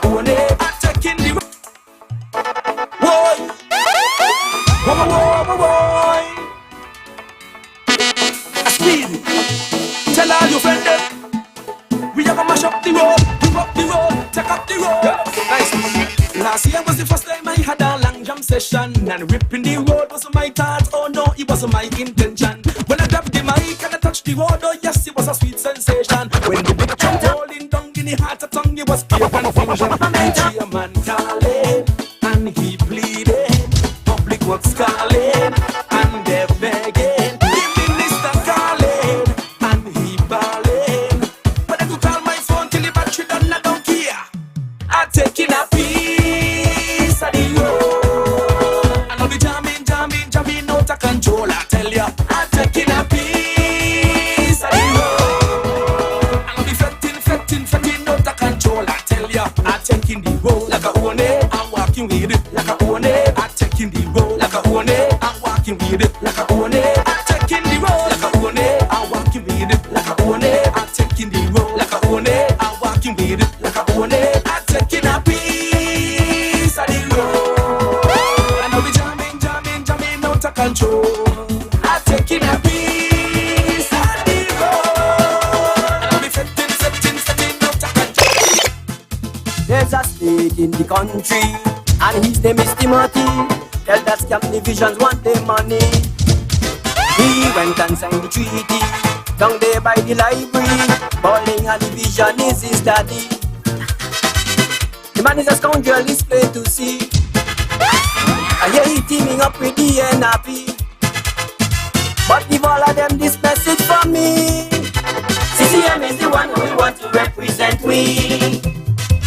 own it. I'm taking the road. Boy, boy. I speed. Tell all your friends them. We are gonna mash up the road, give up the road, take up the road. Yeah. Nice. Last year was the first time I had a long jam session, and ripping the road wasn't my thought. Oh no, it wasn't my intention. When I grabbed the mic and I touched the road, oh yes, it was a sweet sensation. When the big drum rolling down in the heart of tongue, it was pure confusion. A man calling and he pleading, public works calling and they're begging. The minister calling and he bawling. But I could call my phone till the battery done, I don't care. I'm taking a piece of the road. And I'll be jamming out of control, I tell ya. I'm taking a piece of the road. And I'll be fretting out of control, I tell ya. I'm taking the road like I own it. I'm walking with it like I own it. I'm taking the road like I own it. I'm walking with it like I own it. I'm taking the road like I own it. I'm walking with it like I own it. I'm taking the road like I own it. I'm walking with it like I own it. I'm taking a piece of the road. And I'll be jamming out of control. I'm taking a piece of the road. And I'll be fretting out of control. There's a snake in the country, and his name is Timothy. Tell that scam divisions want their money. He went and signed the treaty down there by the library. Bowling and division is his daddy. The man is a scoundrel, it's plain to see. I hear he teaming up with the NRP. But give all of them this message from me. CCM is the one who we want to represent we.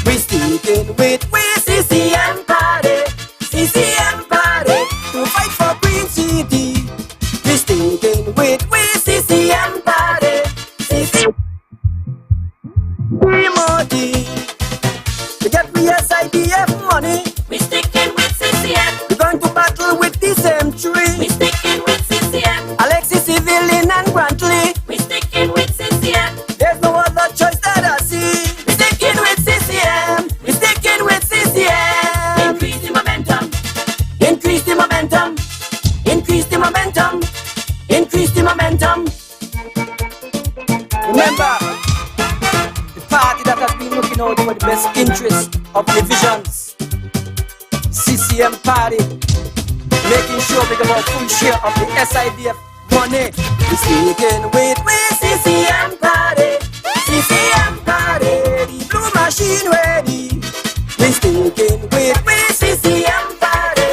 We sticking with we CCM party. CCM party to fight for Green City. We sticking with we CCM party. CCM we Modi. To get we SIDF money. We sticking with CCM. We're going to battle with the same tree. We sticking with CCM. Alexis Civilian and Grantley. We sticking with CCM. There's no other choice that I see. We're sticking with CCM. We're sticking with CCM. Increase the momentum. Increase the momentum. Increase the momentum. Increase the momentum. Remember, the party that has been looking out for the best interests of divisions. CCM party, making sure we get a full share of the SIDF money. We're sticking with CCM party. CCM party, the blue machine ready. We're sticking with CCM party.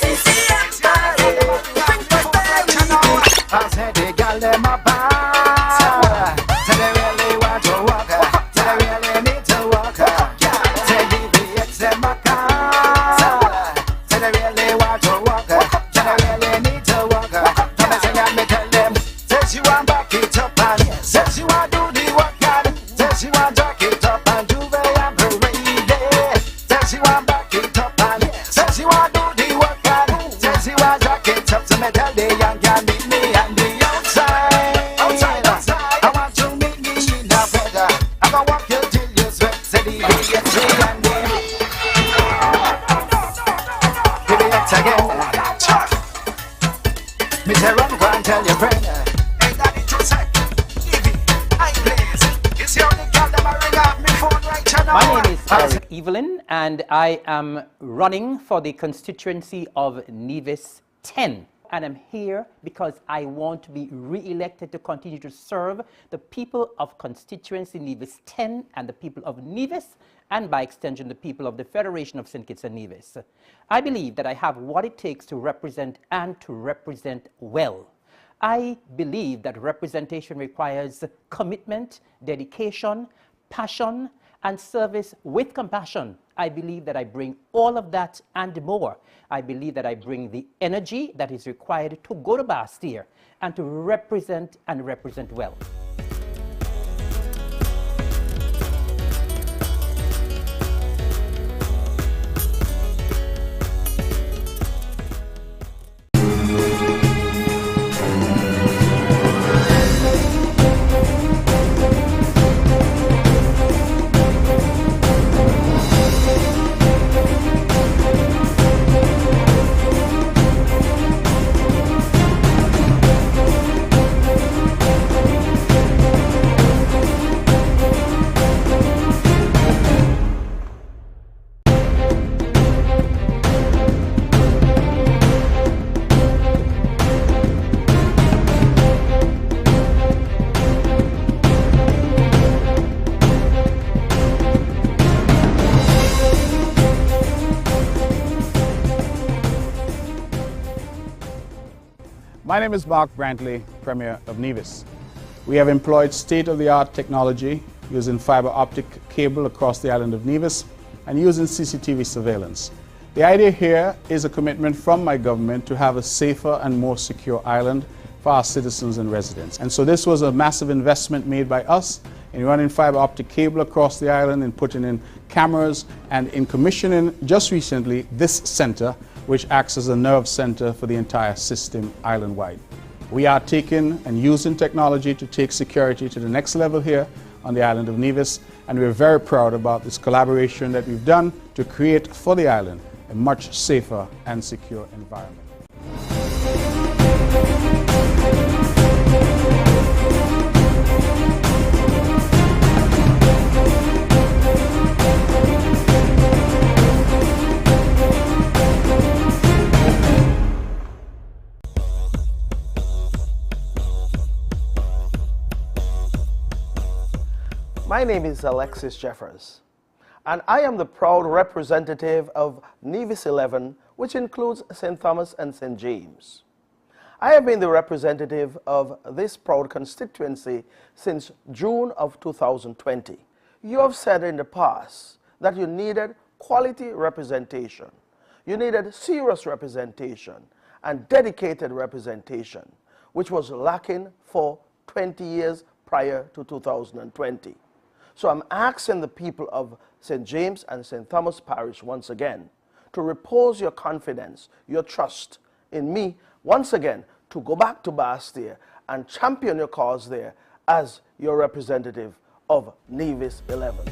CCM party, bring prosperity. I said they got them up. Say they really want to walk. Say they really need to walk. Say DVX them a car. Say they really want to walk. Say they really need to walk. Come and sing and me tell them. Say she want back it up and say she want do the work and say she want jack it up and do the parade. Say she want back it up and say she want do the work and say she want jack it up. So me tell the young girl meet me and the outside. I want to meet me in a bed. I'm gonna walk you till you sweat. Say the DVX and the DVX again. Me say run, go and tell your friend. Hey daddy, 2 seconds. Give it. I please. It's the only girl that I ring up me phone right now. My name is Eric Evelyn, and I am running for the constituency of Nevis 10. And I'm here because I want to be re-elected to continue to serve the people of constituency Nevis 10 and the people of Nevis, and by extension the people of the Federation of St. Kitts and Nevis. I believe that I have what it takes to represent and to represent well. I believe that representation requires commitment, dedication, passion, and service with compassion. I believe that I bring all of that and more. I believe that I bring the energy that is required to go to Bastille and to represent and represent well. My name is Mark Brantley, Premier of Nevis. We have employed state-of-the-art technology using fiber optic cable across the island of Nevis and using CCTV surveillance. The idea here is a commitment from my government to have a safer and more secure island for our citizens and residents. And so this was a massive investment made by us in running fiber optic cable across the island and putting in cameras and in commissioning just recently this center, which acts as a nerve center for the entire system island-wide. We are taking and using technology to take security to the next level here on the island of Nevis, and we're very proud about this collaboration that we've done to create for the island a much safer and secure environment. My name is Alexis Jeffers, and I am the proud representative of Nevis 11, which includes St. Thomas and St. James. I have been the representative of this proud constituency since June of 2020. You have said in the past that you needed quality representation, you needed serious representation and dedicated representation, which was lacking for 20 years prior to 2020. So I'm asking the people of St. James and St. Thomas Parish once again to repose your confidence, your trust in me once again to go back to Bastia and champion your cause there as your representative of Nevis 11.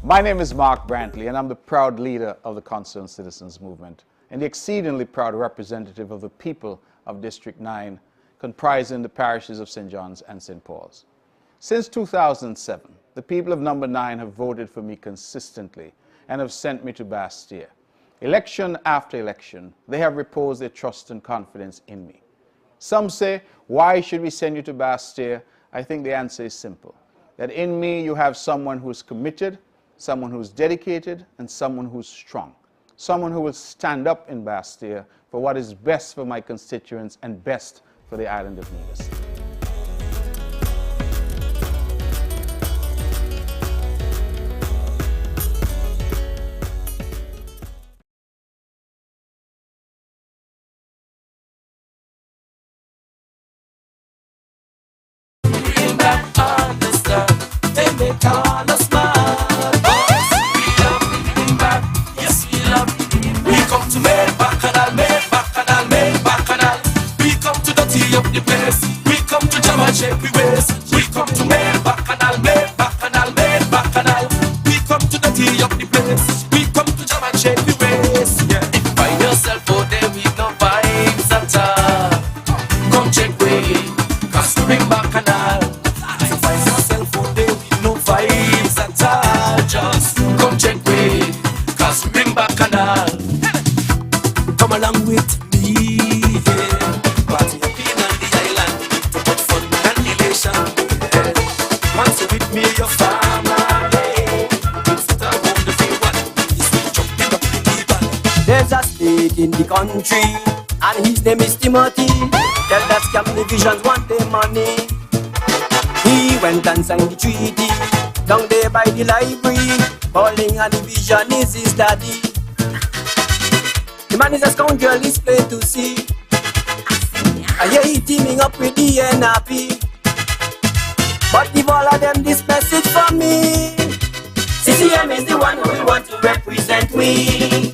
My name is Mark Brantley, and I'm the proud leader of the Concerned Citizens Movement and the exceedingly proud representative of the people of District 9, comprising the parishes of St. John's and St. Paul's. Since 2007, the people of Number 9 have voted for me consistently and have sent me to Bastia. Election after election, they have reposed their trust and confidence in me. Some say, why should we send you to Bastia? I think the answer is simple, that in me you have someone who is committed, someone who's dedicated, and someone who's strong. Someone who will stand up in Bastia for what is best for my constituents and best for the island of Nevis. Bring back all the stuff, they make all us mad. To make bacchanal, make bacchanal, make bacchanal. We come to dirty up the place. We come to jam and shake the waist. We come to make bacchanal, make bacchanal, make bacchanal. We come to dirty up the place. We come to jam and shake the waist. Yeah. If you find yourself out there with no vibes at all, come check way, cause bring bacchanal. If you find yourself out there with no vibes at all, just come check way, cause bring bacchanal. Come along with me, yeah. Party up in on the island to put fun and elation, yeah. Once you with me, your family, it's a wonderful one. It's me jumping up in the band. There's a snake in the country, and his name is Timothy. Tell that scam divisions want their money. He went and signed the treaty down there by the library. Calling a division is his daddy. The man is a scoundrel, it's plain to see. I hear he teaming up with the NRP. But give all of them this message from me. CCM is the one who will want to represent we.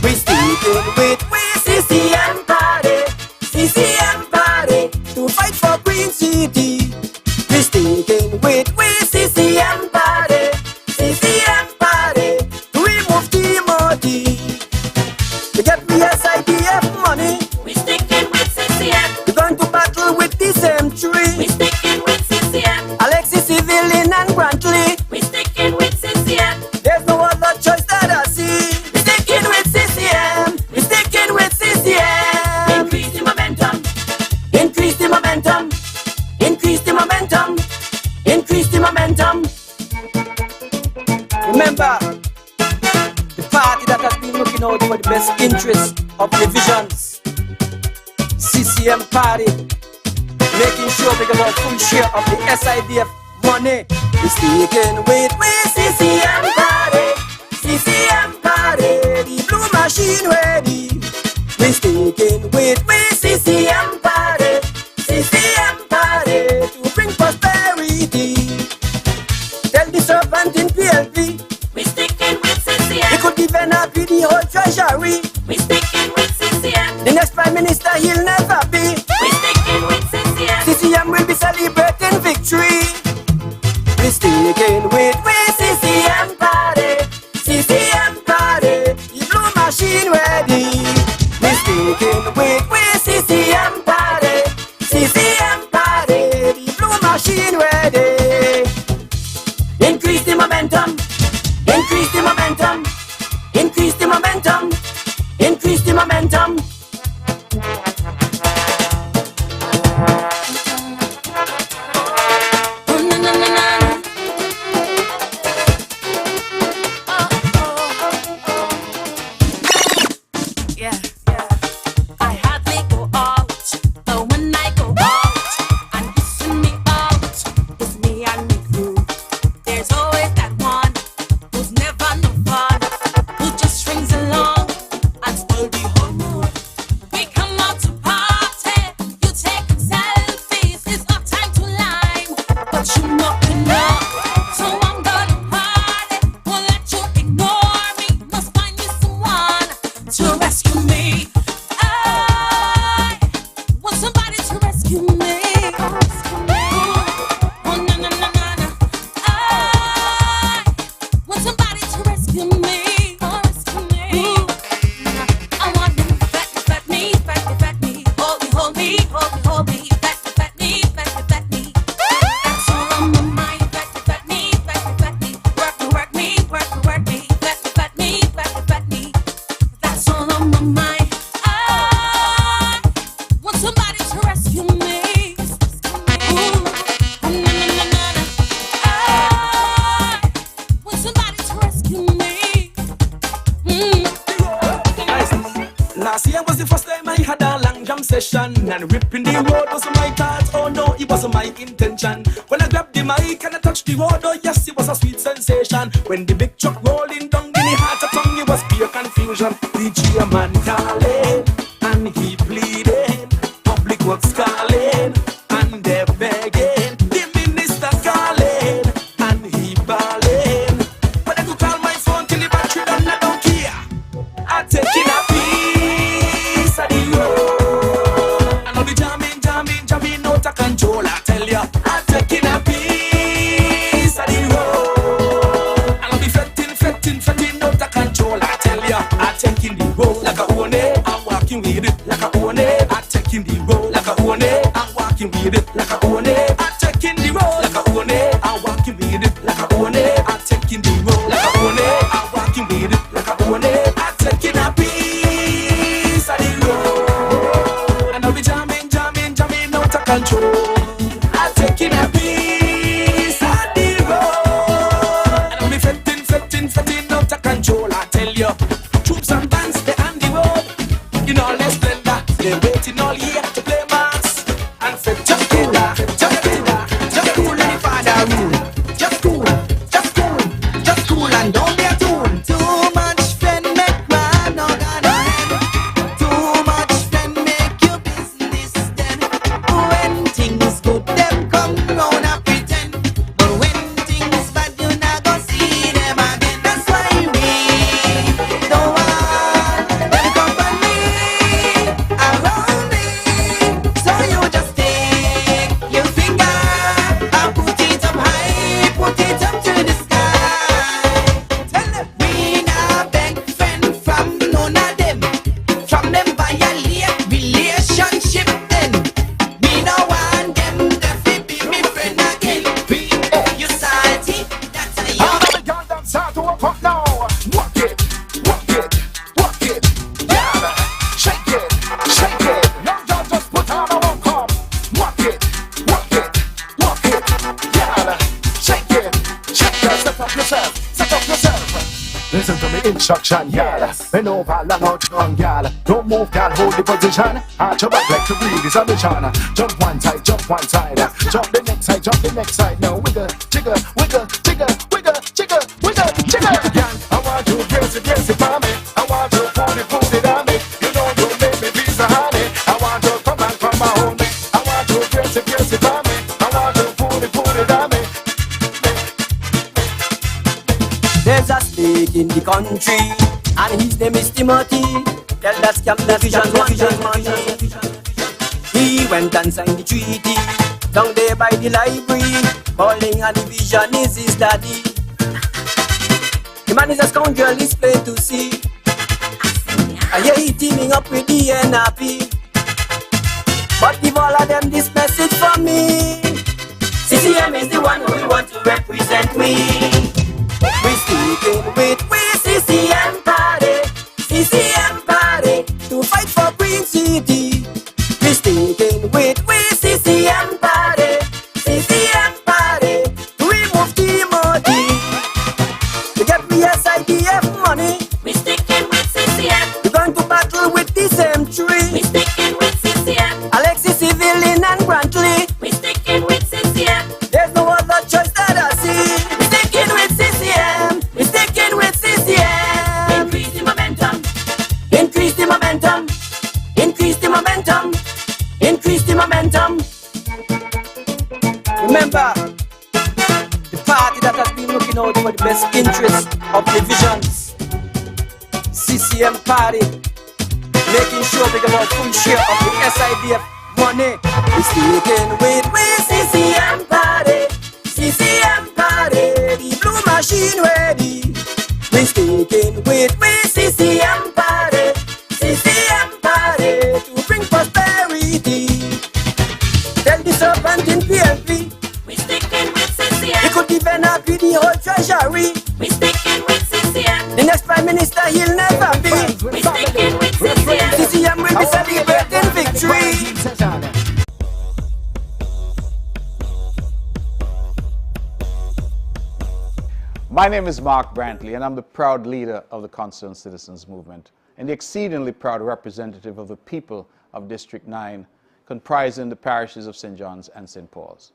We sticking with CCM party, CCM party, to fight for Green City. We sticking with out for the best interest of divisions. CCM party, making sure we get a full share of the SIDF money. It's taken with CCM party, CCM party, the blue machine ready. It's taken with CCM party, CCM party, to bring prosperity. Tell the serpent in PLP, We sticking with CCM. he could give an happy the whole treasury. We sticking with CCM. The next prime minister he'll never be. We sticking with CCM. CCM will be celebrating victory. We sticking with CCM party, CCM party, the blue machine ready. We sticking with CCM party, CCM party, the blue machine ready. Increase the momentum, increase the momentum, increase the momentum, increase the momentum. I hardly go out, but when I go out, and you see me out, it's me and me crew. There's always that one who's never no fun, who just strings along and spoil the whole mood. We come out to party, you taking selfies, it's not time to lie, but you know enough. So I'm gonna party, won't let you ignore me, must find you someone to rescue me. I want somebody to rescue me. Oh, no, no, no, no, no. I want somebody to rescue me. I want them to fat me, fat me. Hold me, hold me. Fat me. That's all on my mind. Fat me. Work me. Fat me. That's all on my mind. I want somebody to rescue me. Ooh, na, na, na, na, na. I want somebody to rescue me. Last year was the first time I had a long jam session, and ripping the road wasn't my thought. Oh no, it wasn't my intention. When I grabbed the mic and I touched the road, oh yes, it was a sweet sensation. When the big truck rolling down in the heart of tongue, it was pure confusion. The chairman calling and he pleading, public works calling and they're begging. The minister calling and he bawling. But I could call my phone till the battery done, I don't care. I'm taking a piece of the road, and I'll be jamming out of control. I tell ya, I'm taking a piece of the road, and I'll be fretting out of control. I tell ya, I'm taking the road like I own it. I'm walking with it like I own it. I'm taking the road like I own it. I'm walking with it like I own it. I'm taking the road like I own it. I'm walking with it like I own it. I'm taking the road like I own it. I'm walking with it like I own it. I'm taking a piece of the road, and I'll be jamming out of control. I'm taking a piece of the road, and I'll be fretting out of control. I tell you, troops and bands they on the road, in all their splendor, they waiting all year to play mass and fret together. Just cool and the father rule. Just cool and don't be a tool. Too much friend make man organize. Too much friend make your business dead. When things good, them come round and pretend. But when things bad, you not go see them again. That's why we don't want them company around me. Listen to me instruction, y'all. Bend over, long out your tongue, y'all. Don't move, girl, hold the position. Arch your back like to breathe is a mission. Jump one side, jump one side. Jump the next side, jump the next side. Now wiggle, jiggle, wiggle, jiggle, wiggle, jiggle, wiggle, jiggle. Girl, I want you crazy, crazy for me. I want you put it on me. You know you make me feel so honey. I want you come and hold me. I want you crazy, crazy for me. I want you put it on me. There's a snake in the country, and his name is Timothy. Tell that scam the vision money. He went and signed the treaty down there by the library, calling a division is his daddy. The man is a scoundrel, it's plain to see. I hear he teaming up with the NRP. But give all of them this message from me. CCM is the one who we want to represent me. We sticking with we CCM party to fight for Green City. We sticking with we CCM party to remove Timothy. To get the SIDF money. We sticking with CCM. We're going to battle with the same tree. We sticking with CCM. Alexis, Evelyn and Brantley. We sticking with CCM. There's no other choice that I see. We're sticking with CCM. We're sticking with CCM. Increase the momentum. Increase the momentum. Increase the momentum. Increase the momentum. Remember, the party that has been looking out for the best interests of divisions. CCM party, making sure we get our full share of the SIDF money. We sticking with we CCM party. The blue machine ready. We sticking with we CCM party to bring prosperity. Tell the serpent in PLP, We sticking with he CCM. could give NRP the whole treasury. We sticking with CCM. The next prime minister he'll never be. We sticking with CCM. CCM will be celebrating victory. My name is Mark Brantley, and I'm the proud leader of the Concerned Citizens Movement and the exceedingly proud representative of the people of District 9, comprising the parishes of St. John's and St. Paul's.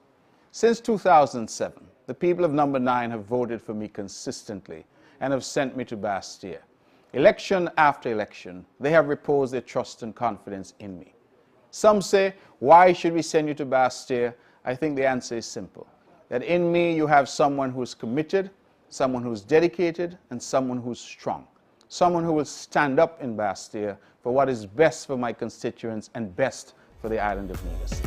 Since 2007, the people of Number 9 have voted for me consistently and have sent me to Bastille. Election after election, they have reposed their trust and confidence in me. Some say, why should we send you to Bastille? I think the answer is simple, that in me you have someone who is committed, someone who's dedicated, and someone who's strong. Someone who will stand up in Bastille for what is best for my constituents and best for the island of Nevis.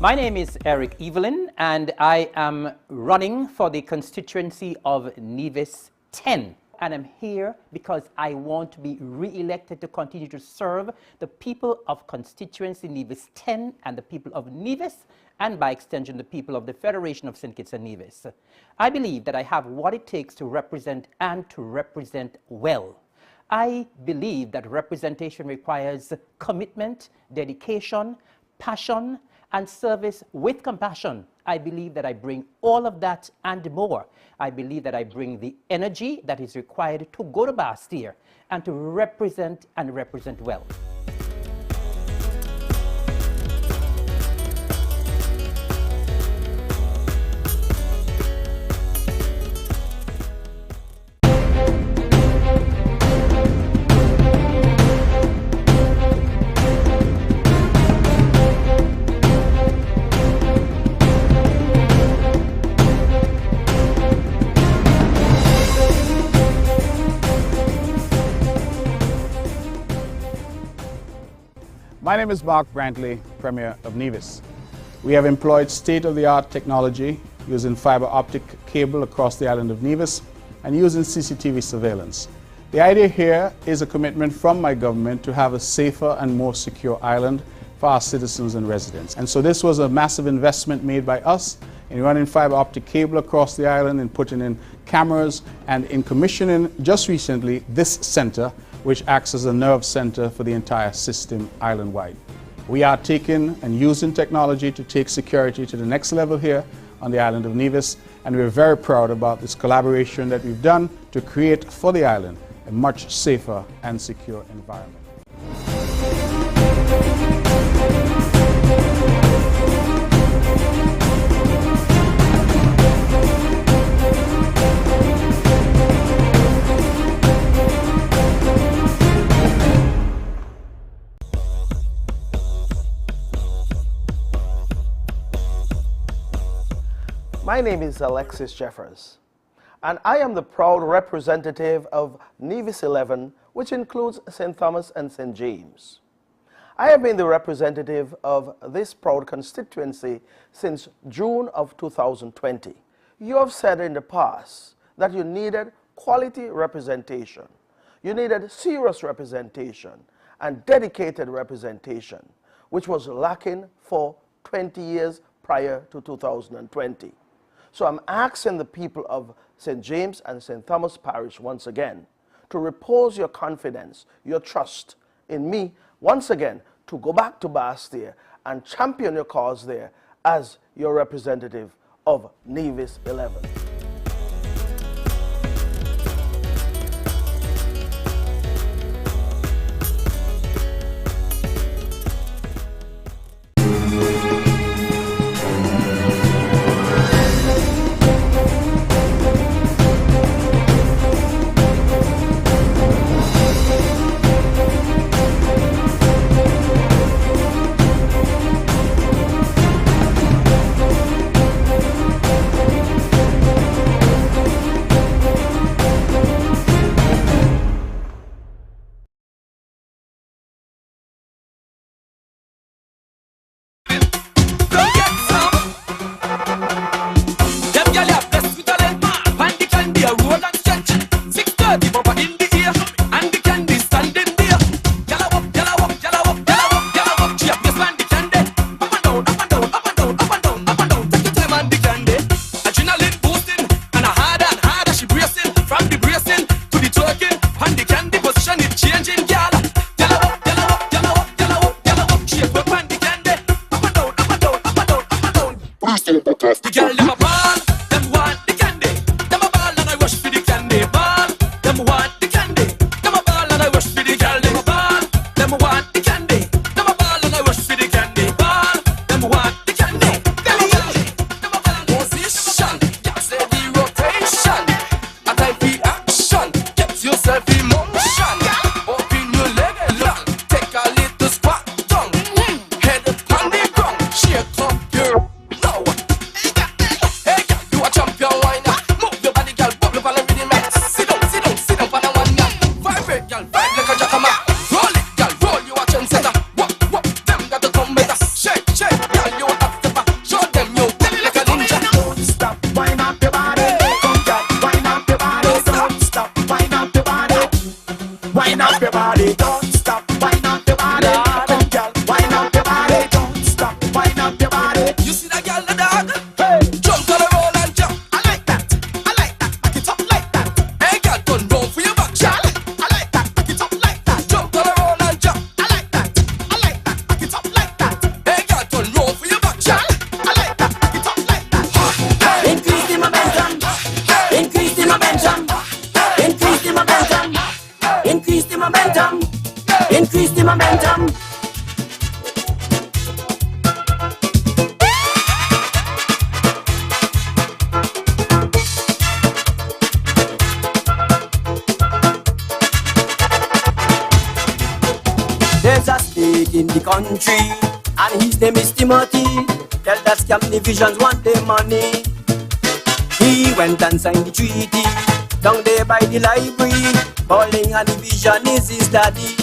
My name is Eric Evelyn, and I am running for the constituency of Nevis 10. And I'm here because I want to be re-elected to continue to serve the people of constituency Nevis 10 and the people of Nevis, and by extension the people of the Federation of St. Kitts and Nevis. I believe that I have what it takes to represent and to represent well. I believe that representation requires commitment, dedication, passion, and service with compassion. I believe that I bring all of that and more. I believe that I bring the energy that is required to go to Bastille and to represent and represent well. My name is Mark Brantley, Premier of Nevis. We have employed state-of-the-art technology using fiber optic cable across the island of Nevis and using CCTV surveillance. The idea here is a commitment from my government to have a safer and more secure island for our citizens and residents. And so this was a massive investment made by us in running fiber optic cable across the island and putting in cameras and in commissioning just recently this center, which acts as a nerve center for the entire system island-wide. We are taking and using technology to take security to the next level here on the island of Nevis, and we're very proud about this collaboration that we've done to create for the island a much safer and secure environment. My name is Alexis Jeffers, and I am the proud representative of Nevis 11, which includes St. Thomas and St. James. I have been the representative of this proud constituency since June of 2020. You have said in the past that you needed quality representation, you needed serious representation and dedicated representation, which was lacking for 20 years prior to 2020. So I'm asking the people of St. James and St. Thomas Parish once again to repose your confidence, your trust in me once again to go back to Bastia and champion your cause there as your representative of Nevis 11. The girl them a ball, them want the candy. Them a ball and I rush for the candy. Ball, them want the candy. Them a ball and I rush for the girl. Them a ball, them want the candy. Them a ball and I rush for the candy. Ball, them want the candy. Them a ball, position, yeah, say the rotation. A type the action, get yourself in motion. Open your leg and look, take a little squat down. Head on the ground, shake up your now. Wind up your body, don't stop. Wind up your body, come girl. Wind up your body, don't stop. Wind up your body. You see that girl, the dog? Hey, jump on the roll and jump. I like that. Back it up like that. Hey, girl, turn round for your back, Girl, I like that. Back it up like that. jump on the roll and jump. I like that. Back it up like that. Hey, girl, turn round for your back, Girl, I like that. Back it up like that. Increase the momentum. Increase the momentum. Increase the momentum. Increase the momentum. Increase the momentum. There's a snake in the country, and his name is Timothy. Tell that scam divisions want their money. He went and signed the treaty down there by the library. Bowling and division is his daddy.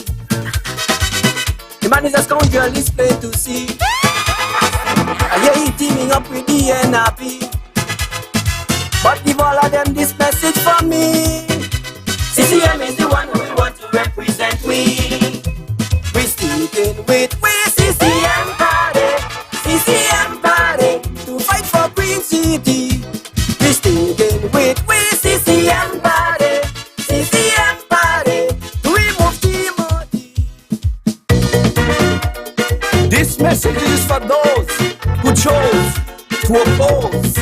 The man is a scoundrel, it's plain to see. And yeah, he teaming up with the NRP. But give all of them this message from me. CCM is the one who we want to represent we. We sticking with we CCM party. CCM party to fight for Green City. We sticking with we CCM party. CCM party to remove Timothy. This message is for those who chose to oppose.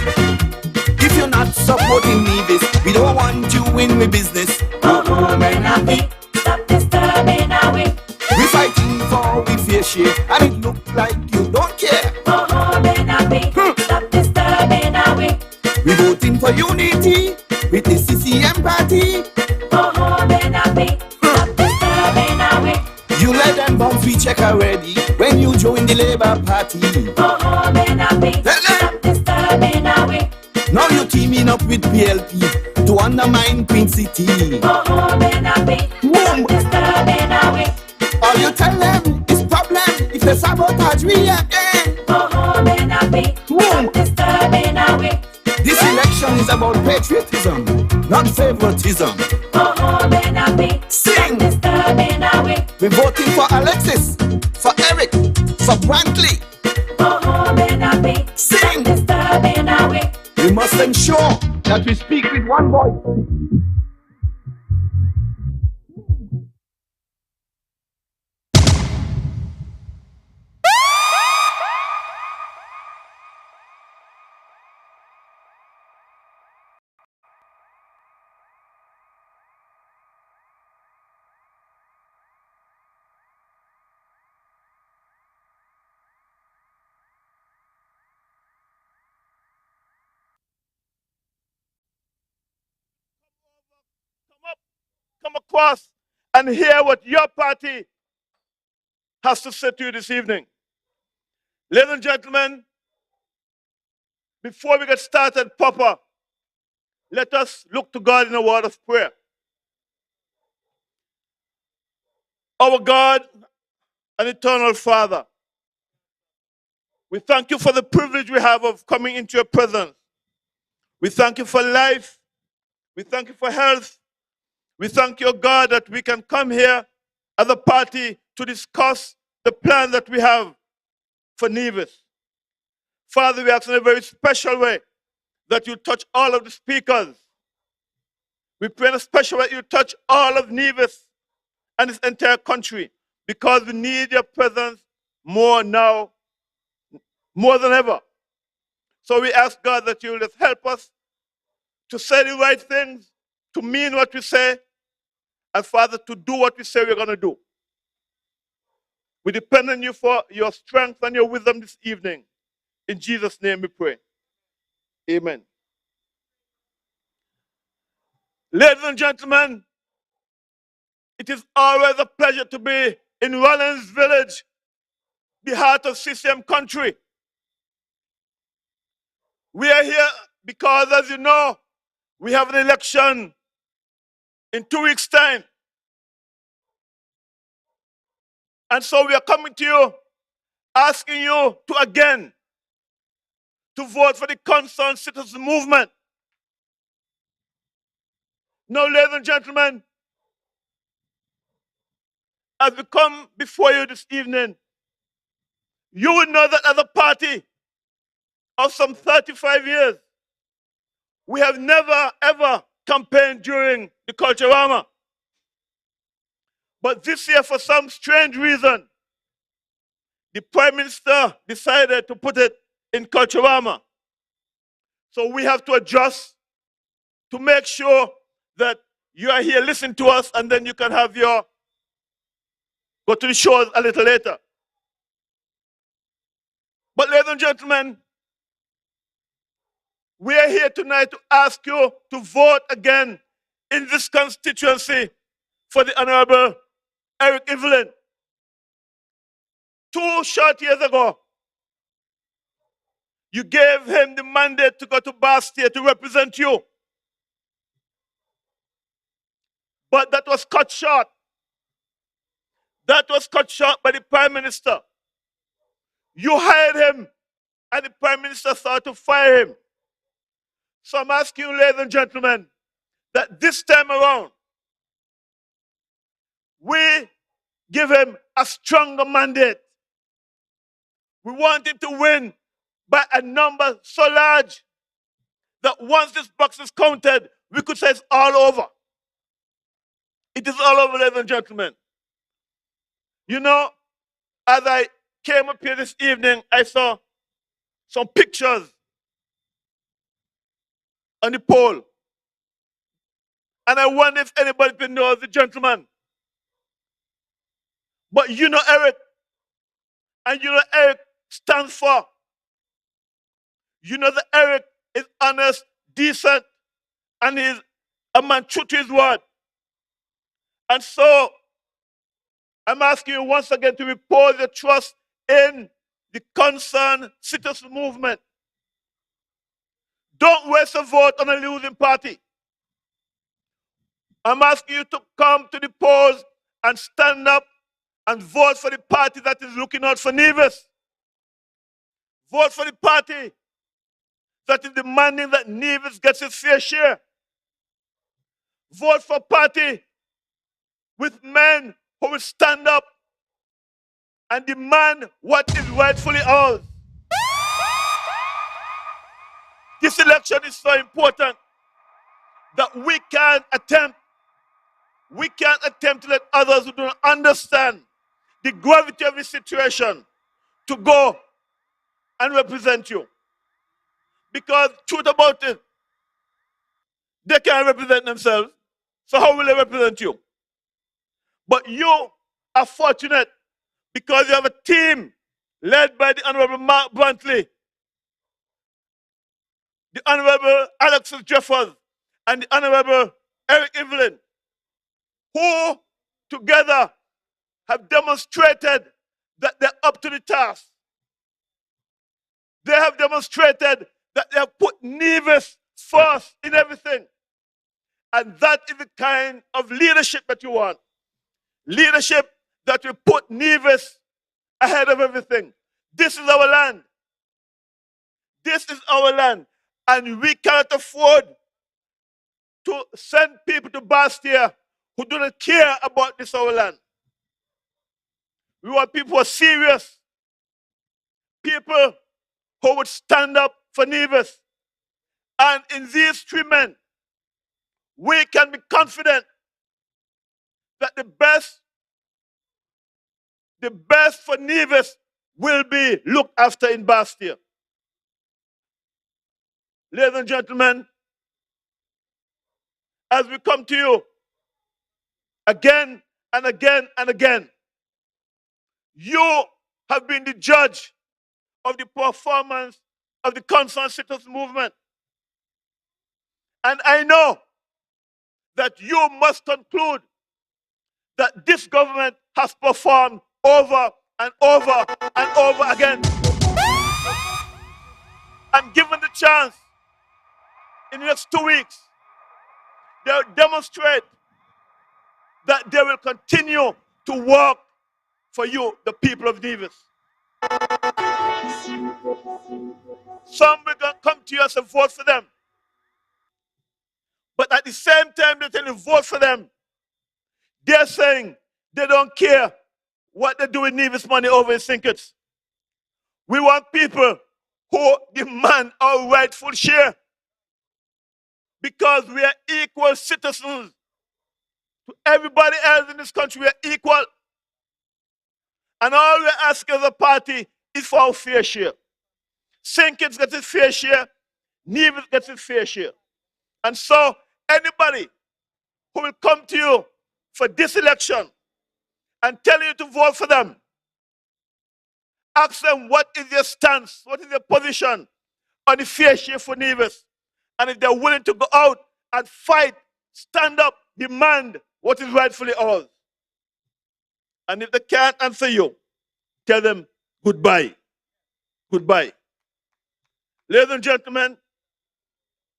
If you're not supporting Nevis, we don't want you in the business. Go home and happy. Stop disturbing our way. We fighting for we fair share, and it look like you don't care. Go home and happy. Stop disturbing our way. We voting for unity with the CCM party. Go home and happy. Stop disturbing our way. You let them bomb free check already when you join the Labour Party. Go home and happy. Stop disturbing our way. Now you're teaming up with PLP to undermine Queen City. Go home and happy. Boom! Disturbing our way. All you tell them is problem if they sabotage me again. Go home and happy. Boom! Disturbing our way. This election is about patriotism, not favoritism. Go home and happy. Sing! Disturbing our way. We're voting for Alexis, for Eric, for Brantley. Go home and happy. Sing! Disturbing our way. We must ensure that we speak with one voice. Come across and hear what your party has to say to you this evening. Ladies and gentlemen, before we get started proper, let us look to God in a word of prayer. Our God and eternal Father, we thank you for the privilege we have of coming into your presence. We thank you for life. We thank you for health. We thank you, God, that we can come here as a party to discuss the plan that we have for Nevis. Father, we ask in a very special way that you touch all of the speakers. We pray in a special way that you touch all of Nevis and this entire country, because we need your presence more now, more than ever. So we ask God that you will just help us to say the right things, to mean what we say, and Father, to do what we say we're going to do. We depend on you for your strength and your wisdom this evening. In Jesus' name we pray. Amen. Ladies and gentlemen, it is always a pleasure to be in Rawlins village, the heart of CCM country. We are here because, as you know, we have an election in 2 weeks' time. And so we are coming to you, asking you to again, to vote for the Concerned Citizens Movement. Now, ladies and gentlemen, as we come before you this evening, you will know that as a party of some 35 years, we have never, ever campaigned during the Culturama. But this year, for some strange reason, the Prime Minister decided to put it in Culturama. So we have to adjust to make sure that you are here, listen to us, and then you can have your, go to the shows a little later. But ladies and gentlemen, we are here tonight to ask you to vote again in this constituency for the Honorable Eric Evelyn. 2 short years ago, you gave him the mandate to go to Bastia to represent you. But that was cut short. that was cut short by the Prime Minister. You hired him, and the Prime Minister thought to fire him. So I'm asking you, ladies and gentlemen, that this time around, we give him a stronger mandate. We want him to win by a number so large that once this box is counted, we could say it's all over. It is all over, ladies and gentlemen. You know, as I came up here this evening, I saw some pictures on the pole. And I wonder if anybody knows the gentleman. But you know Eric, and you know Eric stands for. You know that Eric is honest, decent, and he's a man true to his word. And so I'm asking you once again to repose your trust in the concerned citizen movement. Don't waste a vote on a losing party. I'm asking you to come to the polls and stand up and vote for the party that is looking out for Nevis. Vote for the party that is demanding that Nevis gets its fair share. Vote for a party with men who will stand up and demand what is rightfully ours. This election is so important that we can't attempt to let others who don't understand the gravity of the situation to go and represent you. Because truth about it, they can't represent themselves. So how will they represent you? But you are fortunate because you have a team led by the Honorable Mark Brantley, the Honorable Alexis Jeffers, and the Honorable Eric Evelyn, who together have demonstrated that they're up to the task. They have demonstrated that they have put Nevis first in everything. And that is the kind of leadership that you want. Leadership that will put Nevis ahead of everything. This is our land. This is our land. And we cannot afford to send people to Bastia who do not care about this our land. We want people who are serious. People who would stand up for Nevis. And in these 3 men, we can be confident that the best for Nevis will be looked after in Bastia. Ladies and gentlemen, as we come to you again and again and again, you have been the judge of the performance of the concerned citizens movement. And I know that you must conclude that this government has performed over and over and over again. And given the chance, in the next 2 weeks, they'll demonstrate that they will continue to work for you, the people of Nevis. Some will come to you and say, vote for them. But at the same time, they tell you, vote for them. They're saying they don't care what they do with Nevis money over in Sinkets. We want people who demand our rightful share because we are equal citizens to everybody else in this country. We are equal. And all we're asking as a party is for our fair share. Sinkets gets its fair share. Nevis gets its fair share. And so anybody who will come to you for this election and tell you to vote for them, ask them what is their stance, what is their position on the fair share for Nevis. And if they're willing to go out and fight, stand up, demand what is rightfully ours. And if they can't answer you, tell them goodbye. Goodbye. Ladies and gentlemen,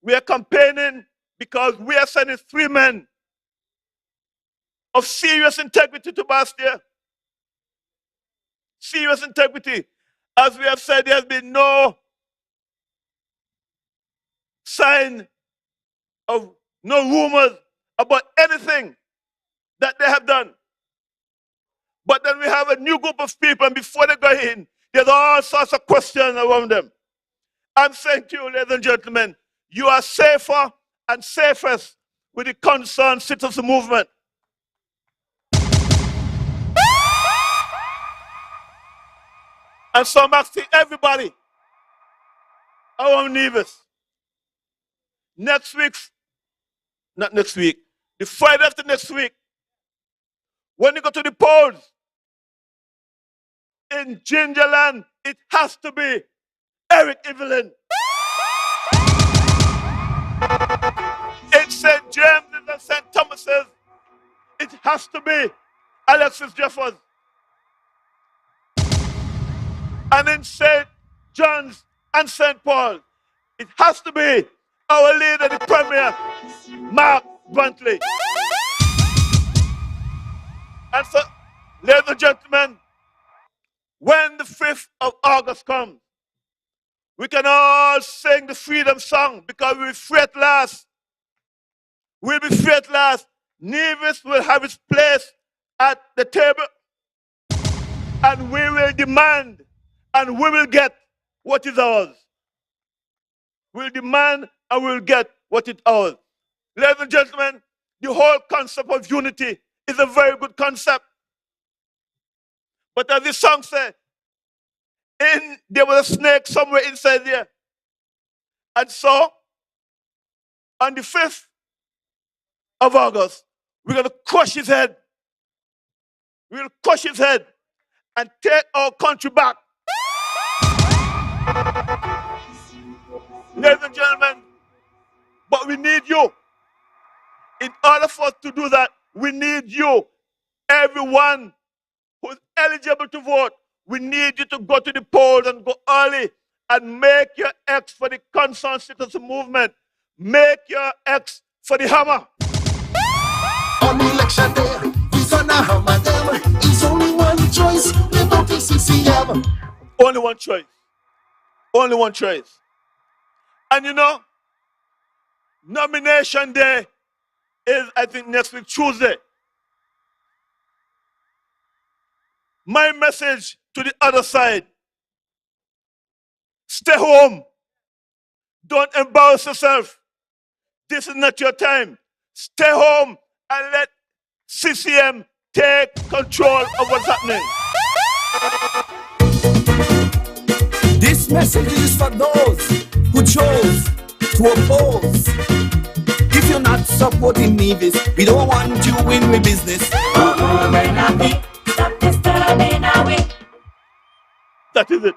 we are campaigning because we are sending 3 men of serious integrity to Bastia. serious integrity. As we have said, there has been no sign of no rumors about anything that they have done. But then we have a new group of people, and before they go in, there's all sorts of questions around them. I'm saying to you, ladies and gentlemen, you are safer and safest with the concerned citizen movement. And so I'm asking everybody around Nevis, next week, not next week, the Friday after next week, when you go to the polls in Gingerland, it has to be Eric Evelyn. In St. James's and St. Thomas's, it has to be Alexis Jeffers. And in St. John's and St. Paul, it has to be our leader, the Premier, Mark Brantley. And so, ladies and gentlemen, when the 5th of August comes, we can all sing the freedom song because we'll be free at last. We'll be free at last. Nevis will have its place at the table, and we will demand and we will get what is ours. We'll demand and we'll get what is ours. Ladies and gentlemen, the whole concept of unity is a very good concept. But as the song said, there was a snake somewhere inside there. And so, on the 5th of August, we're going to crush his head. We'll crush his head and take our country back. Ladies and gentlemen, but we need you. In order for us to do that, we need you. Everyone who's eligible to vote, we need you to go to the polls and go early and make your X for the concerned citizen movement. Make your X for the hammer. On election day, he's gonna hammer them. It's only one choice, we vote for CCM. Only one choice. Only one choice. And you know, nomination day is, I think, next week, Tuesday. My message to the other side: stay home. Don't embarrass yourself. This is not your time. Stay home and let CCM take control of what's happening. This message is for those who chose to oppose. If you're not supporting Nevis, we don't want you in the business. Stop disturbing our way. That is it.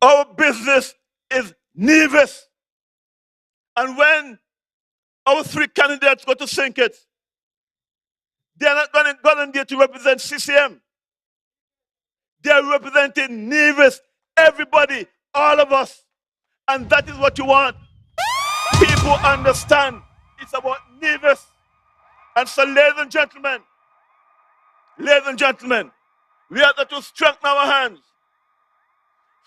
Our business is Nevis. And when our 3 candidates go to sink it, they're not going to go in there to represent CCM. They're representing Nevis, everybody, all of us. And that is what you want. People understand it's about Nevis. And so, ladies and gentlemen, we have to strengthen our hands.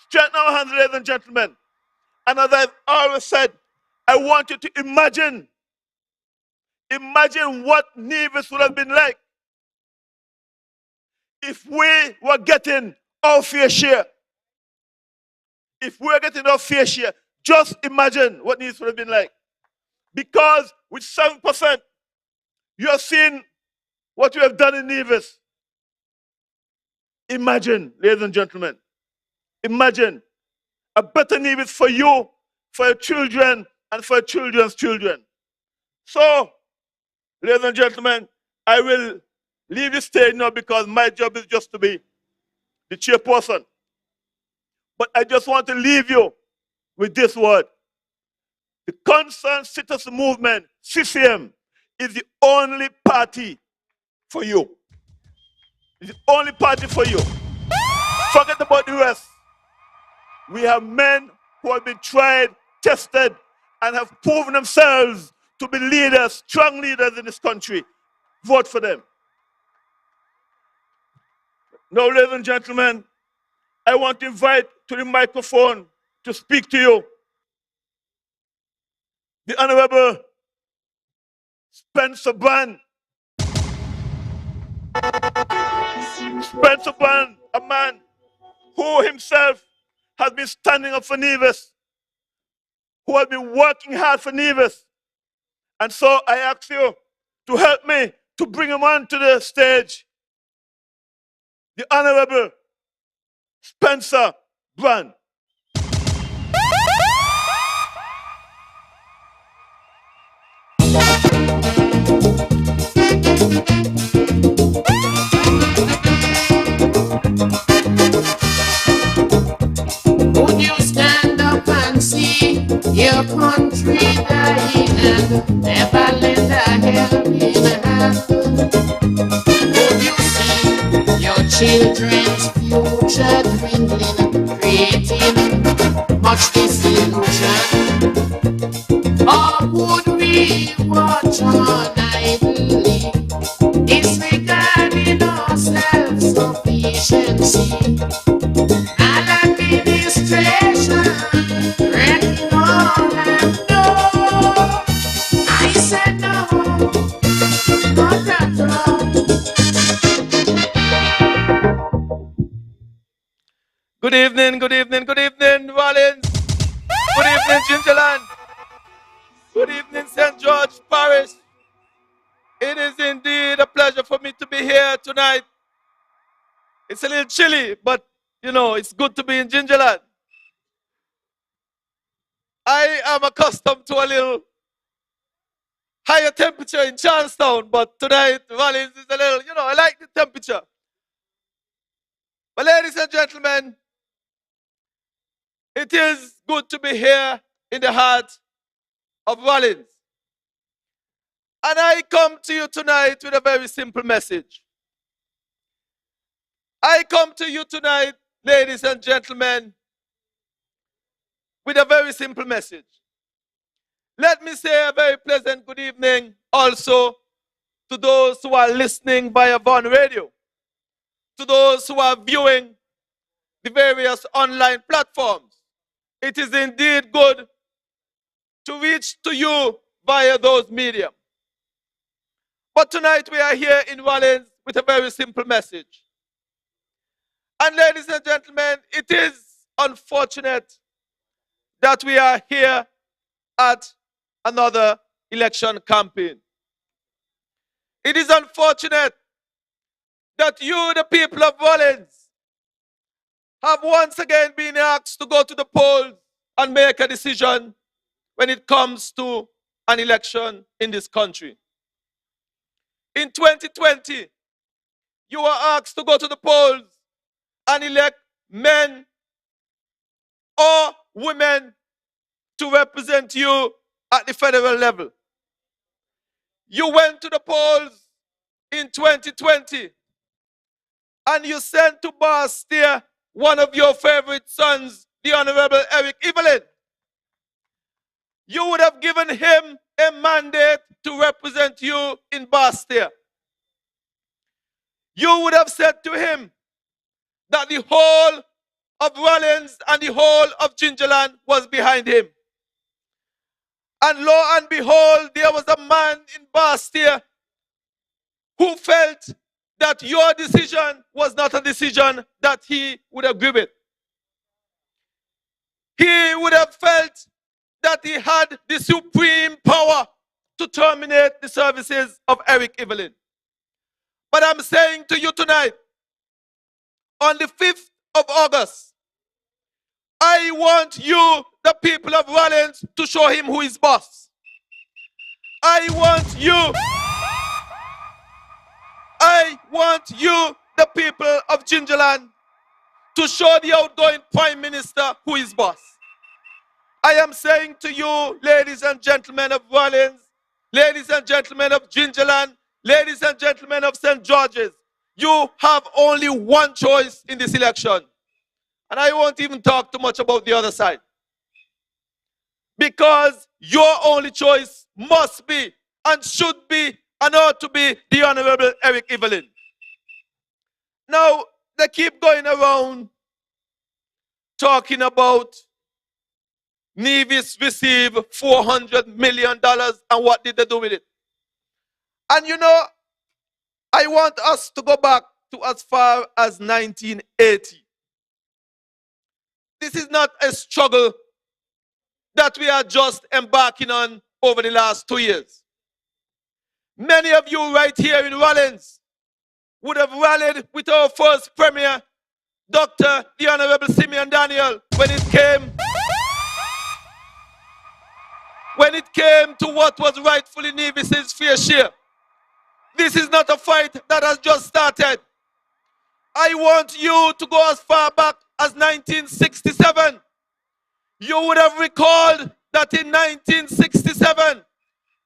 Strengthen our hands, ladies and gentlemen. And as I've always said, I want you to imagine what Nevis would have been like if we were getting our fair share. If we were getting our fair share, just imagine what Nevis would have been like. Because with 7%, you have seen what we have done in Nevis. Imagine, ladies and gentlemen, imagine a better Nevis for you, for your children, and for your children's children. So, ladies and gentlemen, I will leave the stage now because my job is just to be the chairperson. But I just want to leave you with this word. The Concerned Citizen Movement, CCM, is the only party for you. It's the only party for you. Forget about the rest. We have men who have been tried, tested, and have proven themselves to be leaders, strong leaders in this country. Vote for them. Now, ladies and gentlemen, I want to invite to the microphone to speak to you the Honorable Spencer Bunn. Spencer Bunn, a man who himself has been standing up for Nevis, who has been working hard for Nevis. And so I ask you to help me to bring him onto the stage. The Honorable Spencer Bunn. Would you stand up and see your country dying and never lend a helping hand? Would you see your children's future dwindling, creating much disillusion? Or would we watch on idly, disregarding our self-sufficiency? Administration, wrecking all and no. I said no, not at all. Good evening, good evening, good evening, Rawlins. Good evening, Gingerland. Good evening, St. George Parish. It is indeed a pleasure for me to be here tonight. It's a little chilly, but you know, it's good to be in Gingerland. I am accustomed to a little higher temperature in Charlestown, but tonight, Rawlins is a little, I like the temperature. But ladies and gentlemen, it is good to be here in the heart of Rawlins. And I come to you tonight with a very simple message. I come to you tonight, ladies and gentlemen, with a very simple message. Let me say a very pleasant good evening also to those who are listening via Von Radio, to those who are viewing the various online platforms. It is indeed good to reach to you via those media. But tonight we are here in Rawlins with a very simple message. And ladies and gentlemen, it is unfortunate that we are here at another election campaign. It is unfortunate that you, the people of Rawlins, have once again been asked to go to the polls and make a decision when it comes to an election in this country. In 2020, you were asked to go to the polls and elect men or women to represent you at the federal level. You went to the polls in 2020 and you sent to Bastia one of your favorite sons, the Honorable Eric Evelyn. You would have given him a mandate to represent you in Bastia. You would have said to him that the whole of Rawlins and the whole of Gingerland was behind him. And lo and behold, there was a man in Bastia who felt that your decision was not a decision that he would agree with. He would have felt that he had the supreme power to terminate the services of Eric Evelyn. But I'm saying to you tonight, on the 5th of August, I want you, the people of Rawlins, to show him who is boss. I want you, the people of Gingerland, to show the outgoing Prime Minister who is boss. I am saying to you, ladies and gentlemen of Rawlins, ladies and gentlemen of Gingerland, ladies and gentlemen of St. George's, you have only one choice in this election. And I won't even talk too much about the other side. Because your only choice must be and should be and ought to be the Honorable Eric Evelyn. Now, they keep going around talking about Nevis received $400 million, and what did they do with it? And you know, I want us to go back to as far as 1980. This is not a struggle that we are just embarking on over the last 2 years. Many of you right here in Rawlins would have rallied with our first premier, Dr. the Honorable Simeon Daniel, when it came to what was rightfully Nevis's fair share. This is not a fight that has just started. I want you to go as far back as 1967. You would have recalled that in 1967,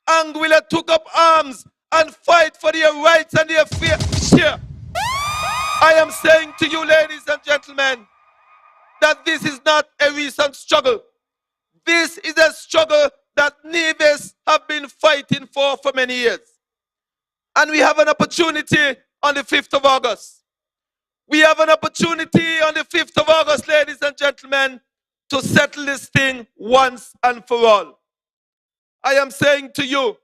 Anguilla took up arms and fight for their rights and their fair share. I am saying to you, ladies and gentlemen, that this is not a recent struggle. This is a struggle that Nevis have been fighting for many years. And we have an opportunity on the 5th of August. We have an opportunity on the 5th of August, ladies and gentlemen, to settle this thing once and for all. I am saying to you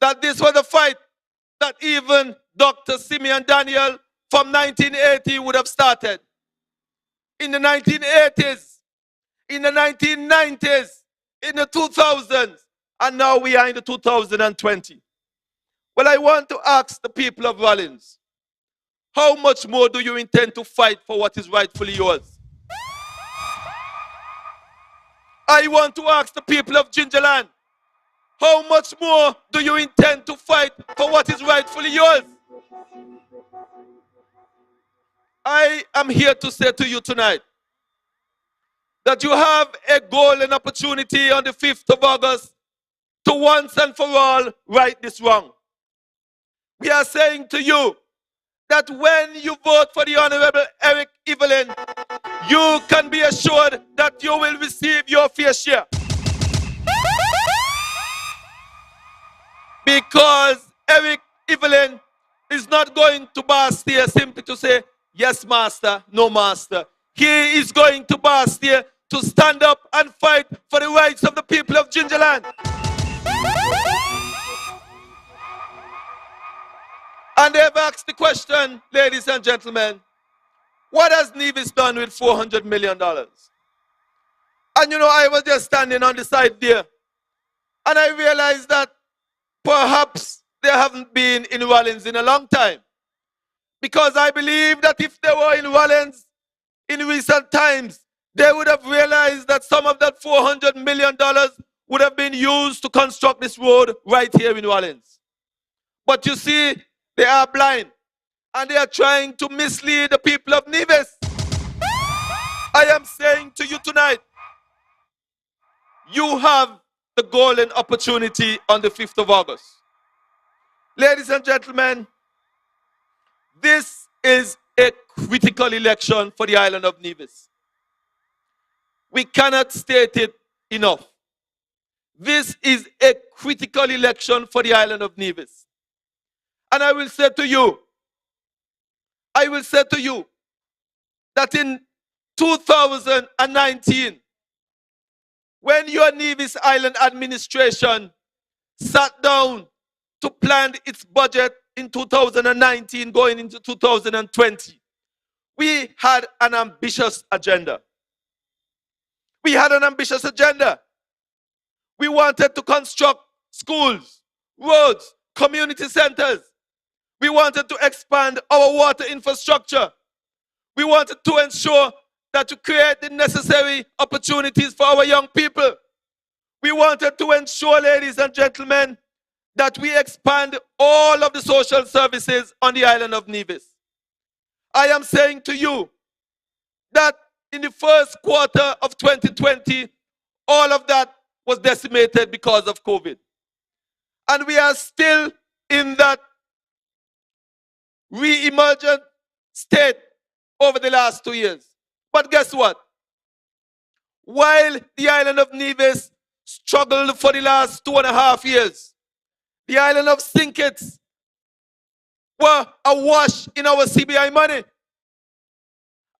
that this was a fight that even Dr. Simeon Daniel from 1980 would have started. In the 1980s, in the 1990s, in the 2000s, and now we are in the 2020. Well, I want to ask the people of Rawlins, how much more do you intend to fight for what is rightfully yours? I want to ask the people of Gingerland, how much more do you intend to fight for what is rightfully yours? I am here to say to you tonight that you have a golden opportunity on the 5th of August to once and for all right this wrong. We are saying to you that when you vote for the Honorable Eric Evelyn, you can be assured that you will receive your fair share. Because Eric Evelyn is not going to burst here simply to say, yes, master, no, master. He is going to burst here to stand up and fight for the rights of the people of Gingerland. And they've asked the question, ladies and gentlemen, what has Nevis done with $400 million? And you know, I was just standing on the side there, and I realized that perhaps they haven't been in Rawlins in a long time. Because I believe that if they were in Rawlins in recent times, they would have realized that some of that $400 million would have been used to construct this road right here in Rawlins. But you see, they are blind, and they are trying to mislead the people of Nevis. I am saying to you tonight, you have the golden opportunity on the 5th of August. Ladies and gentlemen, this is a critical election for the island of Nevis. We cannot state it enough. This is a critical election for the island of Nevis. And I will say to you that in 2019, when your Nevis Island administration sat down to plan its budget in 2019 going into 2020, we had an ambitious agenda. We had an ambitious agenda. We wanted to construct schools, roads, community centers. We wanted to expand our water infrastructure. We wanted to ensure that to create the necessary opportunities for our young people. We wanted to ensure, ladies and gentlemen, that we expand all of the social services on the island of Nevis. I am saying to you that in the first quarter of 2020, all of that was decimated because of COVID. And we are still in that re-emergent state over the last 2 years. But guess what? While the island of Nevis struggled for the last 2.5 years, the island of St. Kitts were awash in our CBI money.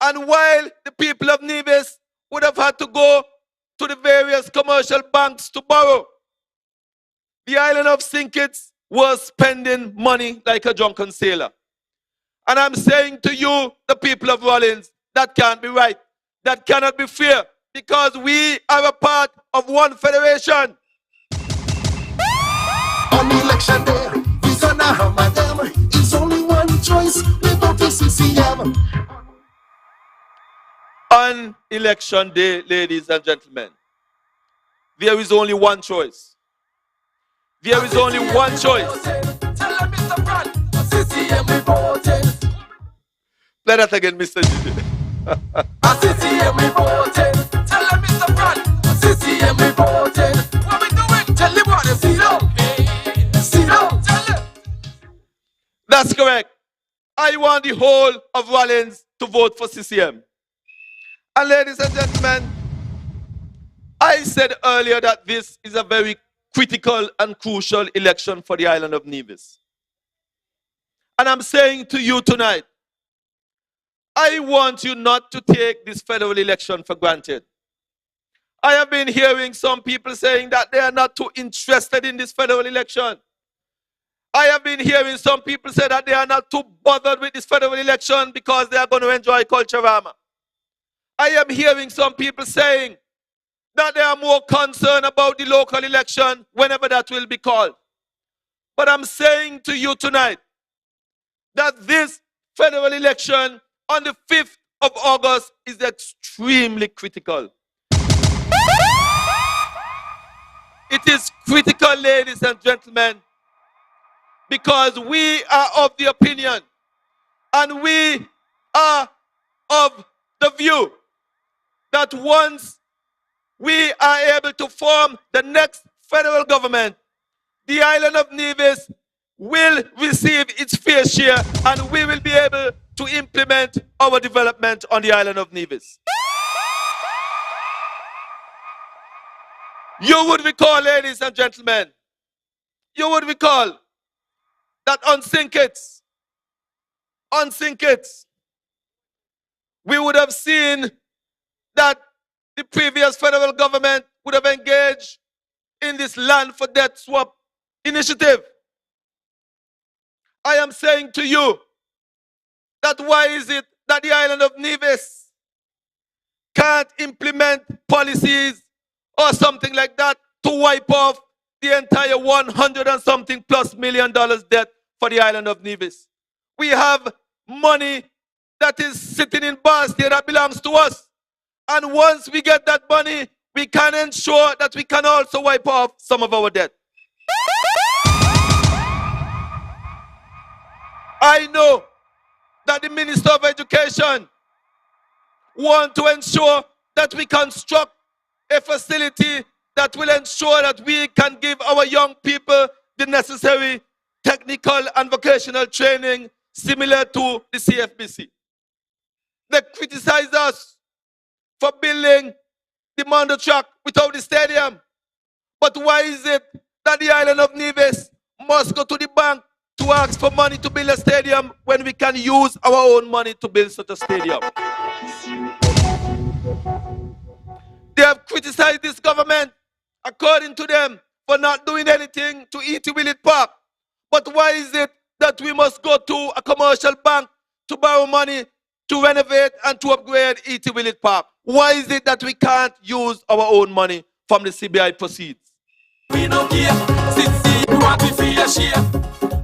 And while the people of Nevis would have had to go to the various commercial banks to borrow, the island of St. Kitts was spending money like a drunken sailor. And I'm saying to you, the people of Rawlins, that can't be right. That cannot be fair, because we are a part of one federation. On election day, we gonna hammer them. It's only one choice, we vote for CCM. On election day, ladies and gentlemen, there is only one choice. There is only one choice. Play that again, Mr. Judy. CCM reporting. Tell them Mr. Brad. CCM reporting. What we doing? Tell them what they see now. See now. Tell them. That's correct. I want the whole of Rawlins to vote for CCM. And ladies and gentlemen, I said earlier that this is a very critical and crucial election for the island of Nevis. And I'm saying to you tonight, I want you not to take this federal election for granted. I have been hearing some people saying that they are not too interested in this federal election. I have been hearing some people say that they are not too bothered with this federal election because they are going to enjoy Culturama. I am hearing some people saying that they are more concerned about the local election whenever that will be called. But I'm saying to you tonight that this federal election on the 5th of August is extremely critical. It is critical, ladies and gentlemen, because we are of the opinion and we are of the view that once we are able to form the next federal government, the island of Nevis will receive its fair share and we will be able to implement our development on the island of Nevis. You would recall, ladies and gentlemen, you would recall that on St. Kitts, we would have seen that the previous federal government would have engaged in this land for debt swap initiative. I am saying to you that why is it that the island of Nevis can't implement policies or something like that to wipe off the entire 100 and something plus $million debt for the island of Nevis? We have money that is sitting in Boston that belongs to us. And once we get that money, we can ensure that we can also wipe off some of our debt. I know that the Minister of Education wants to ensure that we construct a facility that will ensure that we can give our young people the necessary technical and vocational training similar to the CFBC. They criticize us for building the Mondo track without the stadium. But why is it that the island of Nevis must go to the bank to ask for money to build a stadium when we can use our own money to build such a stadium? They have criticized this government, according to them, for not doing anything to E.T. Willett Park. But why is it that we must go to a commercial bank to borrow money to renovate and to upgrade E.T. Willett Park? Why is it that we can't use our own money from the CBI proceeds? We no care, CCM, we want to free a share.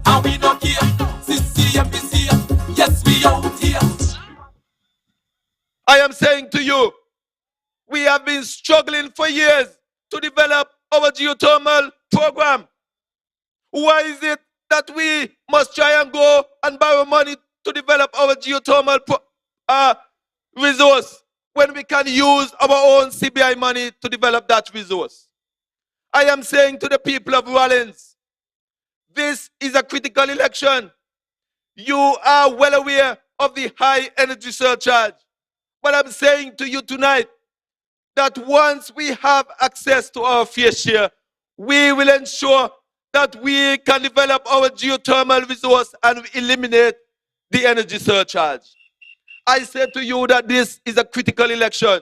And we no care, CCM is here. Yes, we out here. I am saying to you, we have been struggling for years to develop our geothermal program. Why is it that we must try and go and borrow money to develop our geothermal resource when we can use our own CBI money to develop that resource? I am saying to the people of Rawlins, this is a critical election. You are well aware of the high energy surcharge. But I'm saying to you tonight that once we have access to our fair share, we will ensure that we can develop our geothermal resource and eliminate the energy surcharge. I say to you that this is a critical election.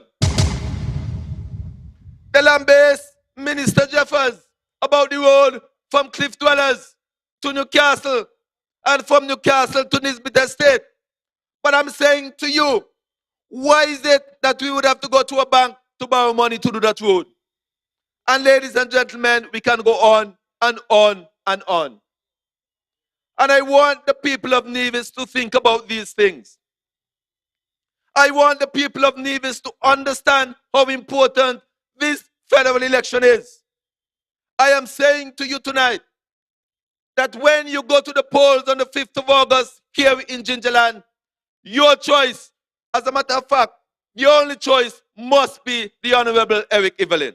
The land-based Minister Jeffers about the road from Cliff Dwellers to Newcastle and from Newcastle to Nisbet Estate. But I'm saying to you, why is it that we would have to go to a bank to borrow money to do that road? And ladies and gentlemen, we can go on and on and on. And I want the people of Nevis to think about these things. I want the people of Nevis to understand how important this federal election is. I am saying to you tonight that when you go to the polls on the 5th of August here in Gingerland, your choice, as a matter of fact, your only choice must be the Honorable Eric Evelyn.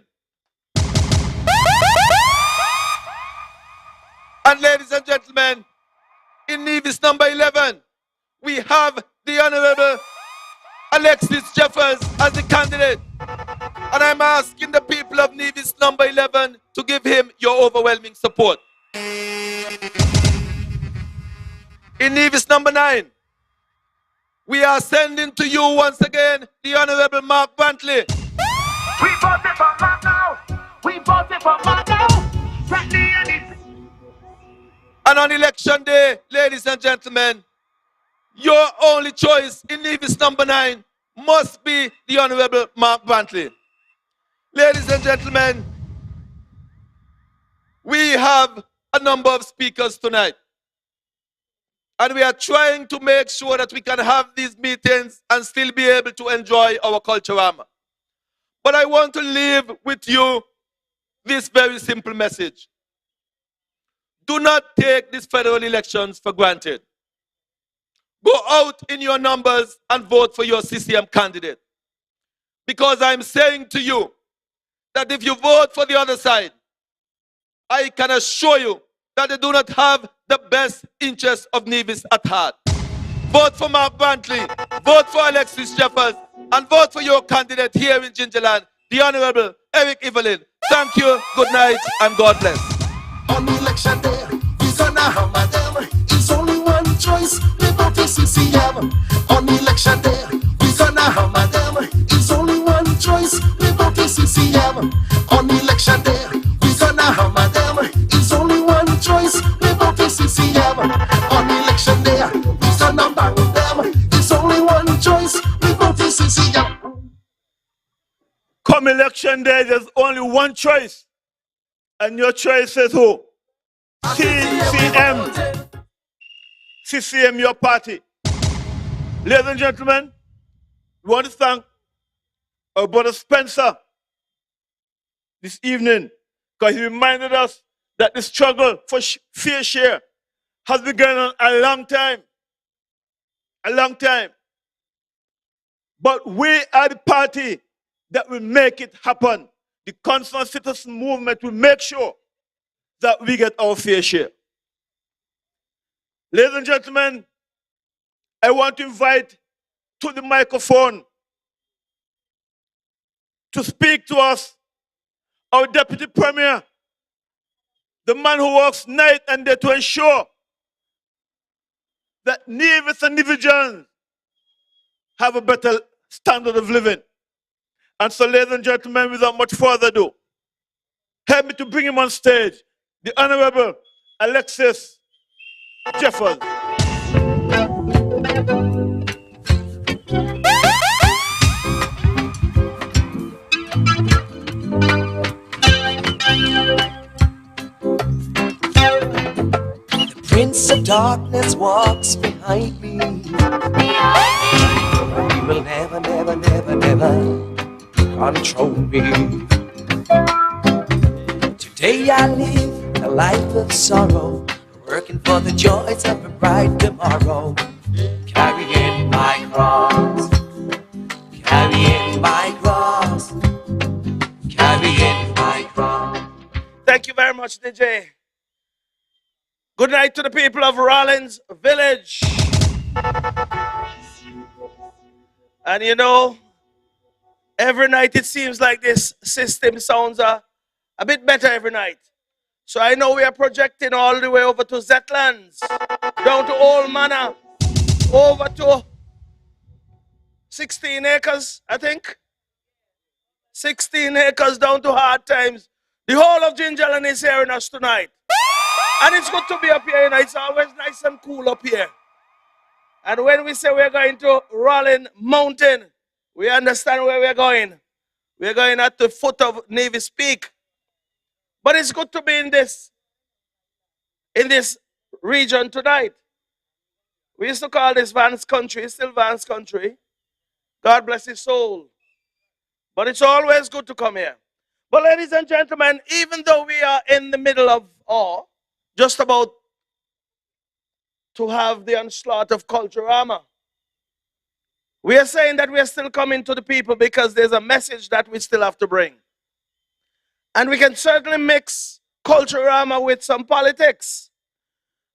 And ladies and gentlemen, in Nevis number 11, we have the Honorable Alexis Jeffers as the candidate. And I'm asking the people of Nevis number 11 to give him your overwhelming support. In Nevis number 9, we are sending to you once again the Honorable Mark Brantley. We voted for Mark now. We voted for Mark now. Brantley and it. And on election day, ladies and gentlemen, your only choice in Nevis number 9 must be the Honorable Mark Brantley. Ladies and gentlemen, we have a number of speakers tonight. And we are trying to make sure that we can have these meetings and still be able to enjoy our culturama. But I want to leave with you this very simple message. Do not take these federal elections for granted. Go out in your numbers and vote for your CCM candidate. Because I'm saying to you that if you vote for the other side, I can assure you that they do not have the best interests of Nevis at heart. Vote for Mark Brantley, vote for Alexis Jeffers, and vote for your candidate here in Gingerland, the Honorable Eric Evelyn. Thank you, good night, and God bless. On election day, we gonna hammer them. It's only one choice, we vote for CCM. On election day, we gonna hammer them. It's only one choice, we vote for CCM. On election day, we gonna hammer them. It's only one choice, we vote for CCM. On election day, we gonna bang them. It's only one choice, we vote for CCM. Come election day, there's only one choice. And your choice is who? CCM. CCM, your party. Ladies and gentlemen, we want to thank our brother Spencer this evening because he reminded us that the struggle for fair share has begun on a long time. A long time. But we are the party that will make it happen. The Concerned Citizen Movement will make sure that we get our fair share. Ladies and gentlemen, I want to invite to the microphone to speak to us our Deputy Premier, the man who works night and day to ensure that Nevis and Nevisians have a better standard of living. And so, ladies and gentlemen, without much further ado, help me to bring him on stage, the Honorable Alexis Jeffers. Prince of Darkness walks behind me. He will never, never, never, never control me. Today I live a life of sorrow, working for the joys of a bright tomorrow. Carrying my cross, carrying my cross, carrying my cross. Thank you very much, DJ. Good night to the people of Rawlins Village. And you know, every night it seems like this system sounds a bit better every night. So I know we are projecting all the way over to Zetlands, down to Old Manor, over to 16 acres, I think. 16 acres down to Hard Times. The whole of Gingerland is hearing us tonight. And it's good to be up here. You know, it's always nice and cool up here. And when we say we're going to Rawlins Mountain, we understand where we're going. We're going at the foot of Nevis Peak. But it's good to be in this region tonight. We used to call this Vance Country. It's still Vance Country. God bless his soul. But it's always good to come here. But ladies and gentlemen, even though we are in the middle of just about to have the onslaught of Culturama, we are saying that we are still coming to the people because there's a message that we still have to bring. And we can certainly mix Culturama with some politics.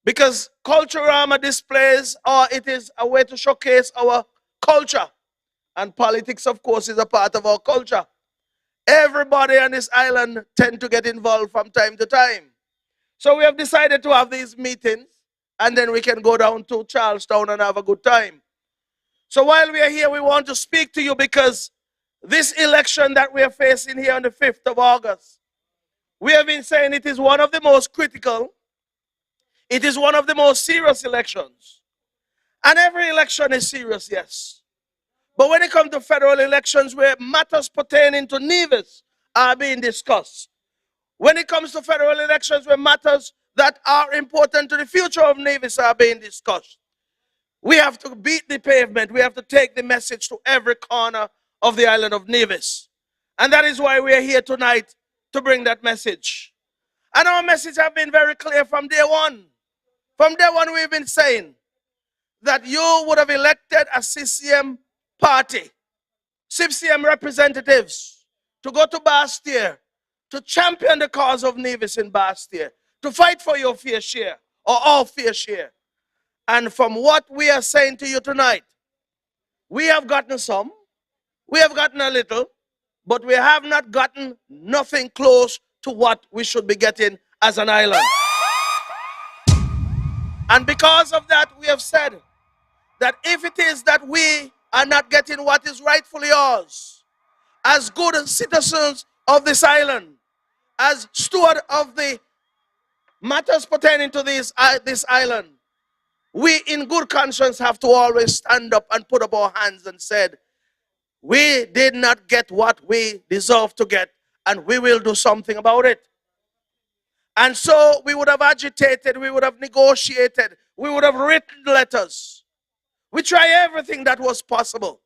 Because Culturama displays, or it is a way to showcase our culture. And politics, of course, is a part of our culture. Everybody on this island tend to get involved from time to time. So we have decided to have these meetings, and then we can go down to Charlestown and have a good time. So while we are here, we want to speak to you because this election that we are facing here on the 5th of August, we have been saying it is one of the most critical, it is one of the most serious elections. And every election is serious, yes. But when it comes to federal elections where matters pertaining to Nevis are being discussed, when it comes to federal elections where matters that are important to the future of Nevis are being discussed, we have to beat the pavement. We have to take the message to every corner of the island of Nevis. And that is why we are here tonight to bring that message. And our message has been very clear from day one. From day one, we've been saying that you would have elected a CCM party, CCM representatives, to go to Bastia, to champion the cause of Nevis in Bastia, to fight for your fair share, or our fair share. And from what we are saying to you tonight, we have gotten some, we have gotten a little, but we have not gotten nothing close to what we should be getting as an island. And because of that, we have said that if it is that we are not getting what is rightfully ours, as good citizens of this island, as steward of the matters pertaining to this island, we in good conscience have to always stand up and put up our hands and said, we did not get what we deserve to get, and we will do something about it. And so we would have agitated, we would have negotiated, we would have written letters. We tried everything that was possible.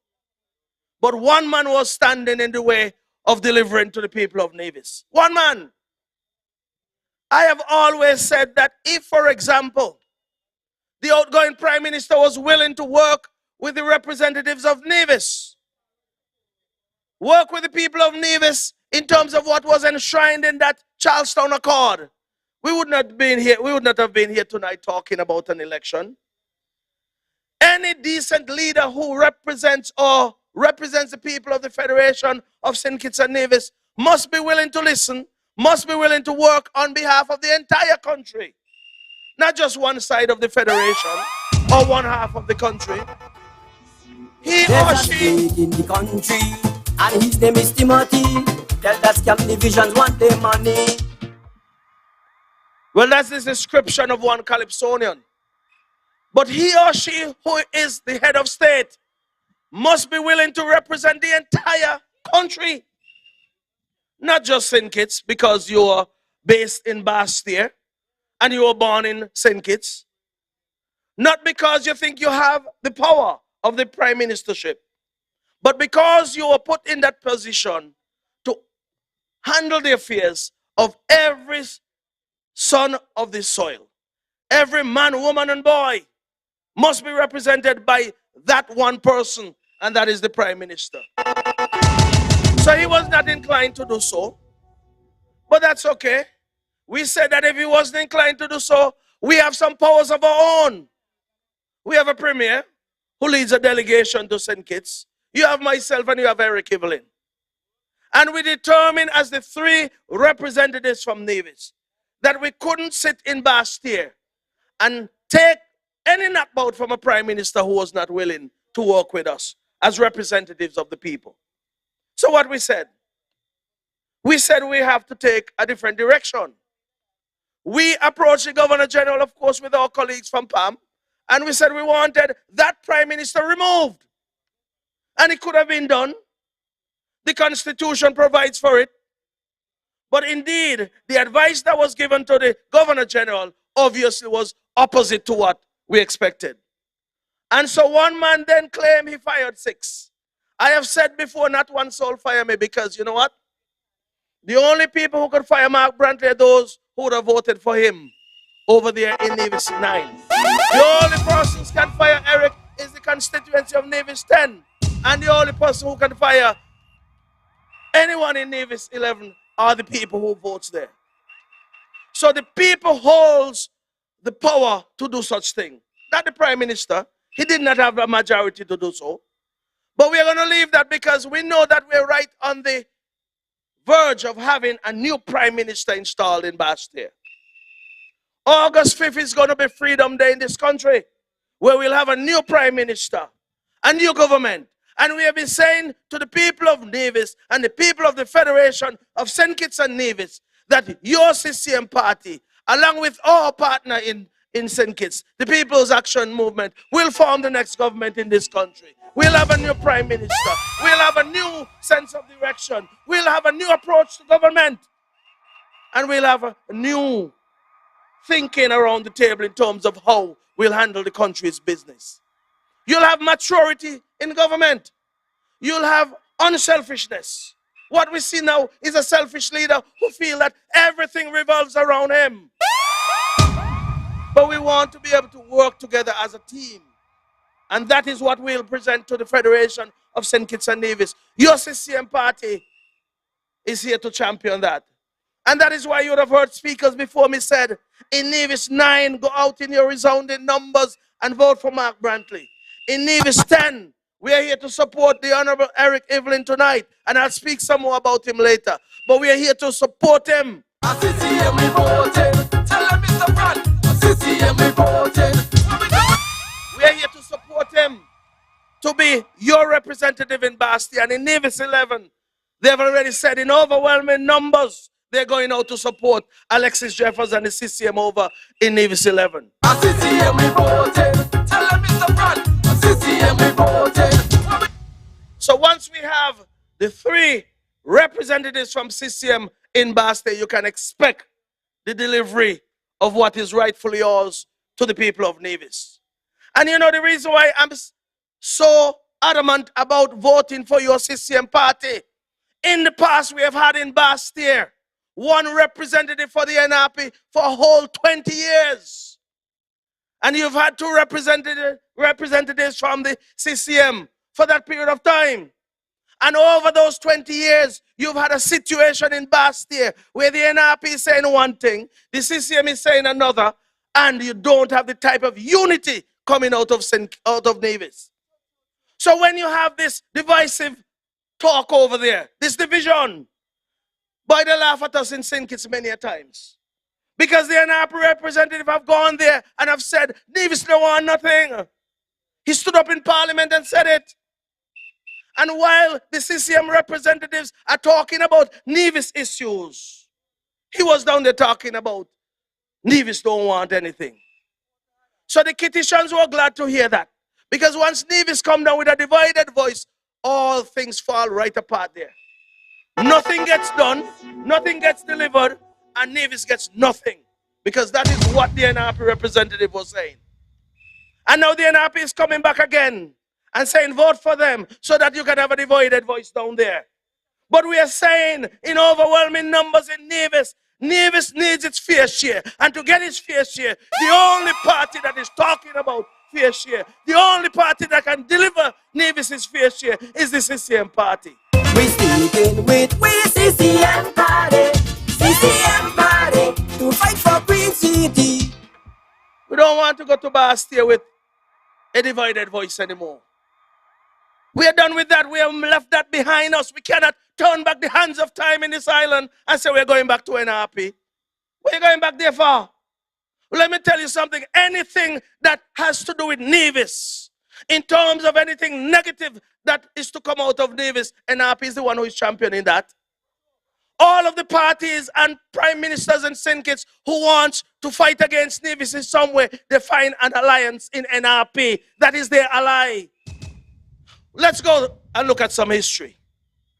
But one man was standing in the way of delivering to the people of Nevis. One man. I have always said that if, for example, the outgoing Prime Minister was willing to work with the representatives of Nevis, work with the people of Nevis in terms of what was enshrined in that Charlestown Accord, we would not have been here tonight talking about an election. Any decent leader who represents the people of the Federation of St. Kitts and Nevis must be willing to listen, must be willing to work on behalf of the entire country. Not just one side of the Federation or one half of the country. He There's or a she. snake in the country, and his name is Timothy. Tell that scam divisions want their money. Well, that's the description of one Calypsonian. But he or she who is the head of state must be willing to represent the entire country. Not just St. Kitts, because you are based in Bastia and you were born in St. Kitts. Not because you think you have the power of the prime ministership, but because you were put in that position to handle the affairs of every son of the soil. Every man, woman, and boy must be represented by that one person, and that is the prime minister. So he was not inclined to do so, but that's okay. We said that if he wasn't inclined to do so, we have some powers of our own. We have a premier who leads a delegation to St. Kitts. You have myself and you have Eric Evelyn. And we determine as the three representatives from Nevis that we couldn't sit in Bastille and take any knockbout from a prime minister who was not willing to work with us as representatives of the people. So what we said we have to take a different direction. We approached the Governor General, of course, with our colleagues from PAM, and we said we wanted that prime minister removed. And it could have been done. The Constitution provides for it. But indeed, the advice that was given to the Governor General obviously was opposite to what we expected. And so one man then claimed he fired 6. I have said before, not one soul fire me, because you know what? The only people who could fire Mark Brantley are those who would have voted for him over there in Nevis 9. The only persons can fire Eric is the constituency of Nevis 10. And the only person who can fire anyone in Nevis 11 are the people who votes there. So the people holds the power to do such thing. Not the prime minister. He did not have a majority to do so. But we are going to leave that because we know that we're right on the verge of having a new prime minister installed in Bastille. August 5th is going to be Freedom Day in this country, where we'll have a new prime minister, a new government. And we have been saying to the people of Nevis and the people of the Federation of St. Kitts and Nevis that your CCM party, along with our partner in St. Kitts, the People's Action Movement, will form the next government in this country. We'll have a new prime minister. We'll have a new sense of direction. We'll have a new approach to government. And we'll have a new thinking around the table in terms of how we'll handle the country's business. You'll have maturity in government. You'll have unselfishness. What we see now is a selfish leader who feels that everything revolves around him. But we want to be able to work together as a team. And that is what we'll present to the Federation of St. Kitts and Nevis. Your CCM party is here to champion that. And that is why you would have heard speakers before me said, in Nevis 9, go out in your resounding numbers and vote for Mark Brantley. In Nevis 10, we are here to support the Honorable Eric Evelyn tonight. And I'll speak some more about him later. But we are here to support him. CCM reporting. Tell them Mr. Brad. CCM reporting. We are here to support him to be your representative in Bastille. And in Nevis 11, they've already said in overwhelming numbers, they're going out to support Alexis Jeffers and the CCM over in Nevis 11. CCM reporting. Tell them Mr. Brad. CCM reporting. So once we have the 3 representatives from CCM in Bastille, you can expect the delivery of what is rightfully yours to the people of Nevis. And you know the reason why I'm so adamant about voting for your CCM party? In the past, we have had in Bastille 1 representative for the NRP for a whole 20 years. And you've had 2 representatives from the CCM for that period of time. And over those 20 years, you've had a situation in Bastille where the NRP is saying one thing, the CCM is saying another, and you don't have the type of unity coming out of Nevis. So when you have this divisive talk over there, this division, boy, they laugh at us in St. Kitts many a times. Because the NRP representative have gone there and have said, Nevis don't want nothing. He stood up in Parliament and said it. And while the CCM representatives are talking about Nevis issues, he was down there talking about Nevis don't want anything. So the Kittitians were glad to hear that. Because once Nevis come down with a divided voice, all things fall right apart there. Nothing gets done, nothing gets delivered, and Nevis gets nothing. Because that is what the NRP representative was saying. And now the NRP is coming back again and saying vote for them so that you can have a divided voice down there. But we are saying in overwhelming numbers in Nevis, Nevis needs its fair share. And to get its fair share, the only party that is talking about fair share, the only party that can deliver Nevis's fair share is the CCM party. We sticking with we CCM party to fight for Queen City. We don't want to go to Bastille with a divided voice anymore. We are done with that. We have left that behind us. We cannot turn back the hands of time in this island and say we're going back to NRP. What are you going back there for? Let me tell you something. Anything that has to do with Nevis, in terms of anything negative that is to come out of Nevis, NRP is the one who is championing that. All of the parties and prime ministers and syndicates who want to fight against Nevis in some way, they find an alliance in NRP. That is their ally. Let's go and look at some history.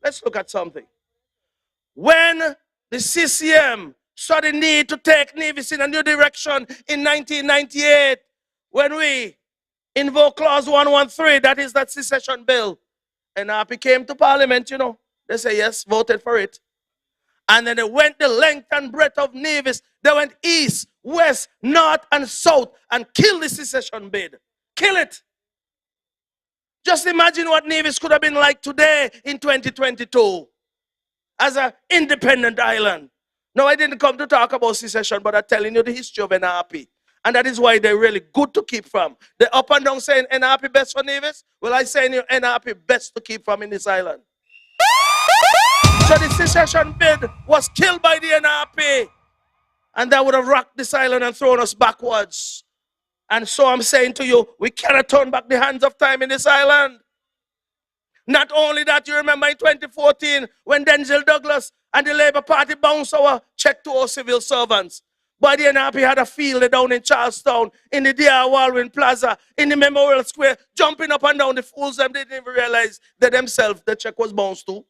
Let's look at something. When the CCM saw the need to take Nevis in a new direction in 1998, when we invoked Clause 113, that is that secession bill, NRP came to Parliament, you know. They say yes, voted for it. And then they went the length and breadth of Nevis. They went east, west, north, and south and killed the secession bid. Kill it. Just imagine what Nevis could have been like today in 2022 as an independent island. No, I didn't come to talk about secession, but I'm telling you the history of NRP. And that is why they're really good to keep from. They up and down saying NRP best for Nevis. Well, I say NRP best to keep from in this island. So the secession bid was killed by the NRP. And that would have rocked this island and thrown us backwards. And so I'm saying to you, we cannot turn back the hands of time in this island. Not only that, you remember in 2014 when Denzel Douglas and the Labour Party bounced our check to our civil servants. But the NRP had a field down in Charlestown, in the D.R. Walwyn Plaza, in the Memorial Square, jumping up and down. The fools them didn't even realize that themselves the check was bounced to.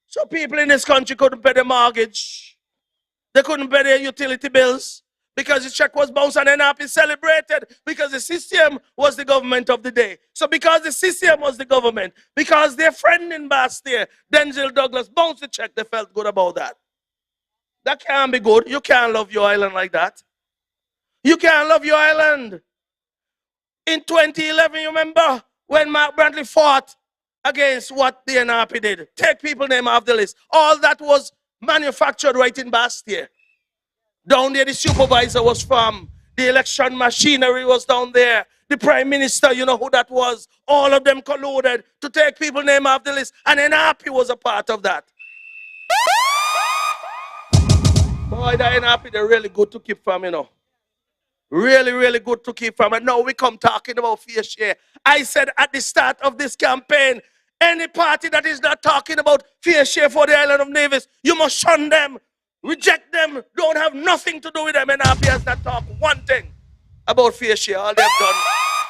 So people in this country couldn't pay their mortgage. They couldn't pay their utility bills because the check was bounced, and NRP celebrated because the CCM was the government of the day. So because the CCM was the government, because their friend in Bastille, Denzel Douglas, bounced the check, they felt good about that. That can't be good. You can't love your island like that. You can't love your island. In 2011, you remember when Mark Brantley fought against what the NRP did? Take people name off the list. All that was manufactured right in Bastille. Down there, the supervisor was from. The election machinery was down there. The prime minister, you know who that was. All of them colluded to take people name off the list. And NRP was a part of that. Boy, the NRP, they're really good to keep from, you know. Really, really good to keep from. And now we come talking about fair share. I said at the start of this campaign, any party that is not talking about fair share for the island of Nevis, you must shun them, reject them, don't have nothing to do with them. And NRP has not talked one thing about fair share. All they've done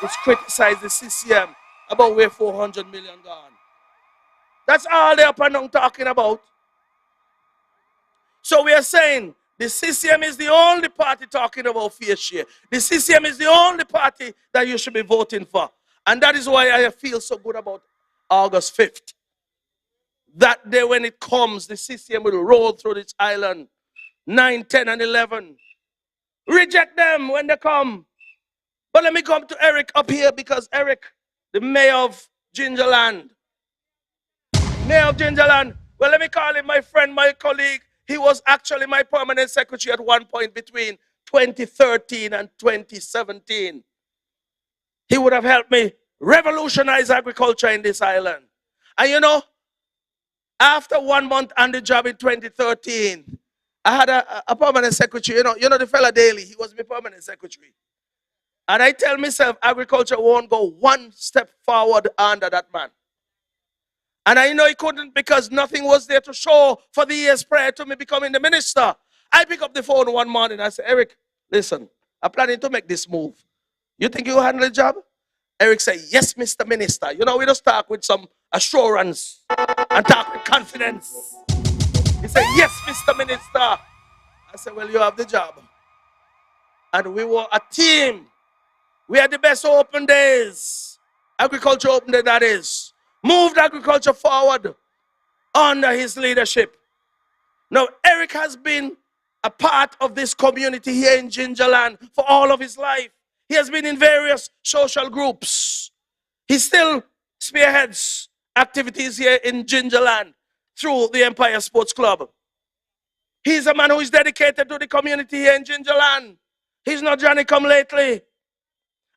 is criticize the CCM about where 400 million gone. That's all they're up and down talking about. So we are saying the CCM is the only party talking about fair share. The CCM is the only party that you should be voting for. And that is why I feel so good about August 5th. That day when it comes, the CCM will roll through this island. 9, 10, and 11. Reject them when they come. But let me come to Eric up here because Eric, the mayor of Gingerland. Mayor of Gingerland. Well, let me call him my friend, my colleague. He was actually my permanent secretary at one point between 2013 and 2017. He would have helped me revolutionize agriculture in this island. And you know, after 1 month on the job in 2013, I had a permanent secretary. You know the fella Daly, he was my permanent secretary. And I tell myself, agriculture won't go one step forward under that man. And I know he couldn't because nothing was there to show for the years prior to me becoming the minister. I pick up the phone one morning and I say, Eric, listen, I'm planning to make this move. You think you will handle the job? Eric said, yes, Mr. Minister. You know, we just talk with some assurance and talk with confidence. He said, yes, Mr. Minister. I said, well, you have the job. And we were a team. We had the best open days. Agriculture open day, that is. Moved agriculture forward under his leadership. Now, Eric has been a part of this community here in Gingerland for all of his life. He has been in various social groups. He still spearheads activities here in Gingerland through the Empire Sports Club. He's a man who is dedicated to the community here in Gingerland. He's not Johnny come lately.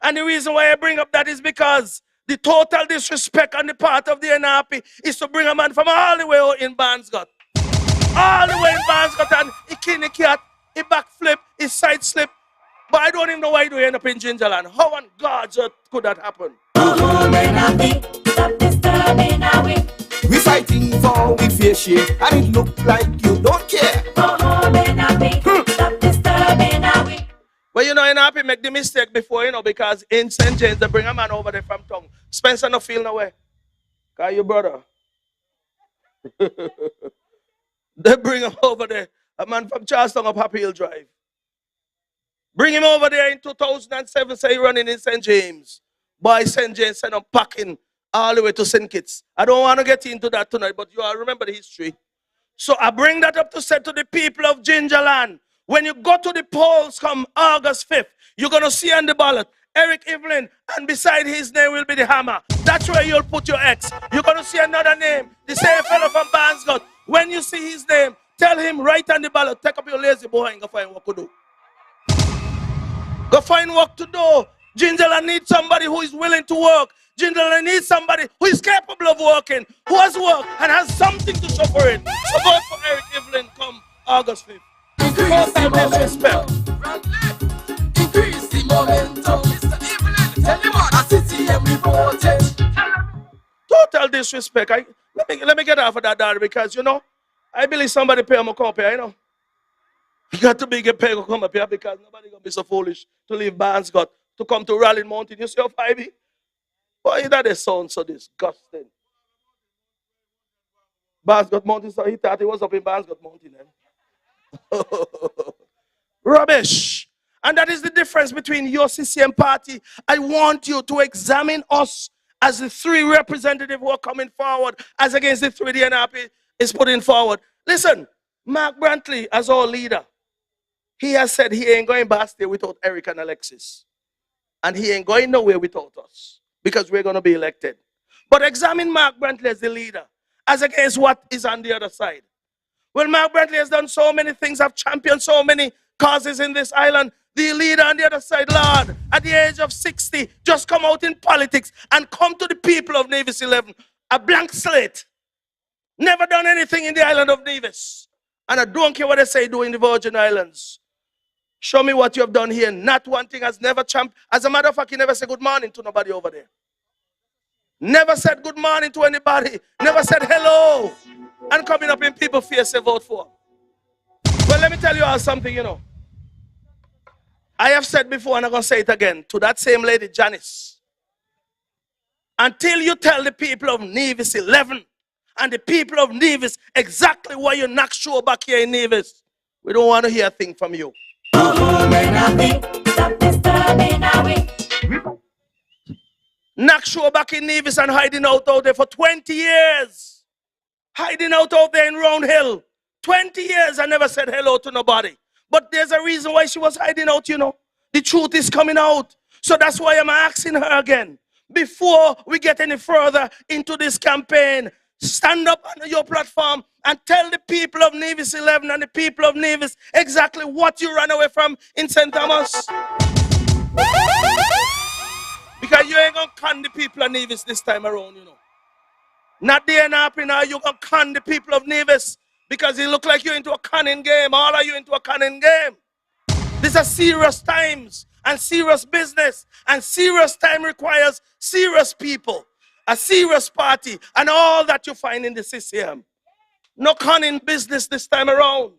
And the reason why I bring up that is because the total disrespect on the part of the NRP is to bring a man from all the way out in Barnscott. All the way in Barnscott and Ikinikiat he backflip, he side slip. But I don't even know why he end up in Gingerland. How on God's earth could that happen? Stop disturbing our way. We fighting for we fair share, and it look like you don't care. Go home and happy. Stop disturbing our way. Well, you know, in Happy make the mistake before, you know, because in St. James, they bring a man over there from town. Spencer no feel no way. Cause your brother. They bring him over there. A man from Charlestown up Happy Hill Drive. Bring him over there in 2007, say running in St. James. Boy, St. James send him packing all the way to St. Kitts. I don't want to get into that tonight, but you all remember the history. So I bring that up to say to the people of Gingerland, when you go to the polls come August 5th, you're going to see on the ballot Eric Evelyn, and beside his name will be the hammer. That's where you'll put your X. You're going to see another name, the same fellow from Barnescott. When you see his name, tell him right on the ballot, take up your lazy boy and go find what to do. Go find work to do. Gingerland needs somebody who is willing to work. Gingerland needs somebody who is capable of working, who has work and has something to show for it. So vote for Eric Evelyn come August 5th. Increase the Disrespect. Increase the momentum. Mr. Evelyn, tell him on a CCM reported. Total disrespect. Let me get off of that, Daddy, because you know, I believe somebody pay him a come here, you know. You got to be get paid to come up here because nobody gonna be so foolish to leave Barnescott to come to Rawlins Mountain. You see how 5 Boy, that is sound so disgusting. Barnescott Mountain, so he thought he was up in Barnescott Mountain. Eh? Rubbish. And that is the difference between your CCM party. I want you to examine us as the three representatives who are coming forward as against the three the NRP is putting forward. Listen, Mark Brantley as our leader, he has said he ain't going back there without Eric and Alexis. And he ain't going nowhere without us because we're going to be elected. But examine Mark Brantley as the leader as against what is on the other side. Well, Mark Brantley has done so many things, have championed so many causes in this island. The leader on the other side, Lord, at the age of 60, just come out in politics and come to the people of Nevis 11. A blank slate. Never done anything in the island of Nevis. And I don't care what they say do in the Virgin Islands. Show me what you have done here. Not one thing has never championed. As a matter of fact, he never said good morning to nobody over there. Never said good morning to anybody. Never said hello. And coming up in people's face, say vote for. Well, let me tell you all something, you know. I have said before, and I'm going to say it again, to that same lady, Janice. Until you tell the people of Nevis 11 and the people of Nevis exactly why you're not sure back here in Nevis, we don't want to hear a thing from you. Stop disturbing our way. Not sure back in Nevis and hiding out there for 20 years. Hiding out there in Round Hill. 20 years I never said hello to nobody. But there's a reason why she was hiding out, you know. The truth is coming out. So that's why I'm asking her again. Before we get any further into this campaign, stand up on your platform and tell the people of Nevis 11 and the people of Nevis exactly what you ran away from in St. Thomas. Because you ain't going to con the people of Nevis this time around, you know. Not the NRP now, you're going to con the people of Nevis because it look like you're into a conning game. All of you into a conning game. These are serious times and serious business, and serious time requires serious people, a serious party, and all that you find in the CCM. No conning business this time around.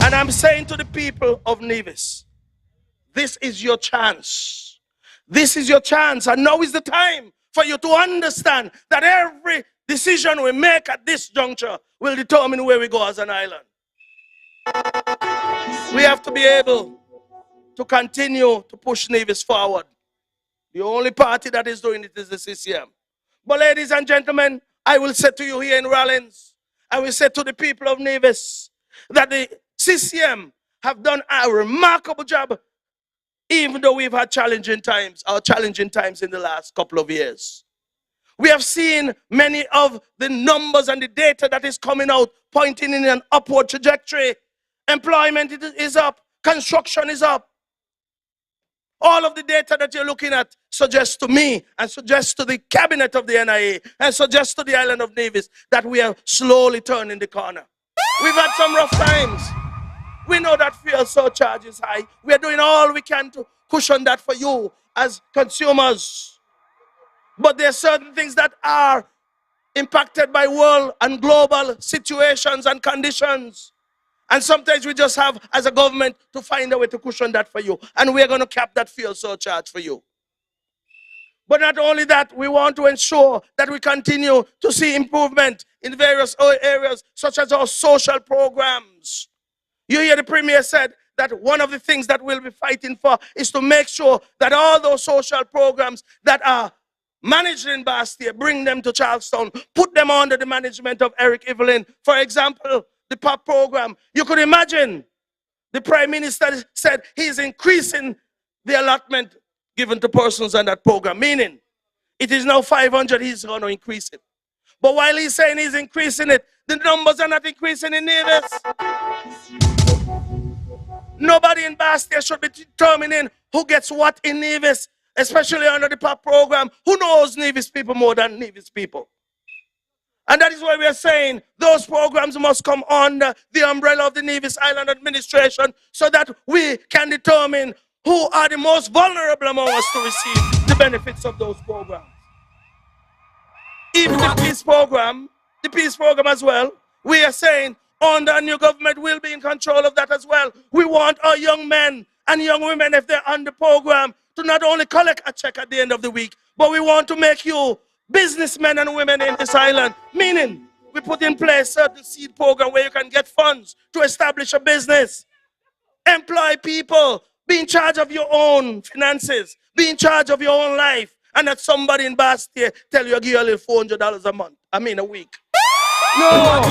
And I'm saying to the people of Nevis, this is your chance. This is your chance, and now is the time for you to understand that every decision we make at this juncture will determine where we go as an island. We have to be able to continue to push Nevis forward. The only party that is doing it is the CCM. But ladies and gentlemen, I will say to you here in Rawlins, I will say to the people of Nevis that the CCM have done a remarkable job, even though we've had challenging times in the last couple of years. We have seen many of the numbers and the data that is coming out pointing in an upward trajectory. Employment is up, construction is up. All of the data that you're looking at suggests to me and suggests to the cabinet of the NIA and suggests to the island of Nevis that we are slowly turning the corner. We've had some rough times. We know that fuel surcharge is high. We are doing all we can to cushion that for you as consumers. But there are certain things that are impacted by world and global situations and conditions. And sometimes we just have, as a government, to find a way to cushion that for you. And we're going to cap that fuel surcharge for you. But not only that, we want to ensure that we continue to see improvement in various areas, such as our social programs. You hear the Premier said that one of the things that we'll be fighting for is to make sure that all those social programs that are managed in Bastia, bring them to Charlestown, put them under the management of Eric Evelyn. For example, the POP program. You could imagine the Prime Minister said he's increasing the allotment given to persons on that program, meaning it is now 500, he's going to increase it. But while he's saying he's increasing it, the numbers are not increasing in Nevis. Nobody in Bastia should be determining who gets what in Nevis, especially under the POP program. Who knows Nevis people more than Nevis people? And that is why we are saying those programs must come under the umbrella of the Nevis Island Administration so that we can determine who are the most vulnerable among us to receive the benefits of those programs. Even the peace program as well, we are saying under a new government will be in control of that as well. We want our young men and young women, if they're on the program, to not only collect a check at the end of the week, but we want to make you businessmen and women in this island. Meaning, we put in place certain seed program where you can get funds to establish a business, employ people, be in charge of your own finances, be in charge of your own life, and that somebody in Bastia tell you I give you a little $400 a month. I mean a week. No.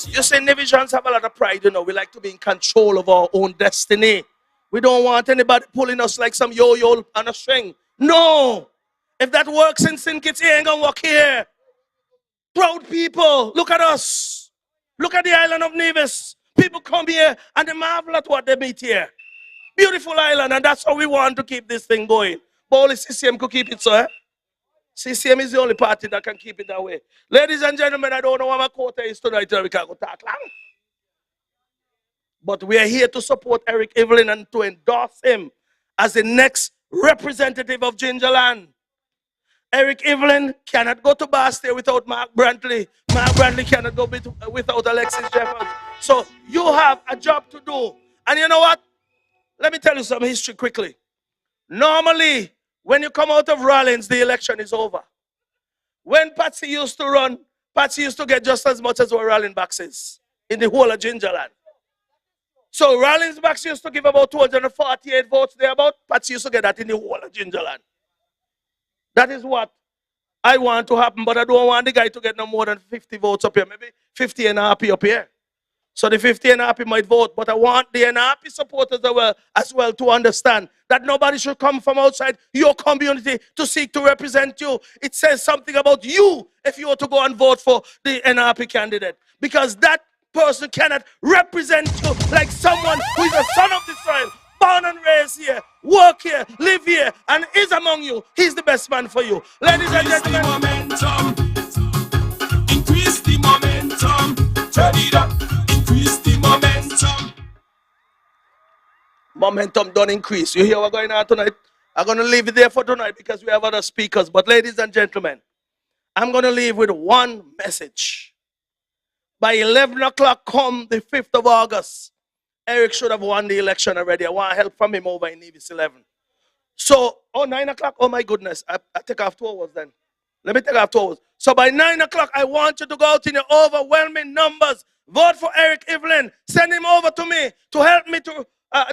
You see, Nevisians have a lot of pride, you know. We like to be in control of our own destiny. We don't want anybody pulling us like some yo-yo on a string. No. If that works in St. Kitts, it ain't gonna work here. Proud people, look at us. Look at the island of Nevis. People come here and they marvel at what they meet here. Beautiful island, and that's how we want to keep this thing going. But only CCM could keep it so, eh? CCM is the only party that can keep it that way. Ladies and gentlemen, I don't know what my quota is tonight, we can't go talk long. But we are here to support Eric Evelyn and to endorse him as the next representative of Gingerland. Eric Evelyn cannot go to Bastia without Mark Brantley. Mark Brantley cannot go without Alexis Jeffers. So you have a job to do. And you know what? Let me tell you some history quickly. Normally, when you come out of Rawlins, the election is over. When Patsy used to run, Patsy used to get just as much as what Rawlins backs is in the whole of Gingerland. So Rawlins backs used to give about 248 votes thereabout. Patsy used to get that in the whole of Gingerland. That is what I want to happen, but I don't want the guy to get no more than 50 votes up here. Maybe 50 and happy up here. So the 50 and happy might vote, but I want the NRP supporters as well to understand that nobody should come from outside your community to seek to represent you. It says something about you if you were to go and vote for the NRP candidate, because that person cannot represent you like someone who is a son of the soil, born and raised here, work here, live here, and is among you. He's the best man for you. Ladies and gentlemen, Increase the momentum. Turn it up. Increase the momentum. Momentum don't increase. You hear what's going on tonight? I'm going to leave it there for tonight because we have other speakers. But ladies and gentlemen, I'm going to leave with one message. By 11 o'clock come the 5th of August, Eric should have won the election already. I want help from him over in Nevis 11. So, 9 o'clock, oh my goodness, I take off 2 hours then. Let me take off 2 hours. So by 9 o'clock, I want you to go out in your overwhelming numbers. Vote for Eric Evelyn. Send him over to me to help me to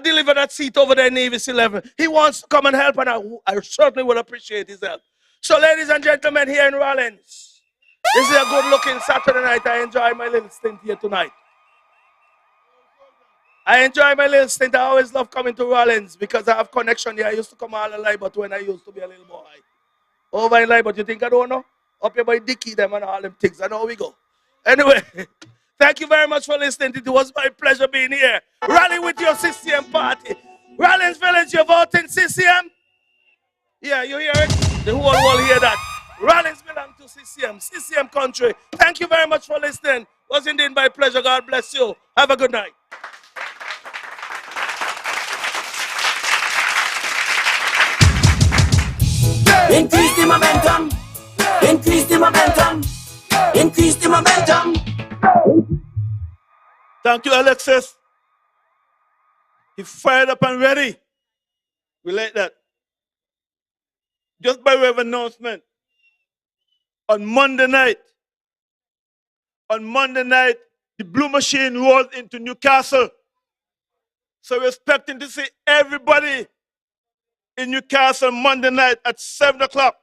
deliver that seat over there in Nevis 11. He wants to come and help, and I certainly will appreciate his help. So ladies and gentlemen, here in Rawlins, this is a good-looking Saturday night. I enjoy my little stint here tonight. I enjoy my little stint. I always love coming to Rawlins because I have connection here. I used to come all alive, but when I used to be a little boy. Over in life, but you think I don't know? Up here by Dickie, them and all them things. I know how we go. Anyway, thank you very much for listening. It was my pleasure being here. Rally with your CCM party. Rawlins Village, you're voting CCM? Yeah, you hear it? The whole world hear that. Rawlins belongs to CCM, CCM country. Thank you very much for listening. Was indeed my pleasure. God bless you. Have a good night. Increase the momentum. Increase the momentum. Increase the momentum. Thank you, Alexis. He fired up and ready. We like that. Just by way of announcement, on Monday night, the Blue Machine rolls into Newcastle. So we're expecting to see everybody in Newcastle Monday night at 7 o'clock.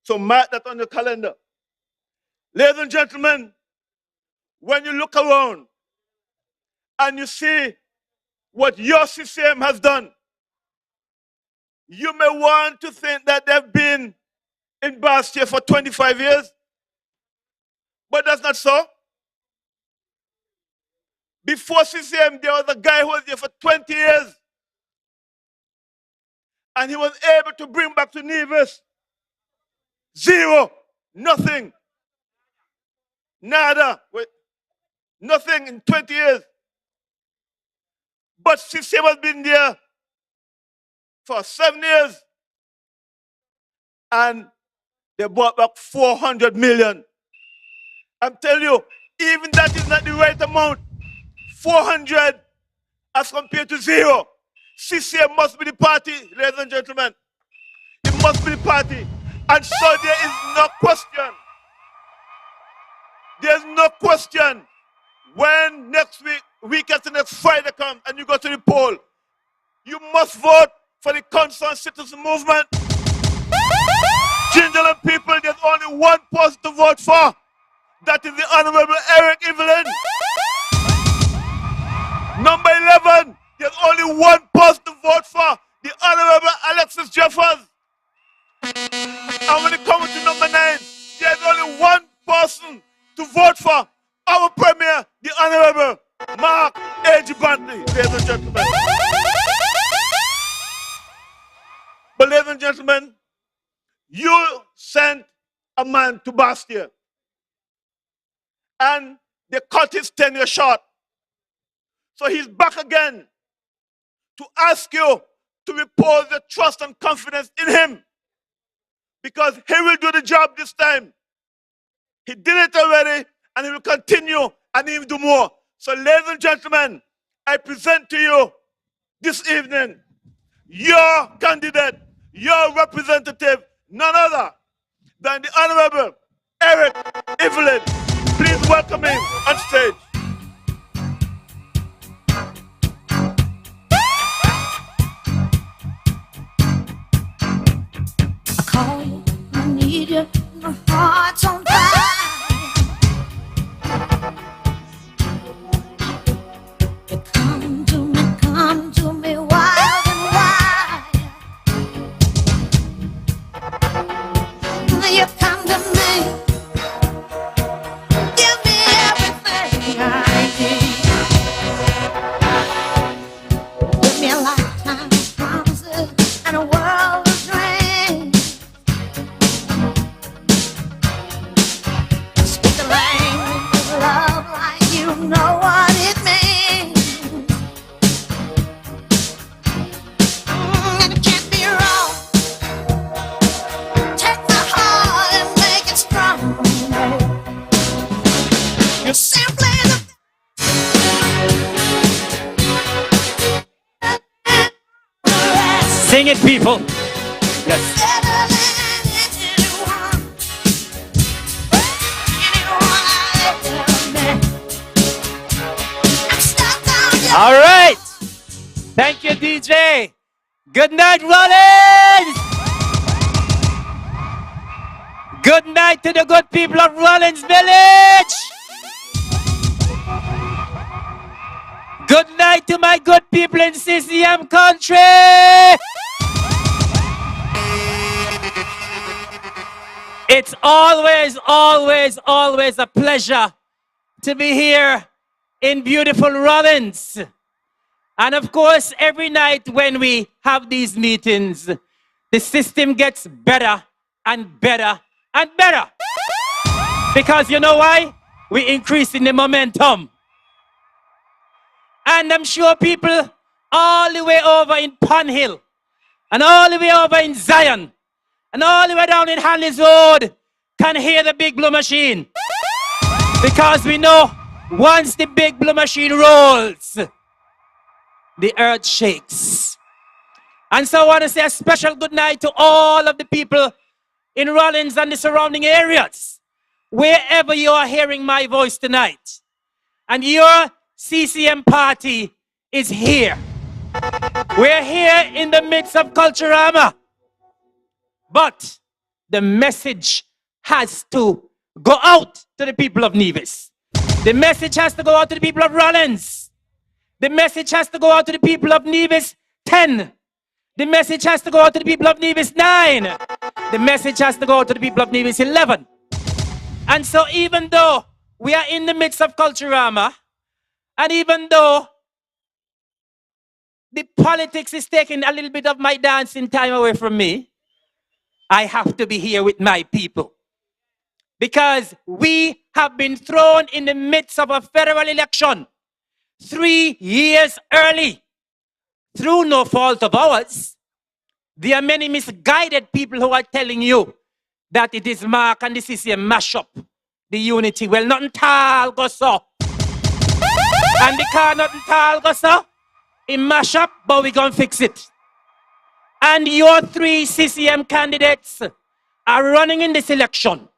So mark that on your calendar. Ladies and gentlemen, when you look around and you see what your CCM has done, you may want to think that they've been in Bastia for 25 years, but that's not so. Before CCM, there was a guy who was there for 20 years, and he was able to bring back to Nevis zero, nothing, nada, nothing in 20 years. But CCM has been there for 7 years, and they brought back 400 million. I'm telling you, even that is not the right amount. 400 as compared to zero. CCM must be the party, ladies and gentlemen. It must be the party. And so there is no question. There's no question. When next week after next Friday comes and you go to the poll, you must vote for the Concerned Citizen Movement. Ginger people, there's only one person to vote for. That is the Honorable Eric Evelyn. Number 11, there's only one person to vote for. The Honorable Alexis Jeffers. And when it comes to number 9, there's only one person to vote for. Our Premier, the Honorable Mark A.G. Bantley, ladies and gentlemen. But ladies and gentlemen, you sent a man to Bastia, and they cut his tenure short. So he's back again to ask you to repose the trust and confidence in him, because he will do the job this time. He did it already, and he will continue and even do more. So ladies and gentlemen, I present to you this evening your candidate, your representative, none other than the Honorable Eric Evelyn. Please welcome him on stage. I call you, I need you, my heart's on fire. You come to me wild and wild. You come to me, give me everything I need. Give me a lifetime of promises and a world of dreams. Speak the language of love like you know what it means. And it can't be wrong. Take my heart and make it strong. You're simply the Sing it, people. Yes. better than anyone. Anyone I ever met. I'm stuck on your All right. Thank you, DJ. Good night, Rawlins. Good night to the good people of Rawlins Village. Good night to my good people in CCM country. It's always, always, always a pleasure to be here in beautiful Rawlins. And of course, every night when we have these meetings, the system gets better and better and better. Because you know why? We're increasing the momentum. And I'm sure people all the way over in Pun Hill, and all the way over in Zion, and all the way down in Hanley's Road can hear the big blue machine. Because we know once the big blue machine rolls, the earth shakes. And so I want to say a special good night to all of the people in Rawlins and the surrounding areas, wherever you are hearing my voice tonight. And your CCM party is here. We're here in the midst of Culturama. But the message has to go out to the people of Nevis. The message has to go out to the people of Rawlins. The message has to go out to the people of Nevis 10. The message has to go out to the people of Nevis 9. The message has to go out to the people of Nevis 11. And so even though we are in the midst of Culturama, and even though the politics is taking a little bit of my dancing time away from me, I have to be here with my people. Because we have been thrown in the midst of a federal election 3 years early, through no fault of ours. There are many misguided people who are telling you that it is Mark and the CCM mash up the unity. Well, nothing tall go so. And because nothing tall go so, it mash up, but we gonna fix it. And your 3 CCM candidates are running in this election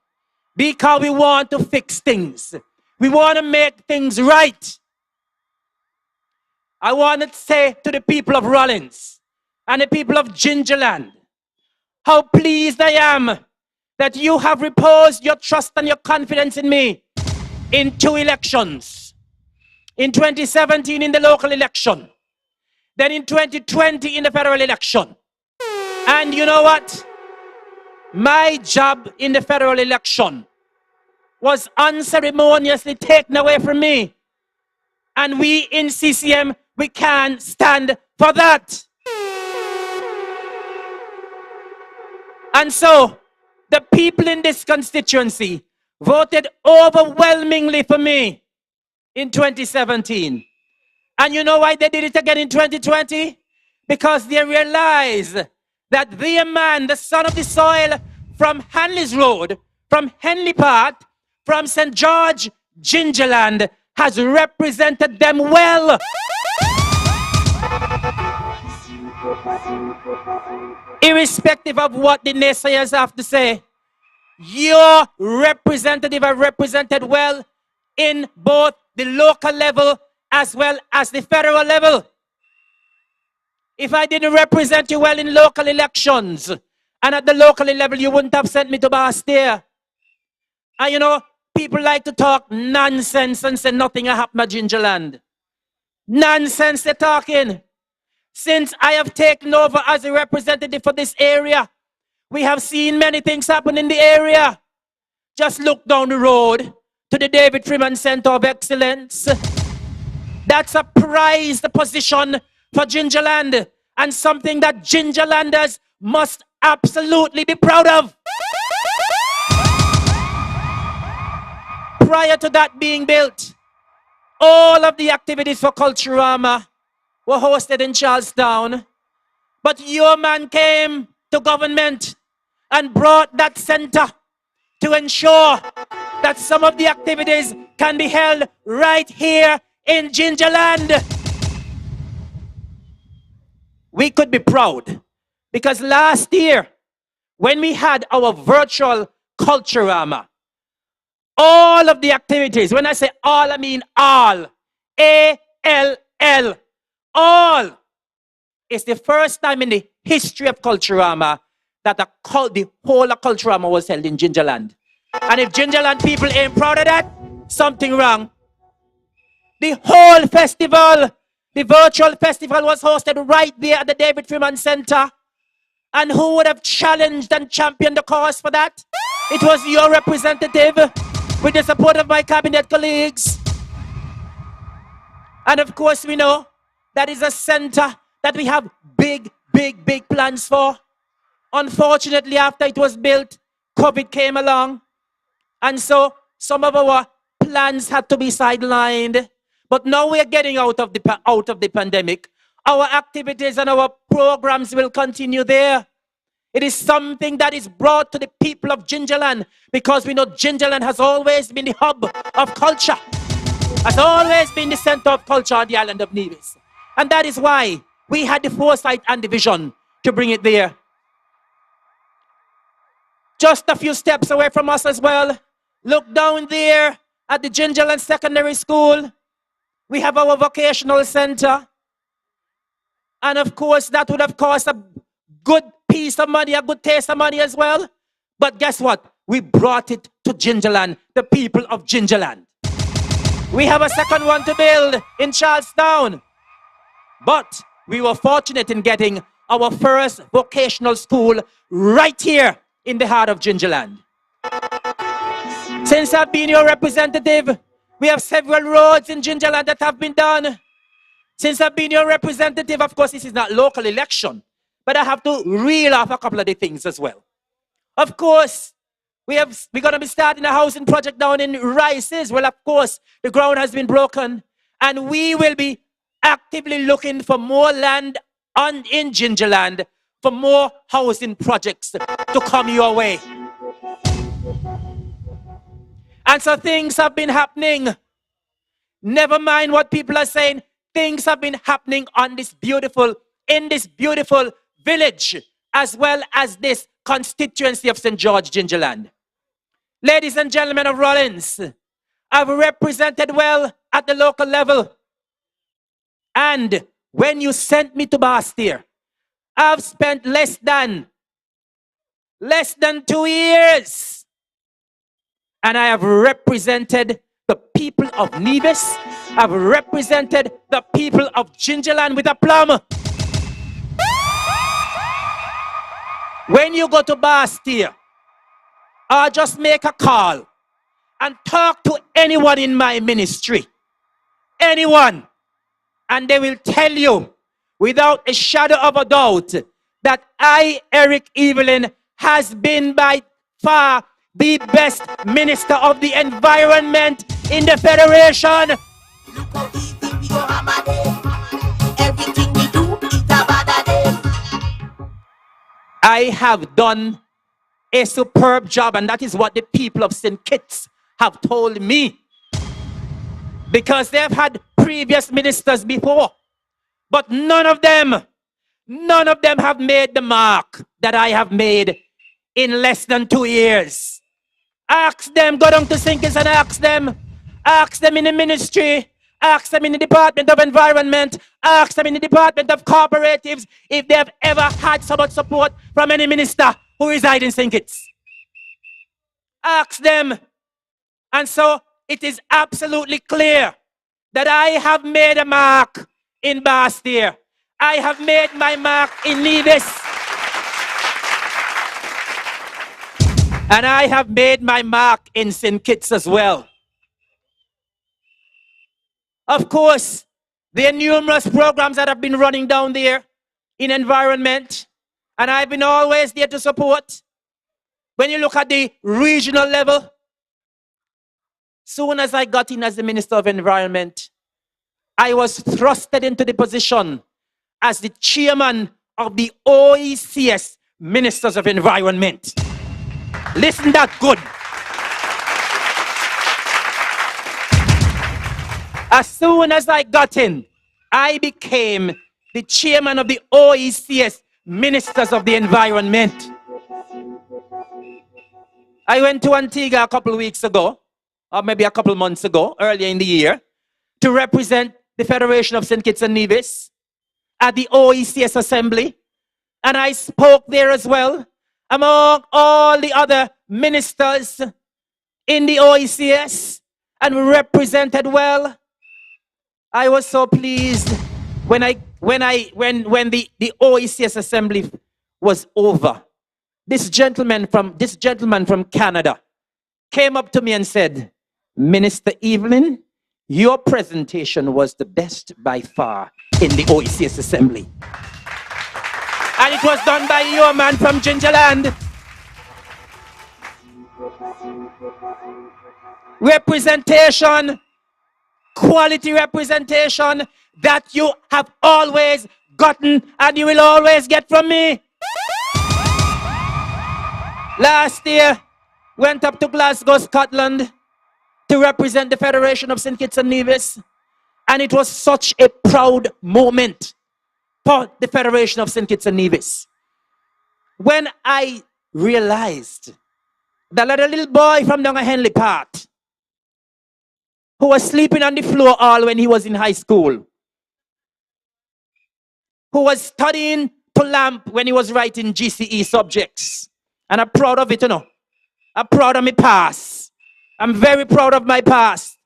because we want to fix things. We want to make things right. I want to say to the people of Rawlins and the people of Gingerland, how pleased I am that you have reposed your trust and your confidence in me in 2 elections. In 2017 in the local election, then in 2020 in the federal election. And you know what? My job in the federal election was unceremoniously taken away from me. And we in CCM, we can't stand for that. And so, the people in this constituency voted overwhelmingly for me in 2017. And you know why they did it again in 2020? Because they realized that their man, the son of the soil from Hanley's Road, from Henley Park, from St. George, Gingerland, has represented them well. Irrespective of what the naysayers have to say, your representative are represented well in both the local level as well as the federal level. If I didn't represent you well in local elections, and at the local level, you wouldn't have sent me to Bastia. And you know, people like to talk nonsense and say nothing happened at Gingerland. Nonsense they're talking. Since I have taken over as a representative for this area, we have seen many things happen in the area. Just look down the road to the David Freeman Center of Excellence. That's a prized position for Gingerland, and something that Gingerlanders must absolutely be proud of. Prior to that being built, all of the activities for Culturama were hosted in Charlestown. But your man came to government and brought that center to ensure that some of the activities can be held right here in Gingerland. We could be proud because last year, when we had our virtual Culturama, all of the activities, when I say all, I mean all, A-L-L, all, it's the first time in the history of Culturama that the whole of Culturama was held in Gingerland. And if Gingerland people ain't proud of that, something wrong. The whole festival, the virtual festival, was hosted right there at the David Freeman Center. And who would have challenged and championed the cause for that? It was your representative with the support of my cabinet colleagues. And of course, we know that is a center that we have big, big, big plans for. Unfortunately, after it was built, COVID came along. And so some of our plans had to be sidelined. But now we're getting out of the pandemic. Our activities and our programs will continue there. It is something that is brought to the people of Gingerland because we know Gingerland has always been the hub of culture, has always been the center of culture on the island of Nevis. And that is why we had the foresight and the vision to bring it there. Just a few steps away from us as well, look down there at the Gingerland Secondary School. We have our vocational center. And of course, that would have cost a good piece of money, a good taste of money as well. But guess what? We brought it to Gingerland, the people of Gingerland. We have a second one to build in Charlestown. But we were fortunate in getting our first vocational school right here in the heart of Gingerland. Since I've been your representative, we have several roads in Gingerland that have been done. Since I've been your representative, of course, this is not local election, but I have to reel off a couple of the things as well. Of course, we're going to be starting a housing project down in Rices. Well, of course, the ground has been broken, and we will be actively looking for more land in Gingerland for more housing projects to come your way. And so things have been happening. Never mind what people are saying. Things have been happening in this beautiful village, as well as this constituency of St. George, Gingerland. Ladies and gentlemen of Rawlins, I've represented well at the local level. And when you sent me to Bastia, I've spent less than 2 years. And I have represented the people of Nevis. I've represented the people of Gingerland with aplomb. When you go to Bastia, or just make a call and talk to anyone in my ministry, anyone, and they will tell you without a shadow of a doubt that I, Eric Evelyn, has been by far the best minister of the environment in the Federation. Look how easy we go hammer them. Everything we do is a bad them. I have done a superb job, and that is what the people of St. Kitts have told me. Because they've had previous ministers before, but none of them have made the mark that I have made in less than 2 years. Ask them, go down to St. Kitts and ask them in the ministry, ask them in the Department of Environment, ask them in the Department of Cooperatives if they have ever had so much support from any minister who resides in St. Kitts. Ask them. And so it is absolutely clear that I have made a mark in Bastia. I have made my mark in Nevis. And I have made my mark in St. Kitts as well. Of course, there are numerous programs that have been running down there in environment, and I've been always there to support. When you look at the regional level, soon as I got in as the Minister of Environment, I was thrusted into the position as the chairman of the OECS Ministers of Environment. Listen that good. As soon as I got in, I became the chairman of the OECS Ministers of the Environment. I went to Antigua a couple of weeks ago, or maybe a couple of months ago, earlier in the year, to represent the Federation of St. Kitts and Nevis at the OECS Assembly. And I spoke there as well, among all the other ministers in the OECS, and represented well. I was so pleased when the OECS Assembly was over. This gentleman from Canada came up to me and said, Minister Evelyn, your presentation was the best by far in the OECS Assembly. And it was done by your man from Gingerland. Representation, quality representation that you have always gotten and you will always get from me. Last year, went up to Glasgow, Scotland to represent the Federation of St. Kitts and Nevis. And it was such a proud moment for the Federation of St. Kitts and Nevis. When I realized that a little boy from down a Henley part who was sleeping on the floor all when he was in high school, who was studying to lamp when he was writing GCE subjects. And I'm proud of it, you know. I'm proud of my past. I'm very proud of my past.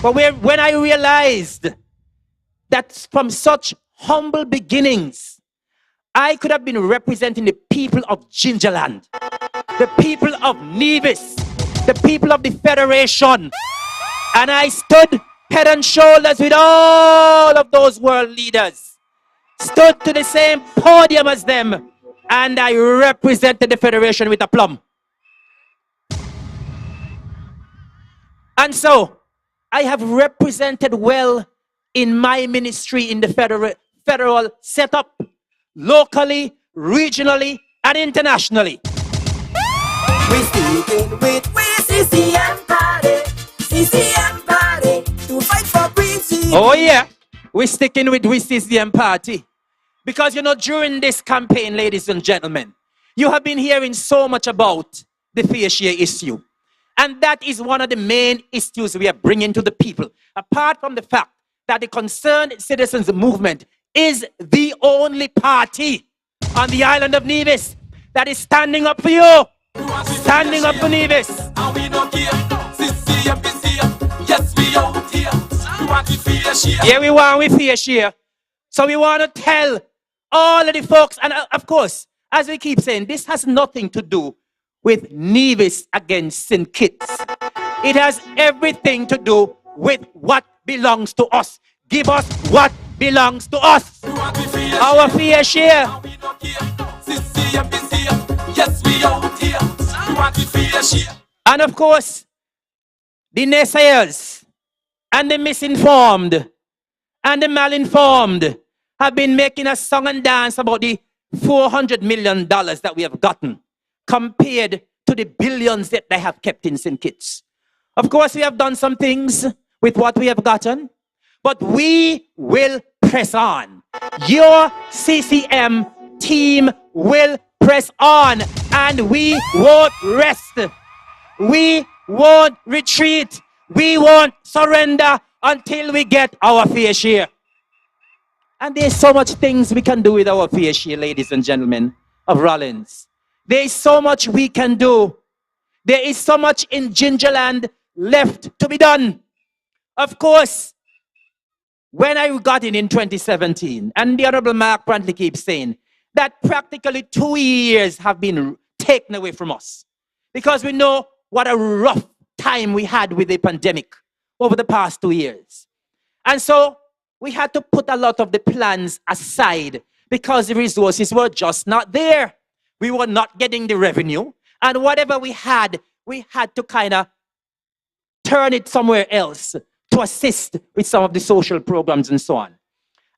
But when I realized that from such humble beginnings, I could have been representing the people of Gingerland, the people of Nevis, the people of the Federation. And I stood head and shoulders with all of those world leaders, stood to the same podium as them, and I represented the Federation with aplomb. And so, I have represented well in my ministry in the federal setup, locally, regionally, and internationally. We sticking with CCM party, CCM party, to fight for Quincy. Oh yeah, we're sticking with CCM party. Because, you know, during this campaign, ladies and gentlemen, you have been hearing so much about the fair share issue. And that is one of the main issues we are bringing to the people. Apart from the fact that the Concerned Citizens Movement is the only party on the island of Nevis that is standing up for you. Standing up for Nevis. And we don't care. CCM, yes, we out here. We want the fair share. Yeah, we want with fair share. So we want to tell all of the folks, and of course, as we keep saying, this has nothing to do with Nevis against St. Kitts. It has everything to do with what belongs to us. Give us what belongs to us. Our fair share. And we don't care. CCM, yes, we out here. We want the fair share. And of course, the naysayers and the misinformed and the malinformed have been making a song and dance about the $400 million that we have gotten compared to the billions that they have kept in St. Kitts. Of course, we have done some things with what we have gotten, but we will press on. Your CCM team will press on, and we won't rest. We won't retreat. We won't surrender until we get our fair share. And there's so much things we can do with our fair share, ladies and gentlemen of Rawlins. There is so much we can do. There is so much in Gingerland left to be done. Of course, when I got in 2017, and the Honorable Mark Brantley keeps saying that practically 2 years have been taken away from us because we know what a rough time we had with the pandemic over the past 2 years. And so we had to put a lot of the plans aside because the resources were just not there. We were not getting the revenue. And whatever we had to kind of turn it somewhere else to assist with some of the social programs and so on.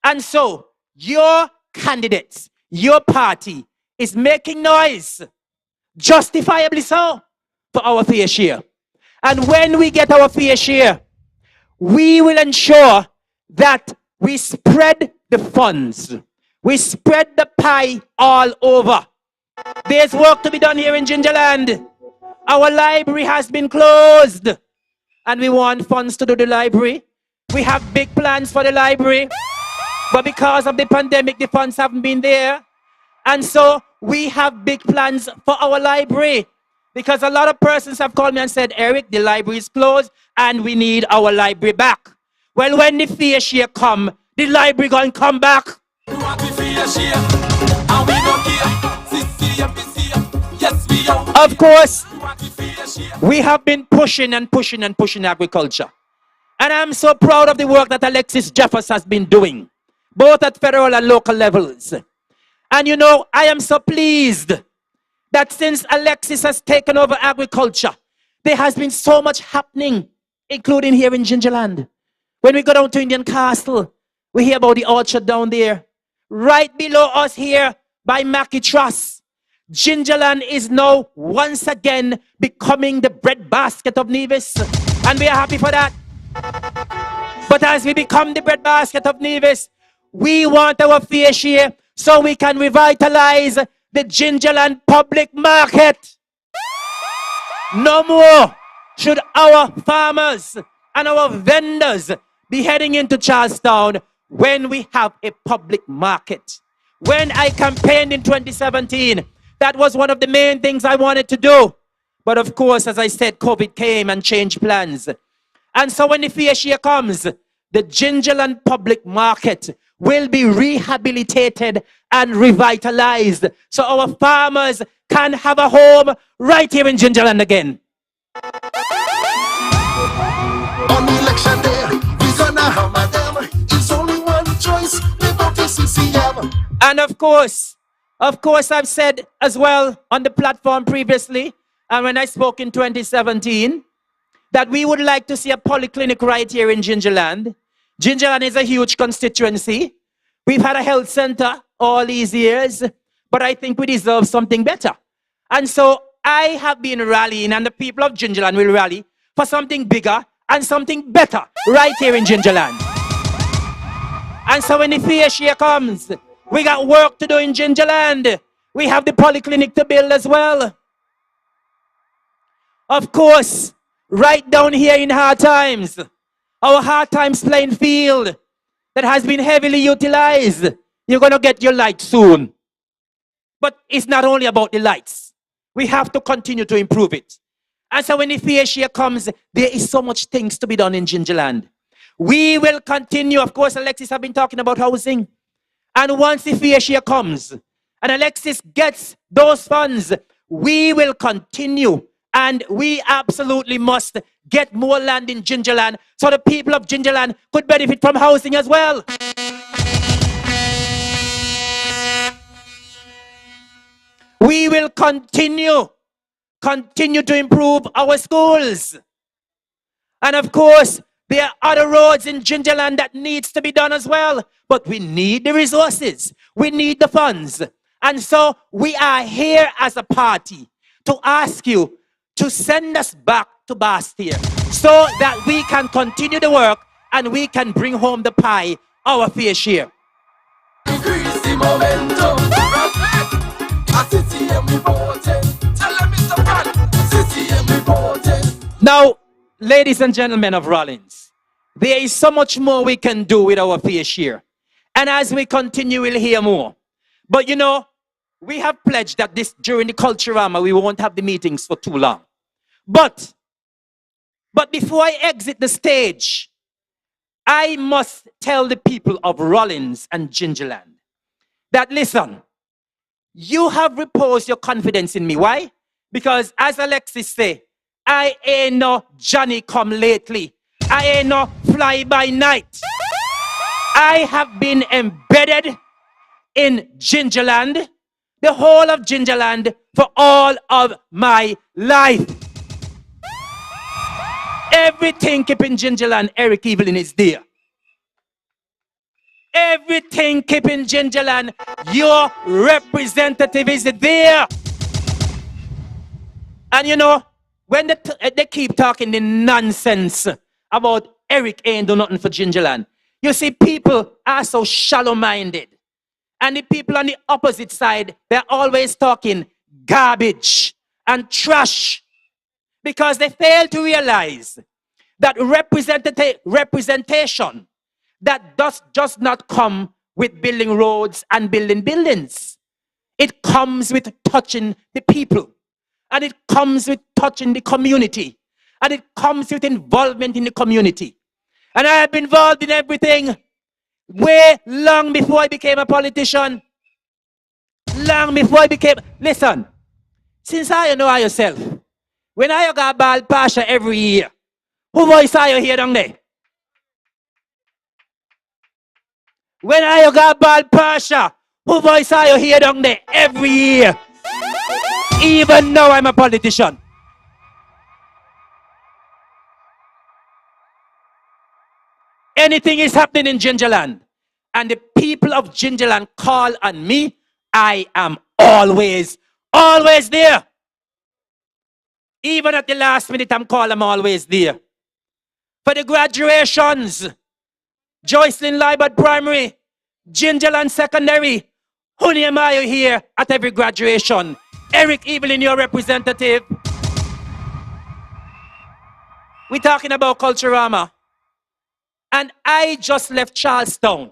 And so your candidates, your party is making noise, justifiably so, for our fair share. And when we get our fair share, we will ensure that we spread the funds. We spread the pie all over. There's work to be done here in Gingerland. Our library has been closed, and we want funds to do the library. We have big plans for the library, but because of the pandemic, the funds haven't been there. And so we have big plans for our library, because a lot of persons have called me and said, Eric, the library is closed and we need our library back. Well, when the fair share come, the library going to come back. We want the fair share, and we don't care. CCM, yes, we out. Of course, We want the fair share. we have been pushing agriculture. And I'm so proud of the work that Alexis Jeffers has been doing, both at federal and local levels. And you know, I am so pleased that since Alexis has taken over agriculture, there has been so much happening, including here in Gingerland. When we go down to Indian Castle, we hear about the orchard down there. Right below us here by Mackie Trust, Gingerland is now once again becoming the breadbasket of Nevis. And we are happy for that. But as we become the breadbasket of Nevis, we want our fair share so we can revitalize the Gingerland public market. No more should our farmers and our vendors be heading into Charlestown when we have a public market. When I campaigned in 2017, that was one of the main things I wanted to do. But of course, as I said, COVID came and changed plans. And so when the fair share comes, the Gingerland public market will be rehabilitated and revitalized so our farmers can have a home right here in Gingerland again. On election day, we gonna hammer them. It's only one choice, we vote for CCM. And of course, I've said as well on the platform previously, and when I spoke in 2017, that we would like to see a polyclinic right here in Gingerland. Gingerland is a huge constituency. We've had a health center all these years, but I think we deserve something better. And so I have been rallying, and the people of Gingerland will rally for something bigger and something better right here in Gingerland. And so when the fair share comes, we got work to do in Gingerland. We have the polyclinic to build as well. Of course, right down here in Hard Times, our Hard Times playing field that has been heavily utilized. You're going to get your light soon. But it's not only about the lights. We have to continue to improve it. And so when the fair share comes, there is so much things to be done in Gingerland. We will continue. Of course, Alexis have been talking about housing. And once the fair share comes, and Alexis gets those funds, we will continue. And we absolutely must get more land in Gingerland so the people of Gingerland could benefit from housing as well. We will continue to improve our schools. And of course, there are other roads in Gingerland that needs to be done as well. But we need the resources. We need the funds. And so we are here as a party to ask you to send us back to Bastia so that we can continue the work and we can bring home the pie, our fair share. Increase the momentum. A CCM reporting. Tell them Mr. Brad. CCM reporting. Now, ladies and gentlemen of Rawlins, there is so much more we can do with our fair share. And as we continue, we'll hear more. But you know, we have pledged that during the Culturama, we won't have the meetings for too long. But before I exit the stage, I must tell the people of Rawlins and Gingerland that, listen, you have reposed your confidence in me. Why? Because as Alexis say, I ain't no Johnny come lately. I ain't no fly by night. I have been embedded in Gingerland, the whole of Gingerland, for all of my life. Everything keeping Gingerland, Eric Evelyn is there. Everything keeping Gingerland, your representative is there. And you know, when they keep talking the nonsense about Eric ain't do nothing for Gingerland, you see, people are so shallow-minded. And the people on the opposite side, they're always talking garbage and trash because they fail to realize that representation that does just not come with building roads and building buildings. It comes with touching the people. And it comes with touching the community. And it comes with involvement in the community. And I have been involved in everything way long before I became a politician. Long before I became... Listen, since I know yourself, when I got Bal Pasha every year, who voice are you here down there? When I got Bal Pasha, Who voice are you hear down there every year? Even now I'm a politician. Anything is happening in Gingerland, and the people of Gingerland call on me, I am always there. Even at the last minute, I'm always there. For the graduations, Joycelyn Libert Primary, Gingerland Secondary, who name are you here at every graduation? Eric Evelyn, your representative. We're talking about Culturama. And I just left Charlestown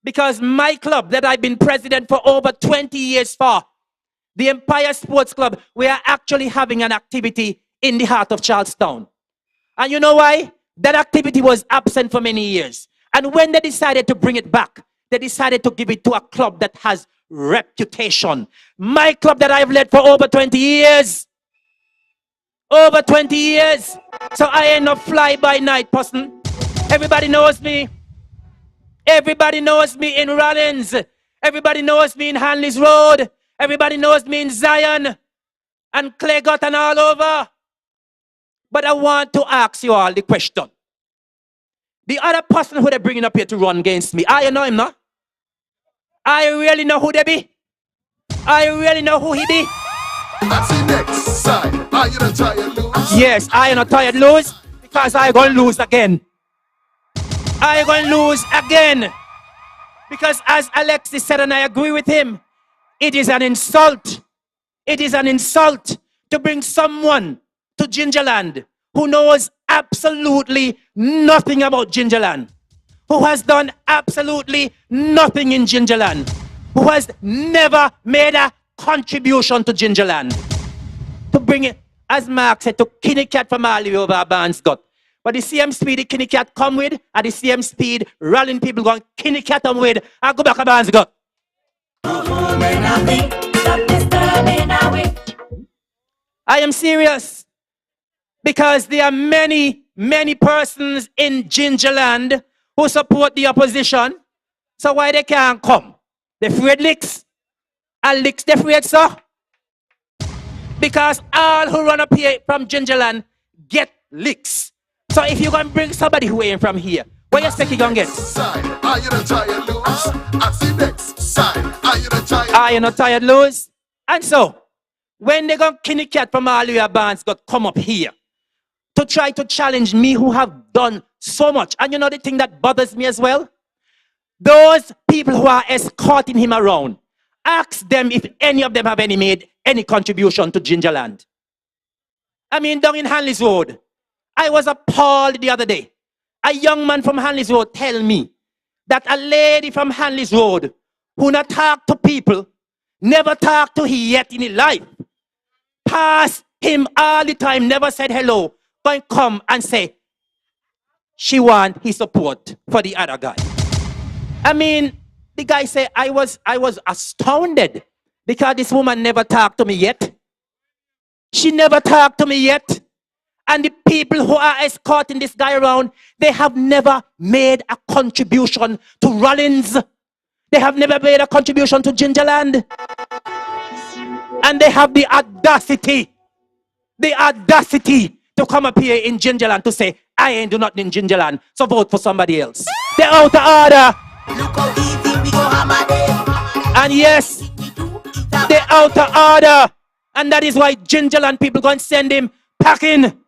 because my club that I've been president for over 20 years for, the Empire Sports Club, we are actually having an activity in the heart of Charlestown. And you know why? That activity was absent for many years. And when they decided to bring it back, they decided to give it to a club that has reputation. My club that I've led for over 20 years. Over 20 years. So I ain't no fly-by-night person. Everybody knows me. Everybody knows me in Rawlins. Everybody knows me in Hanley's Road. Everybody knows me in Zion and Claygot and all over. But I want to ask you all the question. The other person who they're bringing up here to run against me, I know him, no? I really know who they be. I really know who he be. That's the next side. Are you not tired, lose? Yes, I am not tired lose because I going to lose again. I going to lose again. Because as Alexis said, and I agree with him, it is an insult. It is an insult to bring someone to Gingerland who knows absolutely nothing about Gingerland, who has done absolutely nothing in Gingerland, who has never made a contribution to Gingerland. To bring it, as Mark said, to kill a cat from all the way over a band's gut. But the same speed the kill cat come with, and the same speed rallying people going kill a cat come with, and go back a band's gut. I am serious. Because there are many, many persons in Gingerland who support the opposition. So why they can't come? They afraid licks. And licks they afraid, so. Because all who run up here from Gingerland get licks. So if you can bring somebody who ain't from here, what you expect you gonna get? Are you not tired, lose? I see next side. Are you not tired? Are you not tired, lose? And so, when they gonna kill the cat from all your bands got come up here to try to challenge me who have done so much. And you know the thing that bothers me as well? Those people who are escorting him around, ask them if any of them have made any contribution to Gingerland. I mean, down in Hanley's Road, I was appalled the other day. A young man from Hanley's Road tell me that a lady from Hanley's Road who not talk to people, never talked to he yet in his life, passed him all the time, never said hello, going come and say she want his support for the other guy. I mean, the guy said I was astounded because this woman never talked to me yet. She never talked to me yet. And the people who are escorting this guy around, they have never made a contribution to Rawlins. They have never made a contribution to Gingerland. And they have the audacity to come up here in Gingerland to say, I ain't do nothing in Gingerland, so vote for somebody else. They're out of order. Look how easy we go hammer them. And yes, they're out of order. And that is why Gingerland people go and send him packing.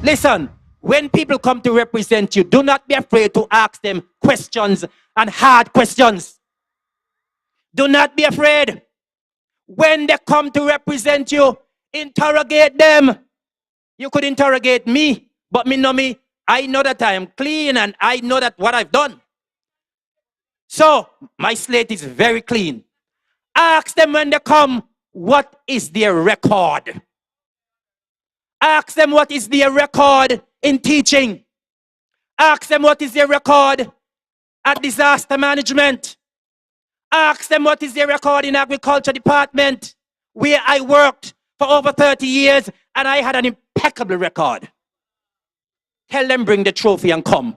Listen, when people come to represent you, do not be afraid to ask them questions and hard questions. Do not be afraid. When they come to represent you, interrogate them. You could interrogate me, but me know me. I know that I am clean and I know that what I've done. So, my slate is very clean. Ask them when they come, what is their record? Ask them what is their record in teaching. Ask them what is their record at disaster management. Ask them what is their record in agriculture department, where I worked for over 30 years and I had an impeccable record. Tell them bring the trophy and come.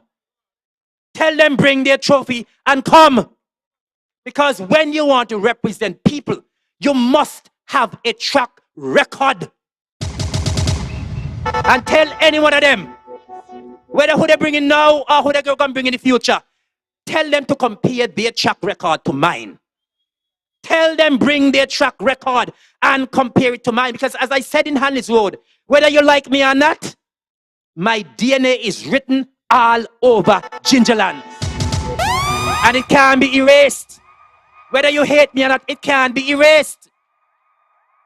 Tell them bring their trophy and come. Because when you want to represent people, you must have a track record. And tell any one of them, whether who they bring in now or who they're going to bring in the future, tell them to compare their track record to mine. Tell them bring their track record and compare it to mine. Because as I said in Hanley's Road, whether you like me or not, my DNA is written all over Gingerland. And it can't be erased. Whether you hate me or not, it can't be erased.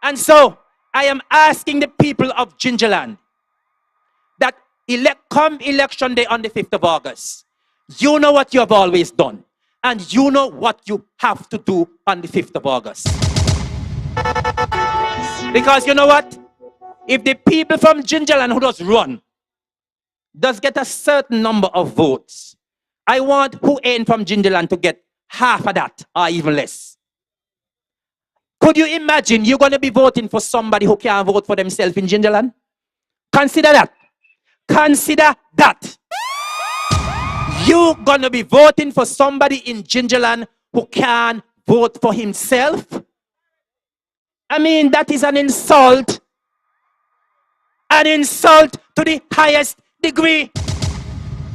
And so, I am asking the people of Gingerland that come election day on the 5th of August, you know what you have always done. And you know what you have to do on the 5th of August. Because you know what? If the people from Gingerland who does run, does get a certain number of votes, I want who ain't from Gingerland to get half of that or even less. Could you imagine you're going to be voting for somebody who can't vote for themselves in Gingerland? Consider that. Consider that. You're going to be voting for somebody in Gingerland who can't vote for himself? I mean, that is an insult. An insult to the highest degree.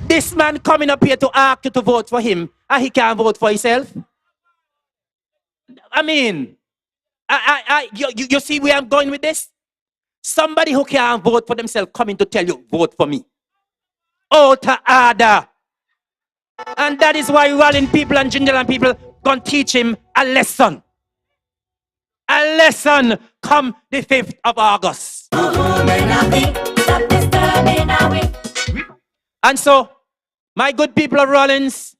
This man coming up here to ask you to vote for him and he can't vote for himself? I mean, you see where I'm going with this? Somebody who can't vote for themselves coming to tell you, vote for me. Out of order. And that is why Rawlins people and Gingerland people gonna teach him a lesson. A lesson come the 5th of August. And so, my good people of Rawlins,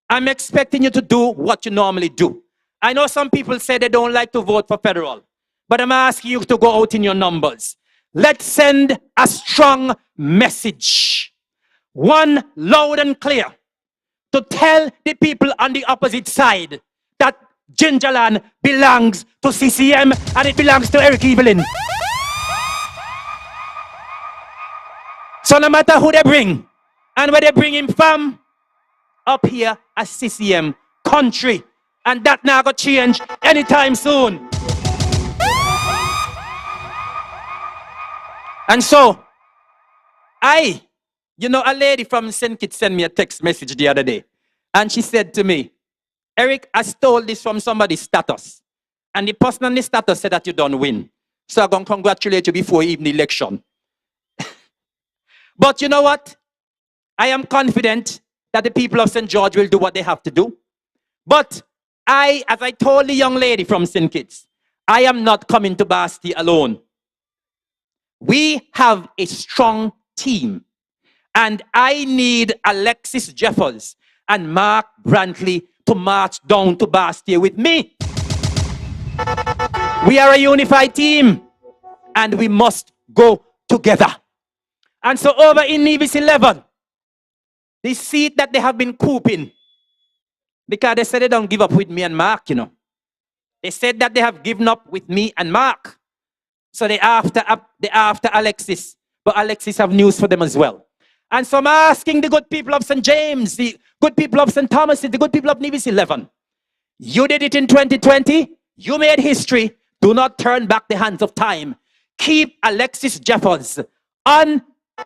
I'm expecting you to do what you normally do. I know some people say they don't like to vote for federal, but I'm asking you to go out in your numbers. Let's send a strong message. One loud and clear to tell the people on the opposite side that Gingerland belongs to CCM and it belongs to Eric Evelyn. So no matter who they bring and where they bring him from, up here as CCM country, and that now gonna change anytime soon. And so, a lady from St. Kitts sent me a text message the other day, and she said to me, Eric, I stole this from somebody's status, and the person on the status said that you don't win. So I'm gonna congratulate you before even the election. But you know what? I am confident that the people of St. George will do what they have to do. But as I told the young lady from St. Kitts, I am not coming to Basti alone. We have a strong team. And I need Alexis Jeffers and Mark Brantley to march down to Bastia with me. We are a unified team. And we must go together. And so over in Nevis 11, the seat that they have been cooping, because they said they don't give up with me and Mark, They said that they have given up with me and Mark. So they after Alexis. But Alexis have news for them as well. And so I'm asking the good people of St. James, the good people of St. Thomas, the good people of Nevis 11. You did it in 2020. You made history. Do not turn back the hands of time. Keep Alexis Jeffers on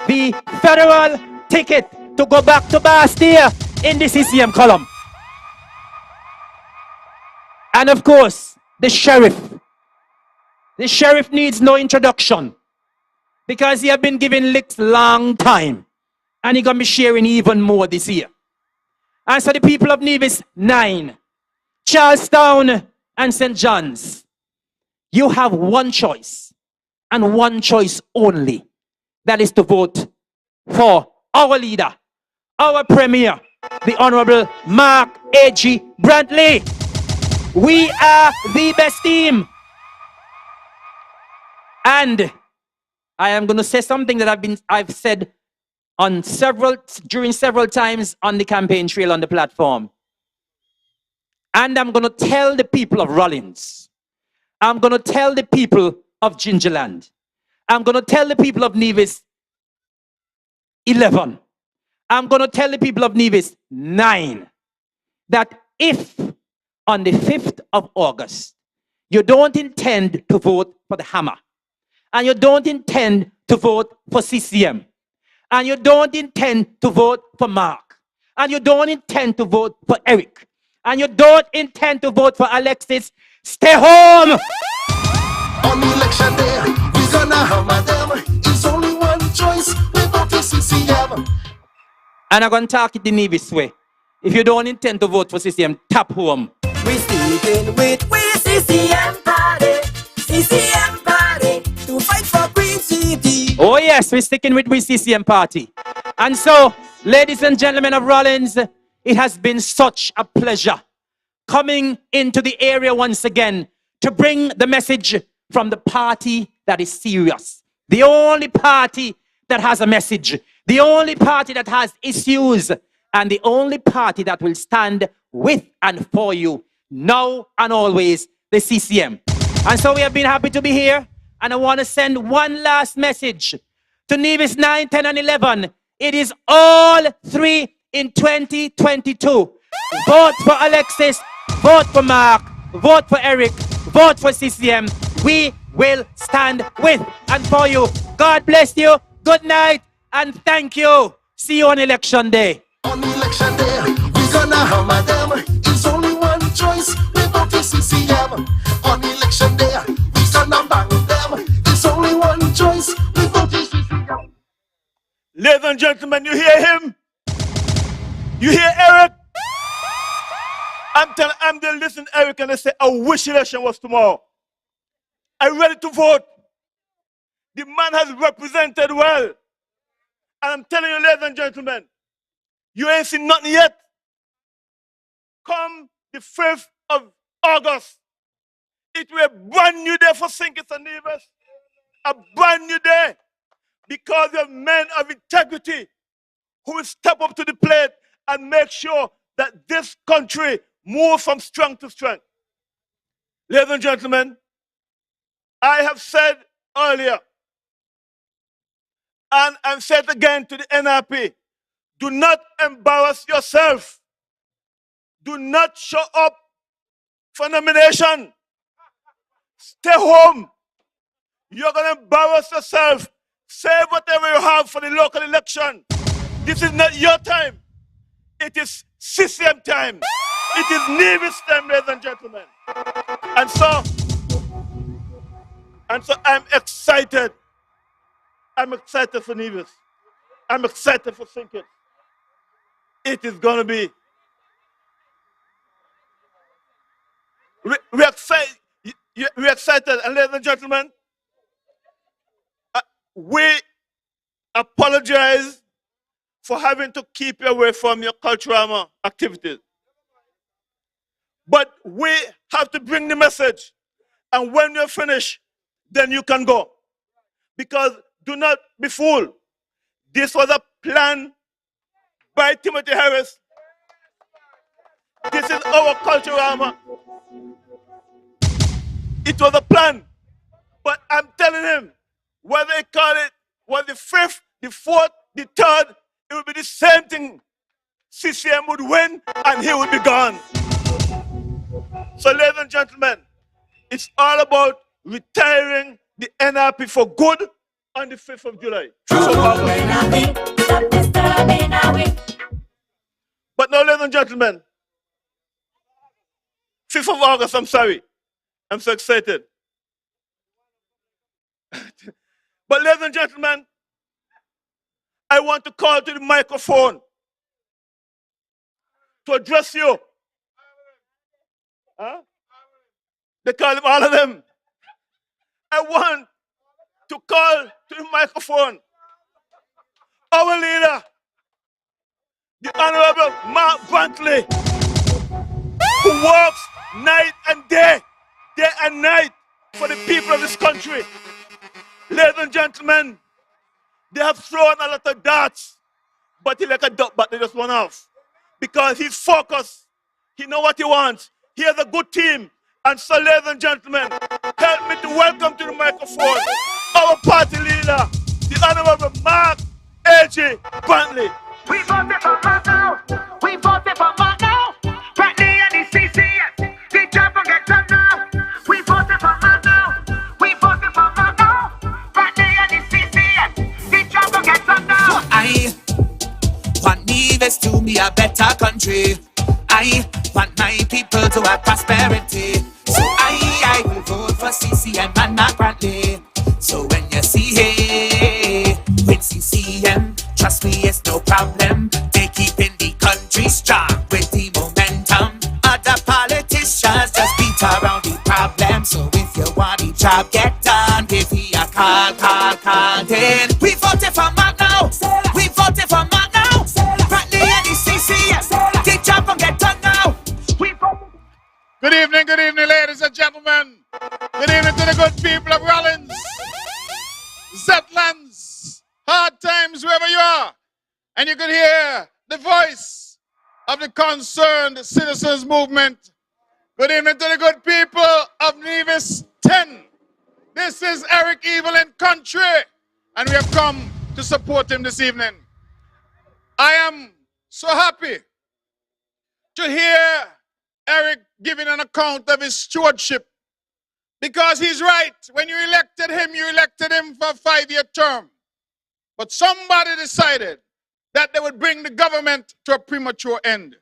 the federal ticket to go back to Bastia in the CCM column. And of course, the sheriff. The sheriff needs no introduction because he has been giving licks long time. And he's going to be sharing even more this year. And so the people of Nevis 9, Charlestown and St. John's, you have one choice and one choice only. That is to vote for our leader, our premier, the Honorable Mark A.G. Brantley. We are the best team. And I am going to say something that I've said during several times on the campaign trail on the platform. And I'm going to tell the people of Rawlins. I'm going to tell the people of Gingerland. I'm going to tell the people of Nevis 11. I'm going to tell the people of Nevis 9 that if on the 5th of August, you don't intend to vote for the hammer, and you don't intend to vote for CCM, and you don't intend to vote for Mark, and you don't intend to vote for Eric, and you don't intend to vote for Alexis, stay home. On election day, we gonna hammer them. It's only one choice. We vote for CCM. And I'm going to talk it the Nevis way. If you don't intend to vote for CCM, tap home. We sticking with we CCM party, CCM party, to fight for Green City. Oh yes, we're sticking with we CCM party. And so, ladies and gentlemen of Rawlins, it has been such a pleasure coming into the area once again to bring the message from the party that is serious. The only party that has a message. The only party that has issues. And the only party that will stand with and for you now and always, the CCM. And so we have been happy to be here. And I want to send one last message to Nevis 9, 10, and 11. It is all three in 2022. Vote for Alexis, vote for Mark, vote for Eric, vote for CCM. We will stand with and for you. God bless you. Good night and thank you. See you on election day. On election day, we gonna hammer them. It's only one choice. We vote for CCM. On election day, we gonna bang them. It's only one choice. We vote for CCM. Ladies and gentlemen, you hear him? You hear Eric? I'm there listening to Eric and they say, I wish election was tomorrow. I'm ready to vote. The man has represented well. And I'm telling you, ladies and gentlemen, you ain't seen nothing yet. Come the 5th of August, it will be a brand new day for St. Kitts and Nevis. A brand new day. Because you have men of integrity who will step up to the plate and make sure that this country moves from strength to strength. Ladies and gentlemen, I have said earlier, and I've said again to the NRP, do not embarrass yourself. Do not show up for nomination. Stay home. You're going to embarrass yourself. Save whatever you have for the local election. This is not your time. It is CCM time. It is Nevis time, ladies and gentlemen. And so I'm excited. I'm excited for Nevis. I'm excited for St. Kitts. It is going to be. We're excited. We're excited. And ladies and gentlemen, we apologize for having to keep you away from your cultural activities. But we have to bring the message. And when you're finished, then you can go. Because do not be fooled. This was a plan by Timothy Harris. This is our cultural armor. It was a plan. But I'm telling him, whether they call it was the 5th, the 4th, the 3rd, it will be the same thing. CCM would win and he would be gone. So, ladies and gentlemen, it's all about retiring the NRP for good on the 5th of July. 5th of August. But now, ladies and gentlemen, 5th of August, I'm sorry. I'm so excited. But ladies and gentlemen, I want to call to the microphone to address you. Huh? They call him all of them. I want to call to the microphone our leader, the Honorable Mark Brantley, who works night and day and night for the people of this country. Ladies and gentlemen, they have thrown a lot of darts, but he like a duck, but they just went off. Because he's focused. He knows what he wants. He has a good team. And so, ladies and gentlemen, help me to welcome to the microphone our party leader, the Honorable Mark A.J. Brantley. We voted for Mark now. We voted for Mark now. Brantley and the CCM. me a better country. I want my people to have prosperity. So I will vote for CCM and not Bradley. So when you see hey, with CCM, trust me, it's no problem. They keeping the country strong with the momentum. Other politicians just beat around the problem. So if you want the job get done, give me a call, then we voted for Mark now. We voted for Mark now. Bradley and the CCM, the job gon' get done now. We voted. Good evening, ladies and gentlemen. Good evening to the good people of Rawlins, Zetlands, hard times wherever you are. And you can hear the voice of the concerned citizens movement. Good evening to the good people of Nevis 10. This is Eric Evelyn Country, and we have come to support him this evening. I am so happy to hear Eric giving an account of his stewardship, because he's right. When you elected him for a 5-year term. But somebody decided that they would bring the government to a premature end.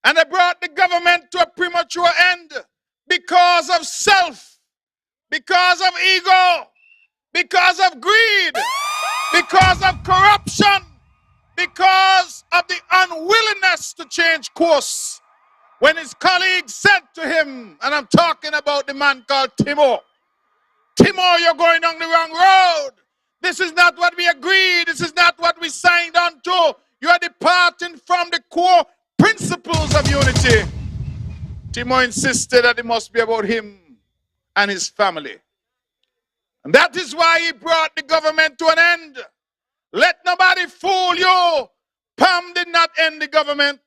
And they brought the government to a premature end because of self, because of ego, because of greed, because of corruption, because of the unwillingness to change course. When his colleagues said to him, and I'm talking about the man called Timo, you're going down the wrong road. This is not what we agreed. This is not what we signed on to. You are departing from the core principles of unity. Timo insisted that it must be about him and his family. And that is why he brought the government to an end. Let nobody fool you. PAM did not end the government.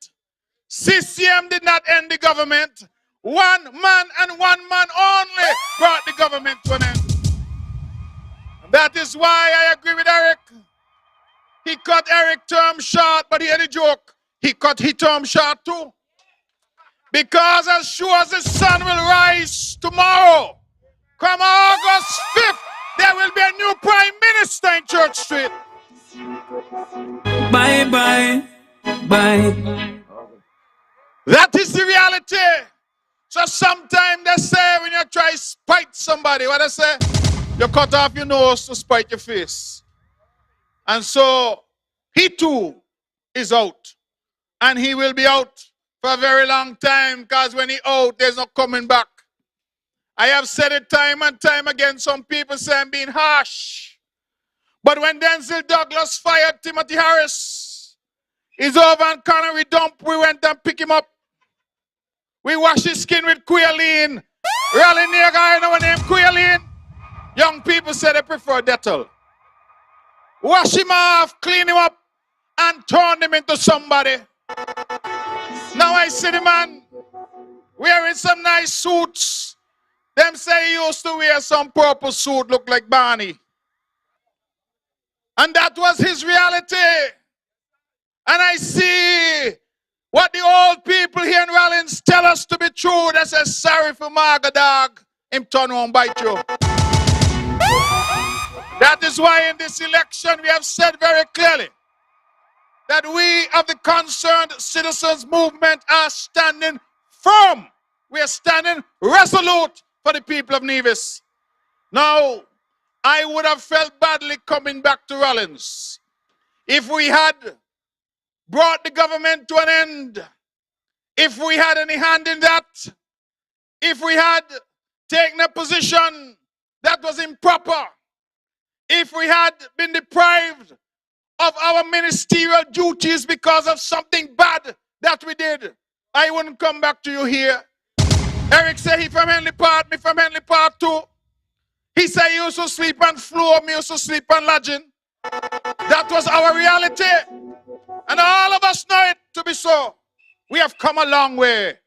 CCM did not end the government. One man and one man only brought the government to an end. And that is why I agree with Eric. He cut Eric's term short, but he had a joke. He cut his term short too. Because as sure as the sun will rise tomorrow, come August 5th, there will be a new prime minister in Church Street. Bye, bye, bye. That is the reality. So sometimes they say when you try to spite somebody, what they say? You cut off your nose to spite your face. And so he too is out. And he will be out for a very long time, because when he out, there's no coming back. I have said it time and time again. Some people say I'm being harsh. But when Denzel Douglas fired Timothy Harris, he's over and Connery dump, we went and pick him up. We wash his skin with quailene. Rally near guy, you know name quailene. Young people say they prefer Dettol. Wash him off, clean him up, and turn him into somebody. Now I see the man wearing some nice suits. Them say he used to wear some purple suit, look like Barney. And that was his reality. And I see what the old people here in Rawlins tell us to be true. They say, sorry for Marga dog, him turn on bite you. That is why in this election we have said very clearly that we of the concerned citizens movement are standing firm. We are standing resolute for the people of Nevis. Now, I would have felt badly coming back to Rawlins if we had brought the government to an end, if we had any hand in that, if we had taken a position that was improper, if we had been deprived of our ministerial duties because of something bad that we did, I wouldn't come back to you here. Eric said he from Henley Park, me from Henley Park too. He said he used to sleep on floor, me used to sleep on lodging. That was our reality. And all of us know it to be so. We have come a long way.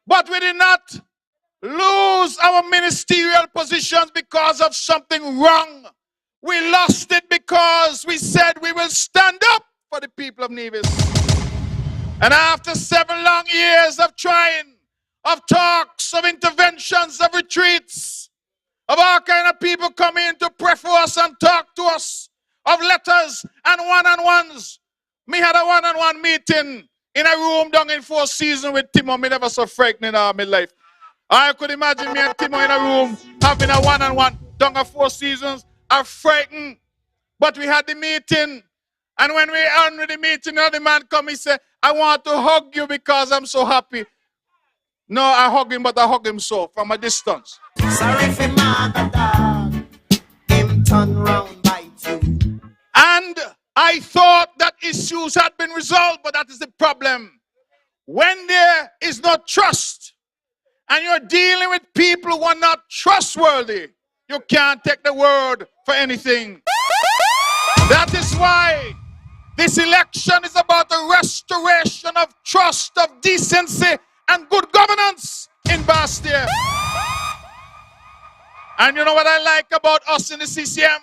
But we did not lose our ministerial positions because of something wrong. We lost it because we said we will stand up for the people of Nevis. And after 7 long years of trying, of talks, of interventions, of retreats, of all kind of people coming to pray for us and talk to us, of letters and one-on-ones, Me had a one-on-one meeting in a room down in Four Seasons with Timo. Me never so frightened in all my life. I could imagine me and Timo in a room having a one-on-one down at Four Seasons. I'm frightened. But we had the meeting. And when we ended with the meeting, the man come, he said, I want to hug you because I'm so happy. No, I hug him, but I hug him so, from a distance. Sorry for my dog. Him turn round bite you. And I thought that issues had been resolved, but that is the problem. When there is no trust, and you're dealing with people who are not trustworthy, you can't take the word for anything. That is why this election is about the restoration of trust, of decency, and good governance in Bastia. And you know what I like about us in the CCM?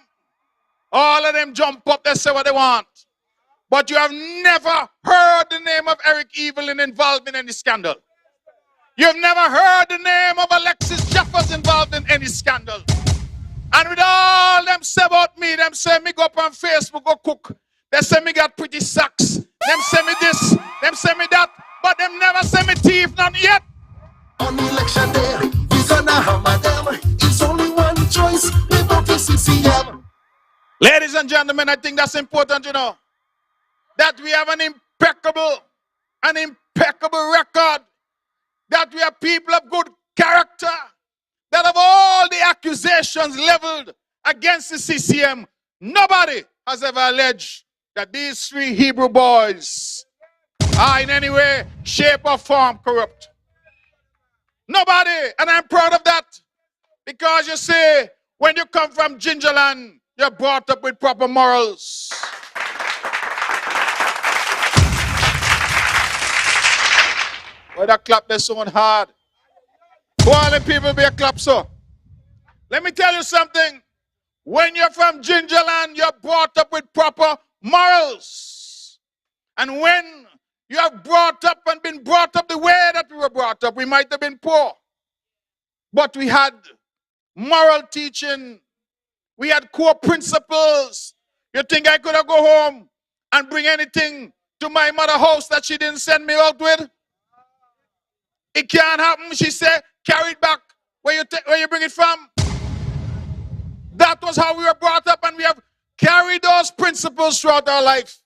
All of them jump up, they say what they want. But you have never heard the name of Eric Evelyn involved in any scandal. You've never heard the name of Alexis Jeffers involved in any scandal. And with all them say about me, them say me go up on Facebook, go cook. They say me got pretty socks. Them say me this, them say me that. But them never say me thief, not yet. On election day, we gonna hammer them. It's only one choice, we vote for CCM. Ladies and gentlemen, I think that's important, you know. That we have an impeccable record. That we are people of good character. That of all the accusations leveled against the CCM, nobody has ever alleged that these three Hebrew boys are in any way, shape, or form corrupt. Nobody, and I'm proud of that. Because you see, when you come from Gingerland, you're brought up with proper morals. Why that clap there so hard? Who all the people be a clap so? Let me tell you something. When you're from Gingerland, you're brought up with proper morals. And when you have brought up and been brought up the way that we were brought up, we might have been poor. But we had moral teaching. We had core principles. You think I could have go home and bring anything to my mother's house that she didn't send me out with? It can't happen. She said, carry it back where you bring it from. That was how we were brought up, and we have carried those principles throughout our life.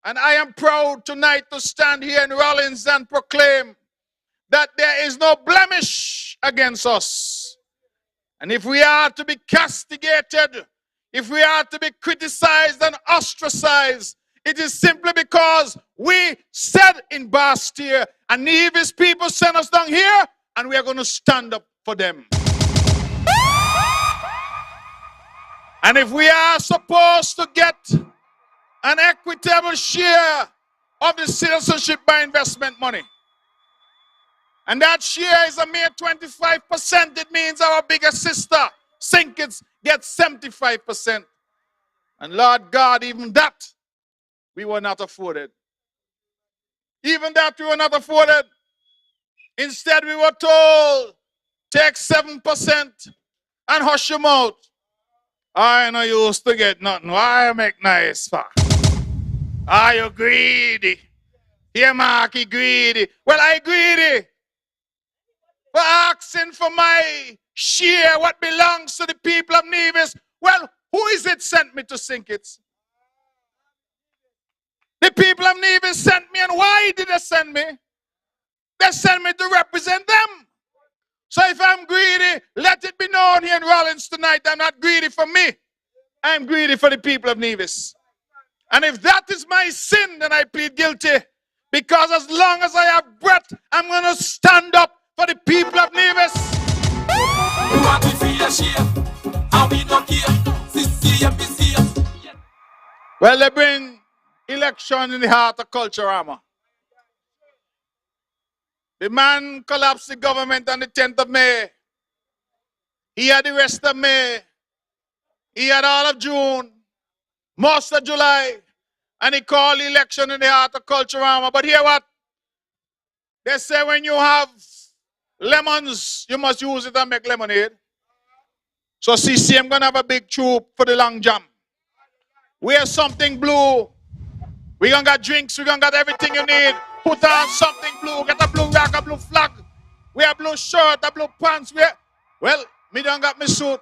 And I am proud tonight to stand here in Rawlins and proclaim that there is no blemish against us. And if we are to be castigated, if we are to be criticized and ostracized, it is simply because we said in Bastia, and Nevis people sent us down here, and we are going to stand up for them. And if we are supposed to get an equitable share of the citizenship by investment money, and that share is a mere 25%, it means our bigger sister, Sinkits, gets 75%. And Lord God, even that, we were not afforded. Even that we were not afforded. Instead, we were told, take 7% and hush your mouth. I know you used to get nothing. Why make nice for? Are you greedy? Here, Marky, greedy. Well, I greedy for asking for my share, what belongs to the people of Nevis. Well, who is it sent me to sink it? The people of Nevis sent me, and why did they send me? They sent me to represent them. So if I'm greedy, let it be known here in Rawlins tonight, I'm not greedy for me. I'm greedy for the people of Nevis. And if that is my sin, then I plead guilty. Because as long as I have breath, I'm going to stand up for the people of Nevis. We want to free a share, and we don't care. CCM is here. Well, they bring election in the heart of Culturama. The man collapsed the government on the 10th of May. He had the rest of May. He had all of June, most of July, and he called the election in the heart of Culturama. But hear what? They say when you have lemons, you must use it and make lemonade. So CCM gonna have a big troop for the long jump. Wear something blue We gonna got drinks, we gonna got everything you need. Put on something blue, get a blue rag, a blue flag. We have blue shirt, a blue pants. Well, me don't got me suit.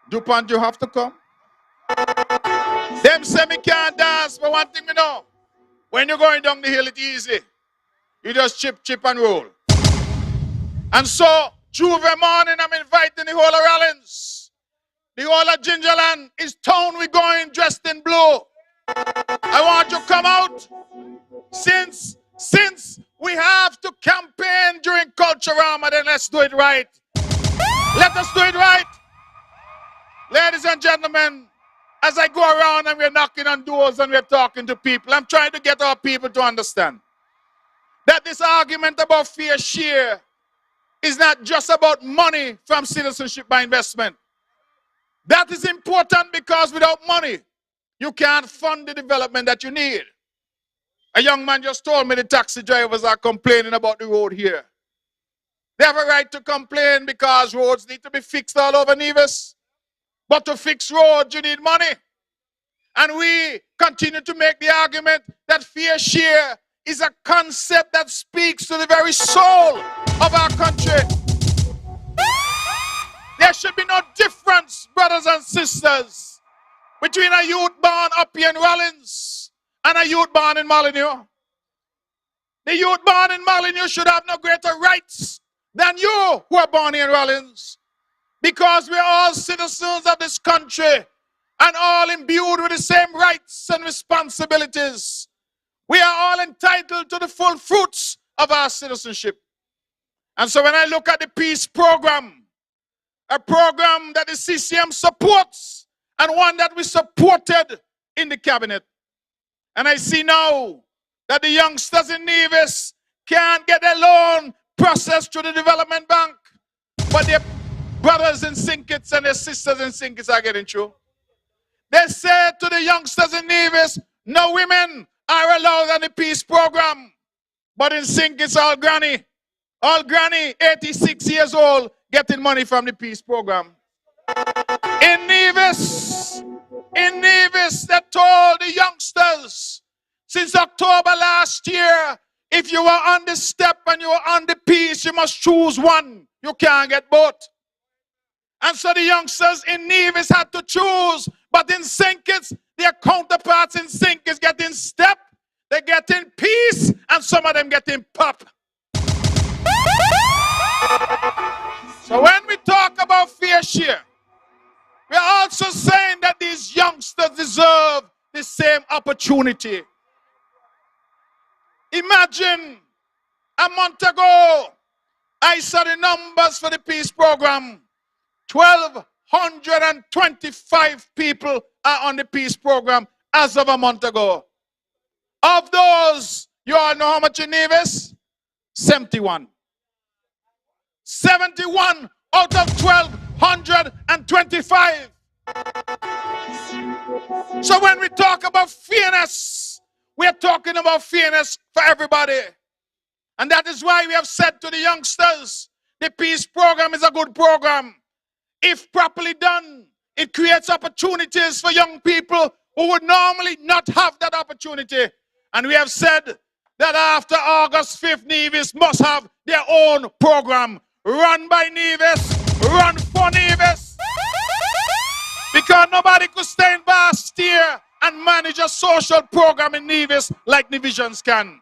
DuPont, you have to come. Them say me can't dance, but one thing me know. When you're going down the hill, it's easy. You just chip and roll. And so, Juve morning, I'm inviting the whole of Rawlins. The whole of Gingerland is town we going dressed in blue. I want you to come out. Since we have to campaign during Culturama, then let's do it right. Let us do it right. Ladies and gentlemen, as I go around and we're knocking on doors and we're talking to people, I'm trying to get our people to understand that this argument about fair share is not just about money from citizenship by investment. That is important because without money, you can't fund the development that you need. A young man just told me the taxi drivers are complaining about the road here. They have a right to complain because roads need to be fixed all over Nevis. But to fix roads, you need money. And we continue to make the argument that fair share is a concept that speaks to the very soul of our country. There should be no difference, brothers and sisters, between a youth born up here in Rawlins and a youth born in Molyneux. The youth born in Molyneux should have no greater rights than you who are born here in Rawlins. Because we are all citizens of this country and all imbued with the same rights and responsibilities. We are all entitled to the full fruits of our citizenship. And so when I look at the peace program, a program that the CCM supports and one that we supported in the cabinet, and I see now that the youngsters in Nevis can't get a loan processed through the development bank, but their brothers in Sinkits and their sisters in Sinkits are getting through. They said to the youngsters in Nevis, no women are allowed on the peace program. But in Sinkits, all granny, 86 years old, getting money from the peace program. In Nevis, they told the youngsters, since October last year, if you are on the step and you are on the peace, you must choose one. You can't get both. And so the youngsters in Nevis had to choose. But in Sinkits, their counterparts in Sinkits get in step, they get in peace, and some of them get in pop. So when we talk about fair share, we're also saying that these youngsters deserve the same opportunity. Imagine a month ago, I saw the numbers for the peace program. 1,225 people are on the peace program as of a month ago. Of those, you all know how much in Nevis? 71. 71 out of 1,225. So when we talk about fairness, we're talking about fairness for everybody. And that is why we have said to the youngsters, the peace program is a good program. If properly done, it creates opportunities for young people who would normally not have that opportunity. And we have said that after August 5th, Nevis must have their own program. Run by Nevis, run for Nevis. Because nobody could stay in Bastille and manage a social program in Nevis like Nevisians can.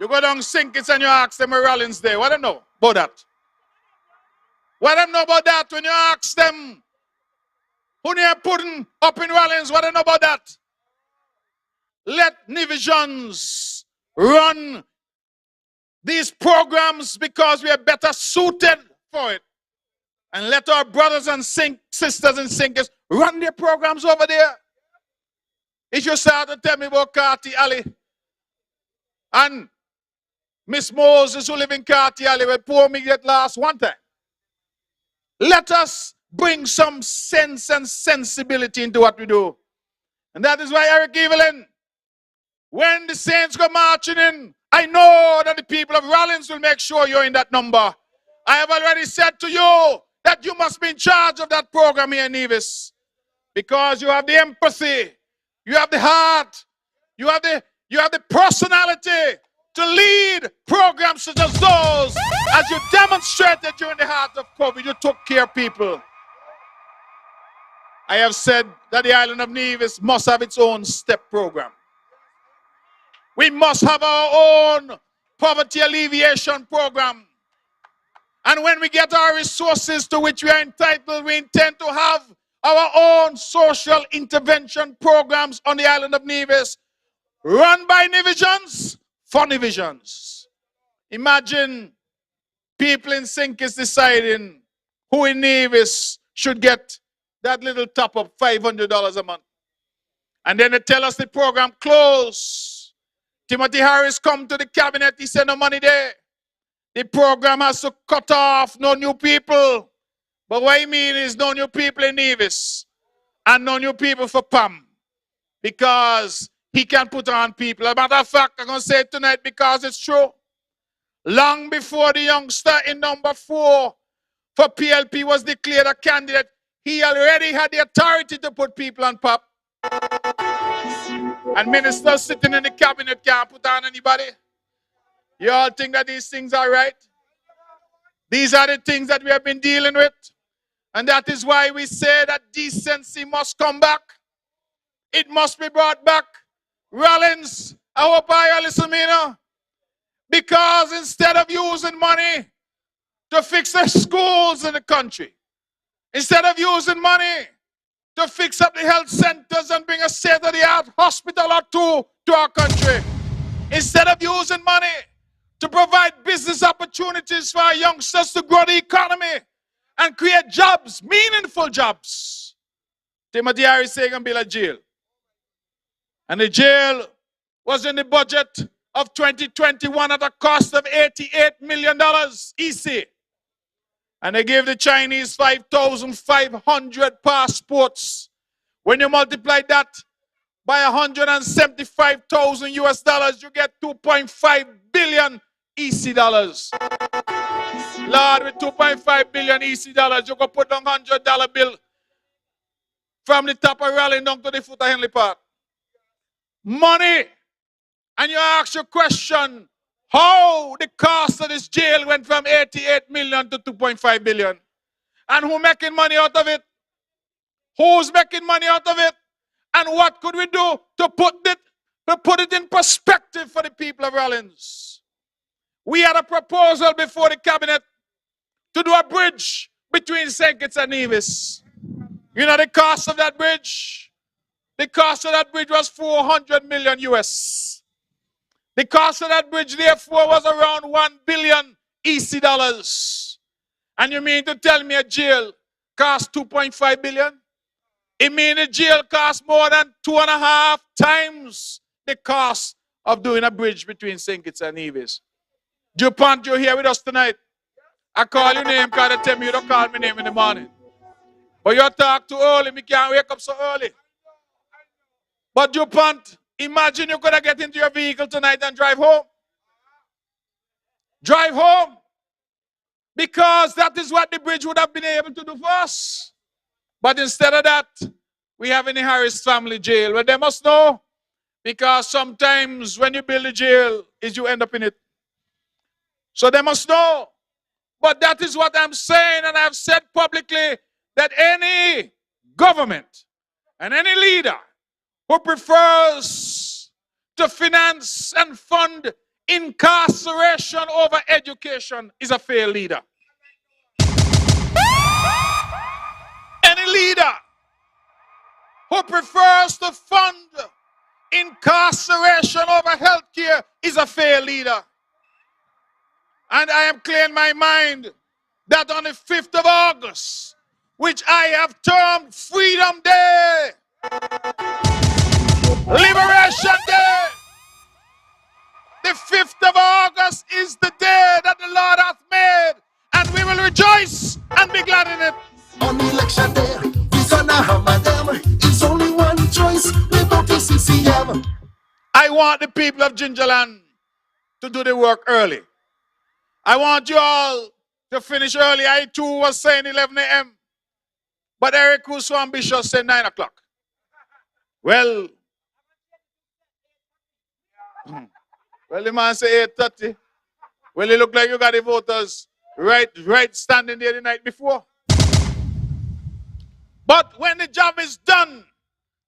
You go down Sinkits and you ask them a Rawlins Day. What do they know about that? What do they know about that when you ask them who they are putting up in Rawlins? What do they know about that? Let Nevisians run these programs because we are better suited for it. And let our brothers and sisters and sinkers run their programs over there. If you start to tell me about Carty Alley and Miss Moses who live in Carty Alley, will pour me get last one time. Let us bring some sense and sensibility into what we do. And that is why, Eric Evelyn, when the saints go marching in, I know that the people of Rawlins will make sure you're in that number. I have already said to you that you must be in charge of that program here in Nevis, because you have the empathy You have the heart. You have the personality to lead programs such as those. As you demonstrated during the heart of COVID, you took care of people. I have said that the island of Nevis must have its own STEP program. We must have our own poverty alleviation program. And when we get our resources to which we are entitled, we intend to have our own social intervention programs on the island of Nevis, run by Nevisians for Nevisians. Imagine people in Sinkis deciding who in Nevis should get that little top up, $500 a month. And then they tell us the program closed. Timothy Harris come to the cabinet, he said no money there. The program has to cut off, no new people. But what I mean is no new people in Nevis and no new people for PAM. Because he can put on people. As a matter of fact, I'm going to say it tonight because it's true. Long before the youngster in number 4 for PLP was declared a candidate, he already had the authority to put people on PAP. And ministers sitting in the cabinet can't put on anybody. You all think that these things are right? These are the things that we have been dealing with. And that is why we say that decency must come back. It must be brought back. Rawlins, I hope I listen to me now. Because instead of using money to fix the schools in the country, instead of using money to fix up the health centers and bring a state-of-the-art hospital or two to our country, instead of using money to provide business opportunities for our youngsters to grow the economy and create jobs, meaningful jobs, Timothy Harris is going to build a jail. And the jail was in the budget of 2021 at a cost of $88 million EC. And they gave the Chinese 5,500 passports. When you multiply that by 175,000 US dollars, you get 2.5 billion EC dollars. Lord, with 2.5 billion EC dollars, you can put down $100 bill from the top of Rawlins down to the foot of Henley Park. Money. And you ask your question, how the cost of this jail went from 88 million to 2.5 billion? And who making money out of it? Who's making money out of it? And what could we do to put it in perspective for the people of Rawlins? We had a proposal before the cabinet to do a bridge between St. Kitts and Nevis. You know the cost of that bridge? The cost of that bridge was 400 million US. The cost of that bridge, therefore, was around 1 billion EC dollars. And you mean to tell me a jail cost 2.5 billion? It means a jail costs more than 2.5 times the cost of doing a bridge between St. Kitts and Nevis. DuPont, you're here with us tonight. I call your name because I tell me you don't call my name in the morning. But you talk too early, me can't wake up so early. But DuPont, imagine you could have get into your vehicle tonight and drive home. Drive home. Because that is what the bridge would have been able to do for us. But instead of that, we have in the Harris family jail. Well, they must know. Because sometimes when you build a jail, is you end up in it. So they must know. But that is what I'm saying, and I've said publicly that any government and any leader who prefers to finance and fund incarceration over education is a failed leader. Any leader who prefers to fund incarceration over health care is a failed leader. And I am clear in my mind that on the 5th of August, which I have termed Freedom Day, Liberation Day, the 5th of August is the day that the Lord hath made, and we will rejoice and be glad in it. On election day, we gonna hammer them. It's only one choice, we vote for CCM. I want the people of Gingerland to do the work early. I want you all to finish early. I too was saying 11 a.m. But Eric, who's so ambitious, said 9 o'clock. Well, Well, the man say 8:30. Well, it look like you got the voters right standing there the night before. But when the job is done,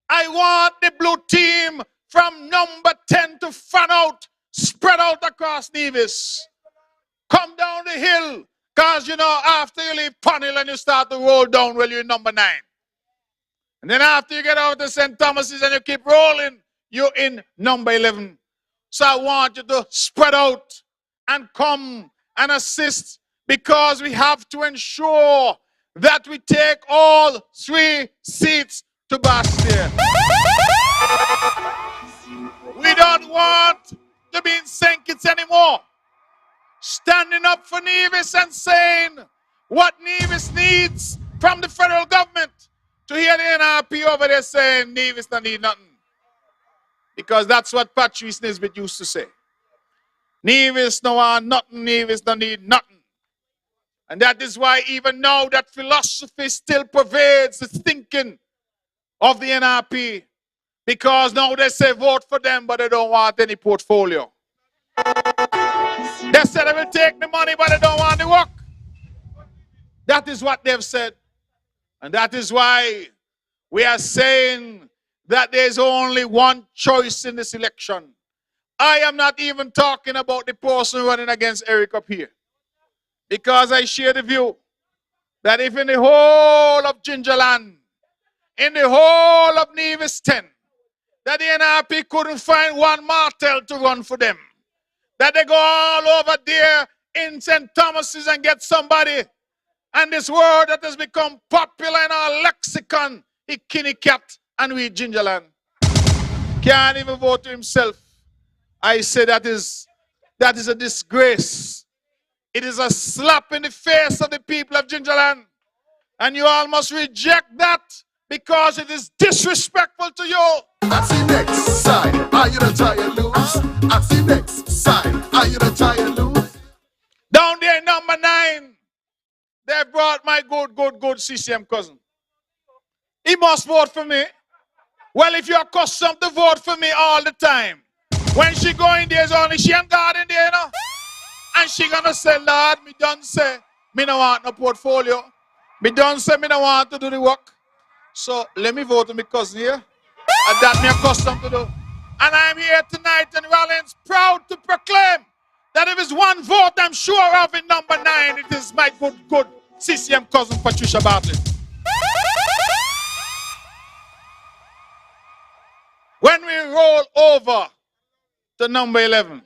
I want the blue team from number 10 to fan out, spread out across Nevis. Come down the hill, because you know, after you leave Ponnell and you start to roll down, well, you're number 9. And then after you get out to St. Thomas's and you keep rolling, you're in number 11. So I want you to spread out and come and assist, because we have to ensure that we take all 3 seats to Bastille. We don't want to be in St. Kitts anymore. Standing up for Nevis and saying what Nevis needs from the federal government, to hear the NRP over there saying Nevis don't need nothing. Because that's what Patrice Nisbet used to say. Nevis no want nothing, Nevis don't need nothing. And that is why even now that philosophy still pervades the thinking of the NRP. Because now they say vote for them, but they don't want any portfolio. They said they will take the money, but they don't want the work. That is what they've said. And that is why we are saying that there's only one choice in this election. I am not even talking about the person running against Eric up here. Because I share the view that if in the whole of Gingerland, in the whole of Nevis 10, that the NRP couldn't find one Martel to run for them, that they go all over there in St. Thomas's and get somebody, and this word that has become popular in our lexicon, he kinny cat and we Gingerland, can't even vote to himself. I say that is a disgrace. It is a slap in the face of the people of Gingerland. And you all must reject that, because it is disrespectful to you. I see next side, are you the try and lose? I see next side, are you the try and lose? Down there, number 9, they brought my good CCM cousin. He must vote for me. Well, if you're accustomed to vote for me all the time, when she go in there, only she and God in there, you know? And she gonna say, Lord, me done say, me no want no portfolio. Me done say, me no want to do the work. So let me vote for my cousin here. And that me accustomed to do. And I'm here tonight in Rawlins, proud to proclaim that if it's one vote I'm sure of in number 9, it is my good CCM cousin Patricia Bartlett. When we roll over to number 11,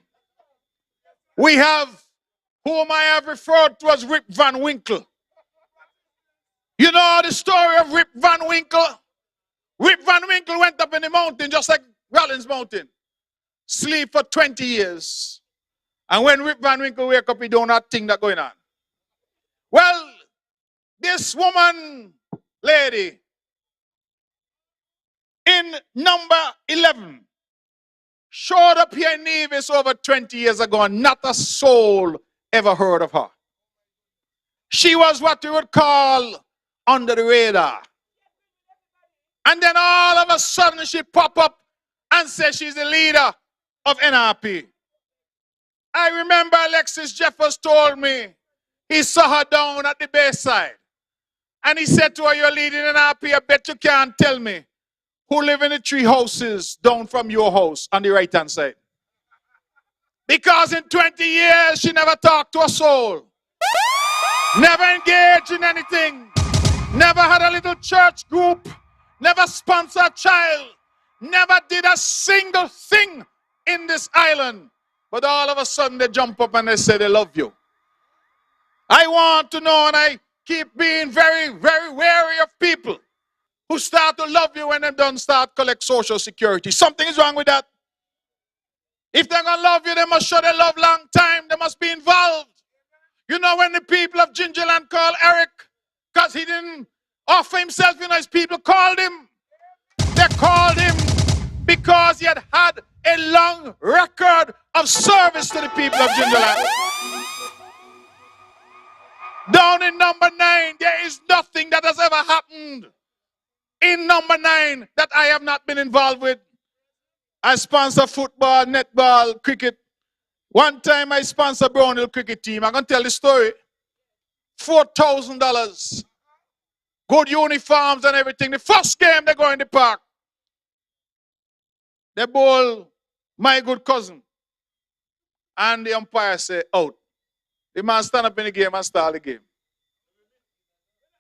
we have whom I have referred to as Rip Van Winkle. You know the story of Rip Van Winkle? Rip Van Winkle went up in the mountain just like Rawlins Mountain. Sleep for 20 years. And when Rip Van Winkle wake up, he don't have thing that going on. Well, this woman, lady, in number 11, showed up here in Nevis over 20 years ago, and not a soul ever heard of her. She was what we would call under the radar. And then all of a sudden she pop up and says she's the leader of NRP. I remember Alexis Jeffers told me he saw her down at the Bayside. And he said to her, you're leading NRP, I bet you can't tell me who live in the 3 houses down from your house on the right-hand side. Because in 20 years, she never talked to a soul. Never engaged in anything. Never had a little church group. Never sponsored a child. Never did a single thing in this island. But all of a sudden, they jump up and they say they love you. I want to know, and I keep being very, very wary of people who start to love you when they don't start collect social security. Something is wrong with that. If they're going to love you, they must show their love long time. They must be involved. You know, when the people of Gingerland call Eric, because he didn't offer himself, you know, his people called him. They called him because he had had a long record of service to the people of Gingerland. Down in number 9, there is nothing that has ever happened in number 9 that I have not been involved with. I sponsor football, netball, cricket. One time I sponsored Brownhill cricket team. I'm going to tell the story. $4,000. Good uniforms and everything. The first game they go in the park. They bowl my good cousin. And the umpire say, out. The man stand up in the game and start the game.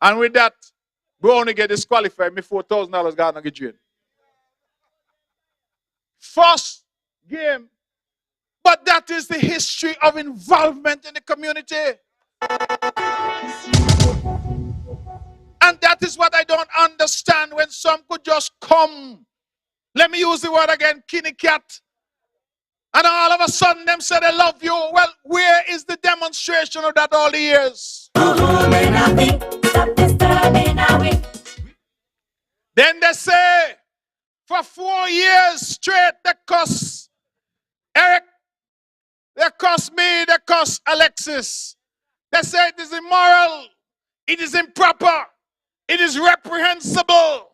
And with that, Brownie get disqualified. Me $4,000 got get jail. First game. But that is the history of involvement in the community. And that is what I don't understand when some could just come. Let me use the word again, kitty cat. And all of a sudden them say they love you. Well, where is the demonstration of that all the years? Then they say, for 4 years straight, they cuss Eric, they cuss me, they cuss Alexis. They say it is immoral, it is improper, it is reprehensible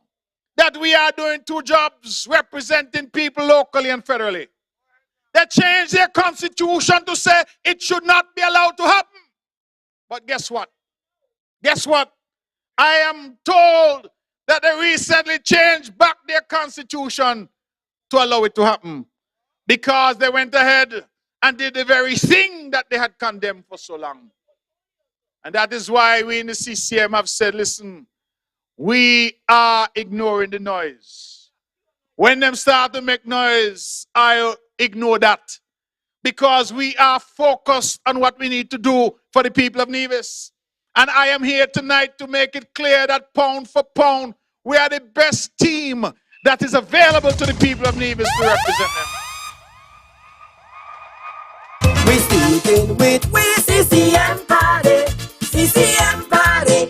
that we are doing 2 jobs representing people locally and federally. They changed their constitution to say it should not be allowed to happen. But guess what? Guess what? I am told that they recently changed back their constitution to allow it to happen because they went ahead and did the very thing that they had condemned for so long. And that is why we in the CCM have said, listen, we are ignoring the noise. When them start to make noise, I ignore that because we are focused on what we need to do for the people of Nevis. And I am here tonight to make it clear that pound for pound, we are the best team that is available to the people of Nevis to represent them. We sticking with we CCM party, CCM party.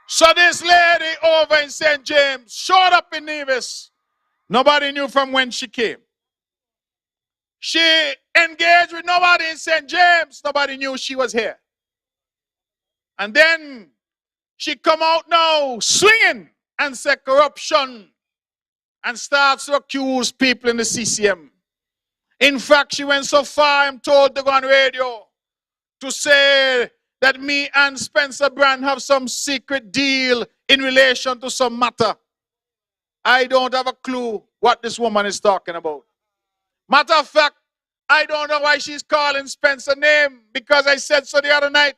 So this lady over in St. James showed up in Nevis. Nobody knew from when she came. She engaged with nobody in St. James. Nobody knew she was here. And then she come out now swinging and say corruption and starts to accuse people in the CCM. In fact, she went so far, I'm told, to go on radio to say that me and Spencer Brand have some secret deal in relation to some matter. I don't have a clue what this woman is talking about. Matter of fact, I don't know why she's calling Spencer name because I said so the other night.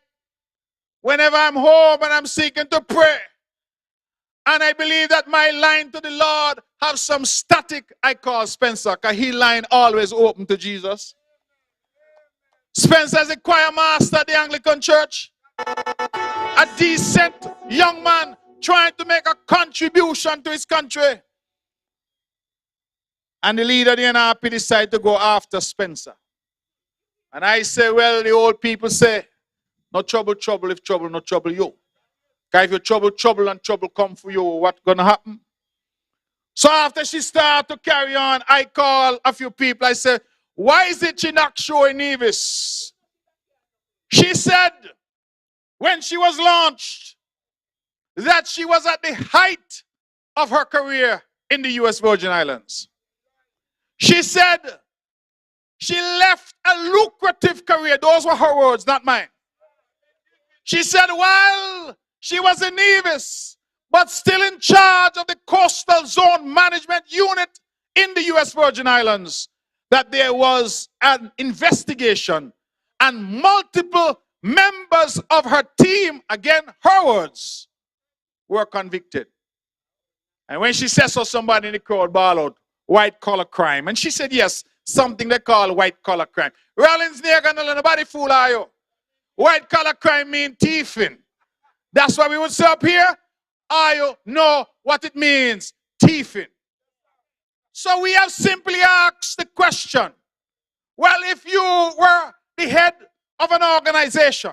Whenever I'm home and I'm seeking to pray, and I believe that my line to the Lord have some static, I call Spencer, because his line always open to Jesus. Spencer is a choir master at the Anglican Church. A decent young man trying to make a contribution to his country. And the leader of the NRP decided to go after Spencer. And I say, well, the old people say, no trouble, trouble, if trouble, no trouble you. Because if you trouble, and trouble come for you, what's going to happen? So after she started to carry on, I call a few people. I said, why is it she not showing Nevis? She said, when she was launched, that she was at the height of her career in the U.S. Virgin Islands. She said she left a lucrative career. Those were her words, not mine. She said while she was in Nevis, but still in charge of the Coastal Zone Management Unit in the U.S. Virgin Islands, that there was an investigation and multiple members of her team, again, her words, were convicted. And when she said so, somebody in the crowd bawled out, white collar crime. And she said, yes, something they call white collar crime. Rawlins, nobody fool are you? White collar crime means thieving. That's why we would say up here, are you know what it means? Thieving. So we have simply asked the question, well, if you were the head of an organization,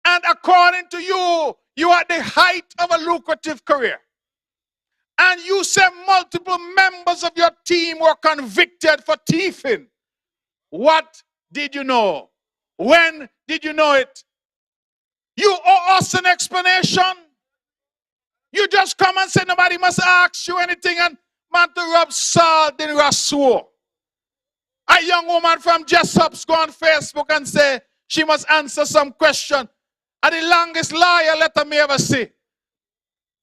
and according to you, you are at the height of a lucrative career, and you say multiple members of your team were convicted for thieving, what did you know? When did you know it? You owe us an explanation. You just come and say nobody must ask you anything, and man to rub salt in Rasul. A young woman from Jessup's go on Facebook and say she must answer some question. And the longest liar letter me ever see.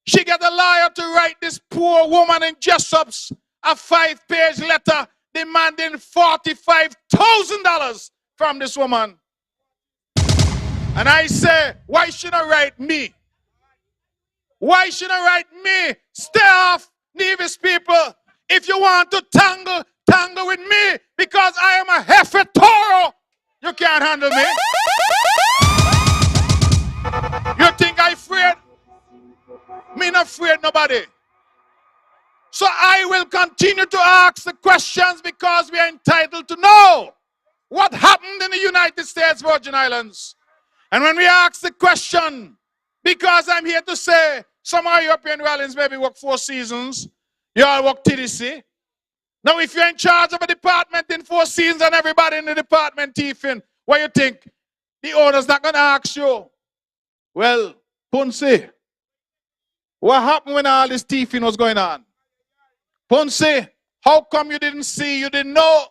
She get a lawyer to write this poor woman in Jessup's a 5-page letter demanding $45,000 from this woman. And I say, why should I write me? Why should I write me? Stay off, Nevis people. If you want to tangle, tangle with me because I am a Hefe Toro. You can't handle me. You think I'm afraid? Me not afraid nobody. So I will continue to ask the questions because we are entitled to know what happened in the United States Virgin Islands. And when we ask the question, because I'm here to say some of our European Rawlins maybe work 4 seasons, you all work TDC. Now if you're in charge of a department in 4 seasons and everybody in the department thieving, what you think? The owner's not going to ask you. Well, Punsi, what happened when all this thieving was going on? Punsi, how come you didn't see, you didn't know?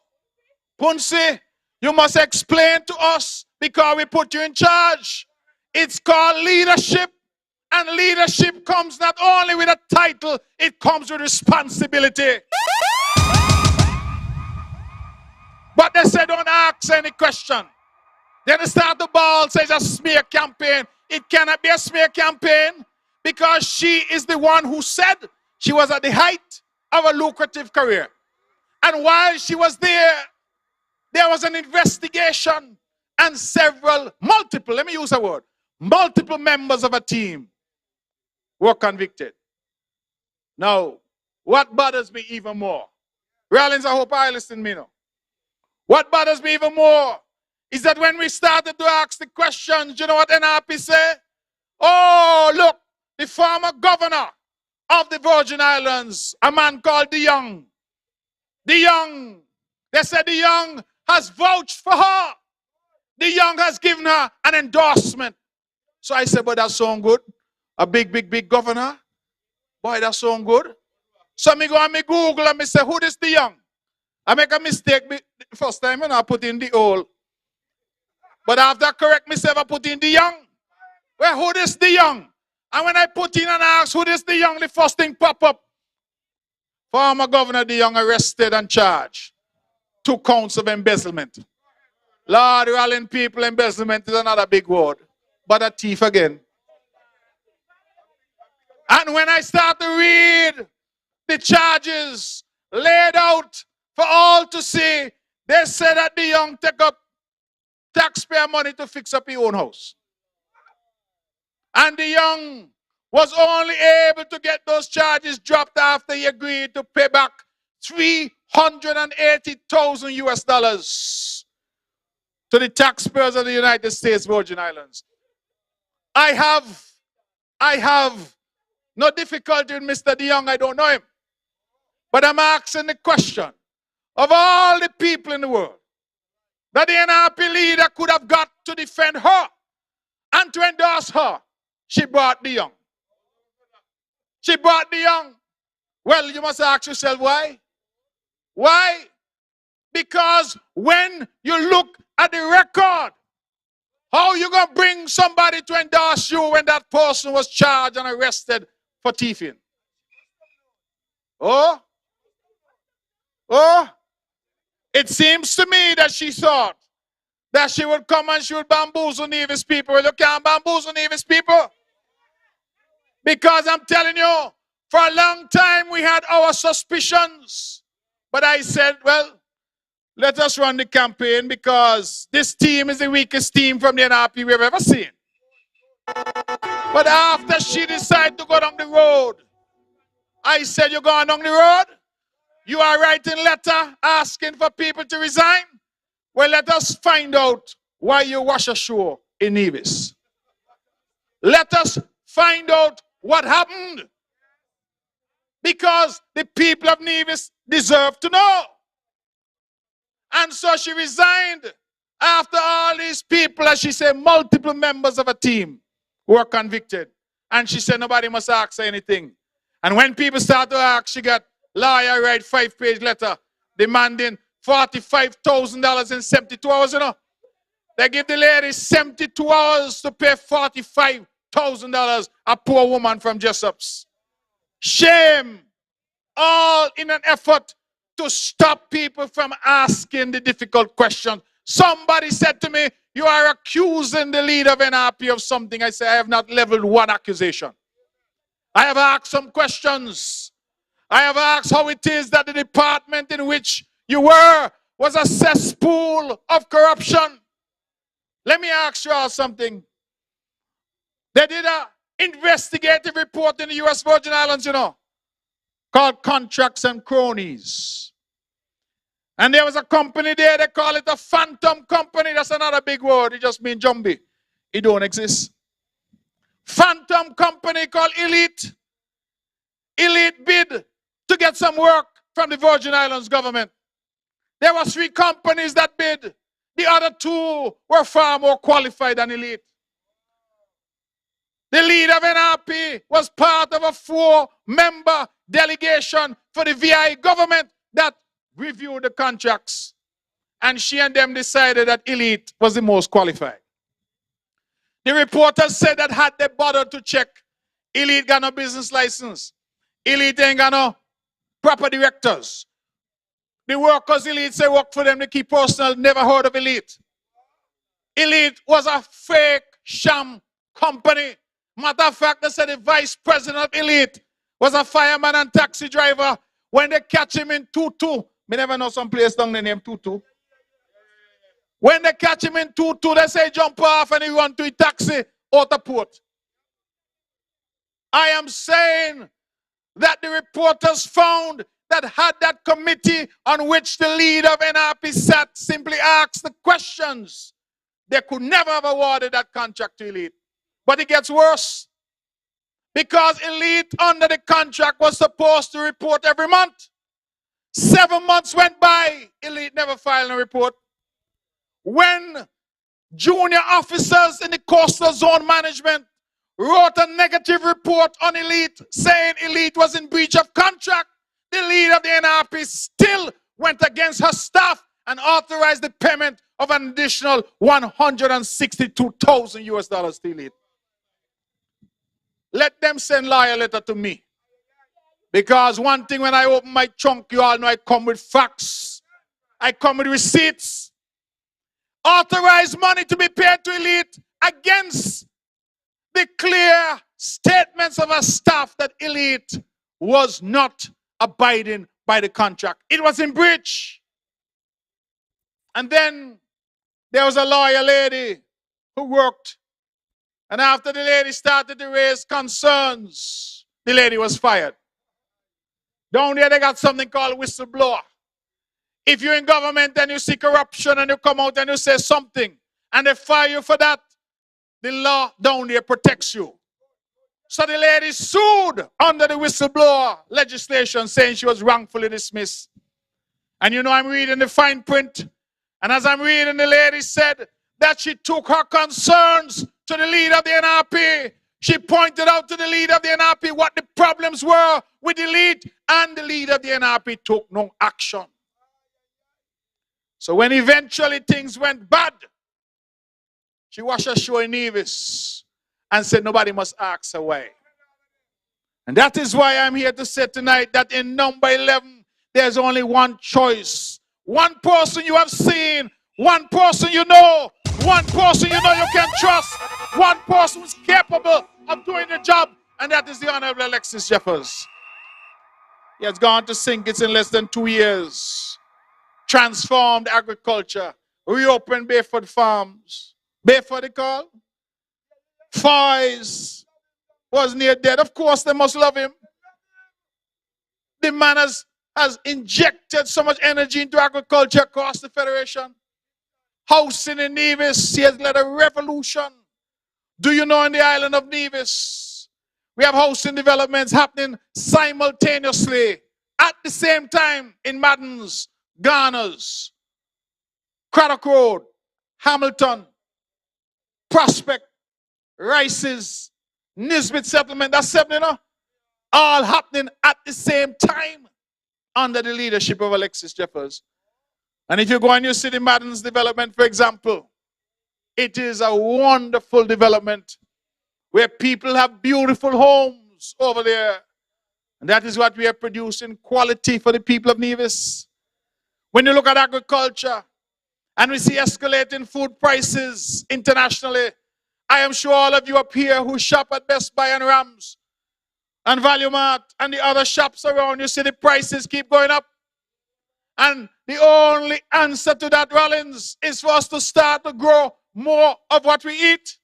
Punsi, you must explain to us because we put you in charge. It's called leadership. And leadership comes not only with a title, it comes with responsibility. But they say don't ask any question. Then they start the ball, says a smear campaign. It cannot be a smear campaign because she is the one who said she was at the height of a lucrative career. And while she was there was an investigation and multiple members of a team were convicted. Now, what bothers me even more, Rawlins, I hope I listen me now. What bothers me even more is that when we started to ask the questions, you know what NRP say? Oh, look, the former governor of the Virgin Islands, a man called De Young. De Young, they said De Young has vouched for her. De Young has given her an endorsement. So I said, but that sound good. A big governor. Boy, that sound good. So me go and me Google and me say, who is De Young? I make a mistake first time when I put in the old. But after I correct myself, I put in De Young. Well, who is De Young? And when I put in and ask who is De Young, the first thing pop up. Former Governor De Young arrested and charged. 2 counts of embezzlement. Lord, Rawlins people, embezzlement is another big word. But a thief again. And when I start to read the charges laid out for all to see, they say that De Young take up taxpayer money to fix up his own house. And De Young was only able to get those charges dropped after he agreed to pay back $380,000 US to the taxpayers of the United States Virgin Islands. I have no difficulty with Mr. De Young, I don't know him. But I'm asking the question, of all the people in the world that the NRP leader could have got to defend her and to endorse her, she brought De Young. She brought De Young. Well, you must ask yourself why. Why? Because when you look at the record, how you going to bring somebody to endorse you when that person was charged and arrested for thieving? Oh, it seems to me that she thought that she would come and she would bamboozle Nevis people. Well, you can't bamboozle Nevis people. Because I'm telling you, for a long time we had our suspicions. But I said, well, let us run the campaign because this team is the weakest team from the NRP we've ever seen. But after she decided to go down the road, I said, you're going down the road? You are writing letter asking for people to resign? Well, let us find out why you wash ashore in Nevis. Let us find out what happened. Because the people of Nevis deserve to know. And so she resigned after all these people, as she said, multiple members of a team were convicted. And she said nobody must ask her anything. And when people start to ask, she got Lawyer write 5-page letter demanding $45,000 in 72 hours, you know. They give the lady 72 hours to pay $45,000, a poor woman from Jessup's. Shame. All in an effort to stop people from asking the difficult questions. Somebody said to me, you are accusing the leader of NRP of something. I say, I have not leveled one accusation. I have asked some questions. I have asked how it is that the department in which you were was a cesspool of corruption. Let me ask you all something. They did an investigative report in the U.S. Virgin Islands, you know, called Contracts and Cronies. And there was a company there, they call it a phantom company. That's another big word. It just means zombie. It don't exist. Phantom company called Elite. Elite bid to get some work from the Virgin Islands government. There were 3 companies that bid. The other 2 were far more qualified than Elite. The leader of NRP was part of a 4-member delegation for the VI government that reviewed the contracts. And she and them decided that Elite was the most qualified. The reporters said that had they bothered to check, Elite got no business license. Elite ain't got no proper directors. The workers Elite say work for them, they keep personal, never heard of Elite. Elite was a fake sham company. Matter of fact, they said the vice president of Elite was a fireman and taxi driver. When they catch him in Tutu, me never know some place down the name Tutu. When they catch him in Tutu, they say jump off and he run to a taxi out the port. I am saying that the reporters found that had that committee on which the leader of NRP sat simply asked the questions, they could never have awarded that contract to Elite. But it gets worse. Because Elite under the contract was supposed to report every month. 7 months went by, Elite never filed a report. When junior officers in the coastal zone management wrote a negative report on Elite saying Elite was in breach of contract, the leader of the NRP still went against her staff and authorized the payment of an additional $162,000 US to Elite. Let them send lawyer letter to me. Because one thing, when I open my trunk, you all know I come with facts. I come with receipts. Authorized money to be paid to Elite against the clear statements of our staff that Elite was not abiding by the contract. It was in breach. And then there was a lawyer lady who worked. And after the lady started to raise concerns, the lady was fired. Down there, they got something called whistleblower. If you're in government and you see corruption and you come out and you say something and they fire you for that, the law down there protects you. So the lady sued under the whistleblower legislation saying she was wrongfully dismissed. And you know, I'm reading the fine print. And as I'm reading, the lady said that she took her concerns to the leader of the NRP. She pointed out to the leader of the NRP what the problems were with Elite, and the leader of the NRP took no action. So when eventually things went bad, she watched a show in Nevis and said nobody must ask her why. And that is why I'm here to say tonight that in number 11, there's only one choice. One person you have seen, one person you know, one person you know you can trust, one person who's capable of doing the job, and that is the Honorable Alexis Jeffers. He has gone to sink it in less than 2 years. Transformed agriculture, reopened Bayford Farms. Bayford, they call? Foy's was near dead. Of course, they must love him. The man has injected so much energy into agriculture across the Federation. Housing in Nevis, he has led a revolution. Do you know in the island of Nevis, we have housing developments happening simultaneously at the same time in Maddens, Garners, Craddock Road, Hamilton, Prospect, Rices, Nisbet Settlement. That's 7, you know? All happening at the same time. under the leadership of Alexis Jeffers. And if you go and you see the Madden's development, for example, it is a wonderful development where people have beautiful homes over there. And that is what we are producing, quality for the people of Nevis. When you look at agriculture and we see escalating food prices internationally, I am sure all of you up here who shop at Best Buy and Rams and Value Mart and the other shops around, you see the prices keep going up. And the only answer to that, Rawlins, is for us to start to grow more of what we eat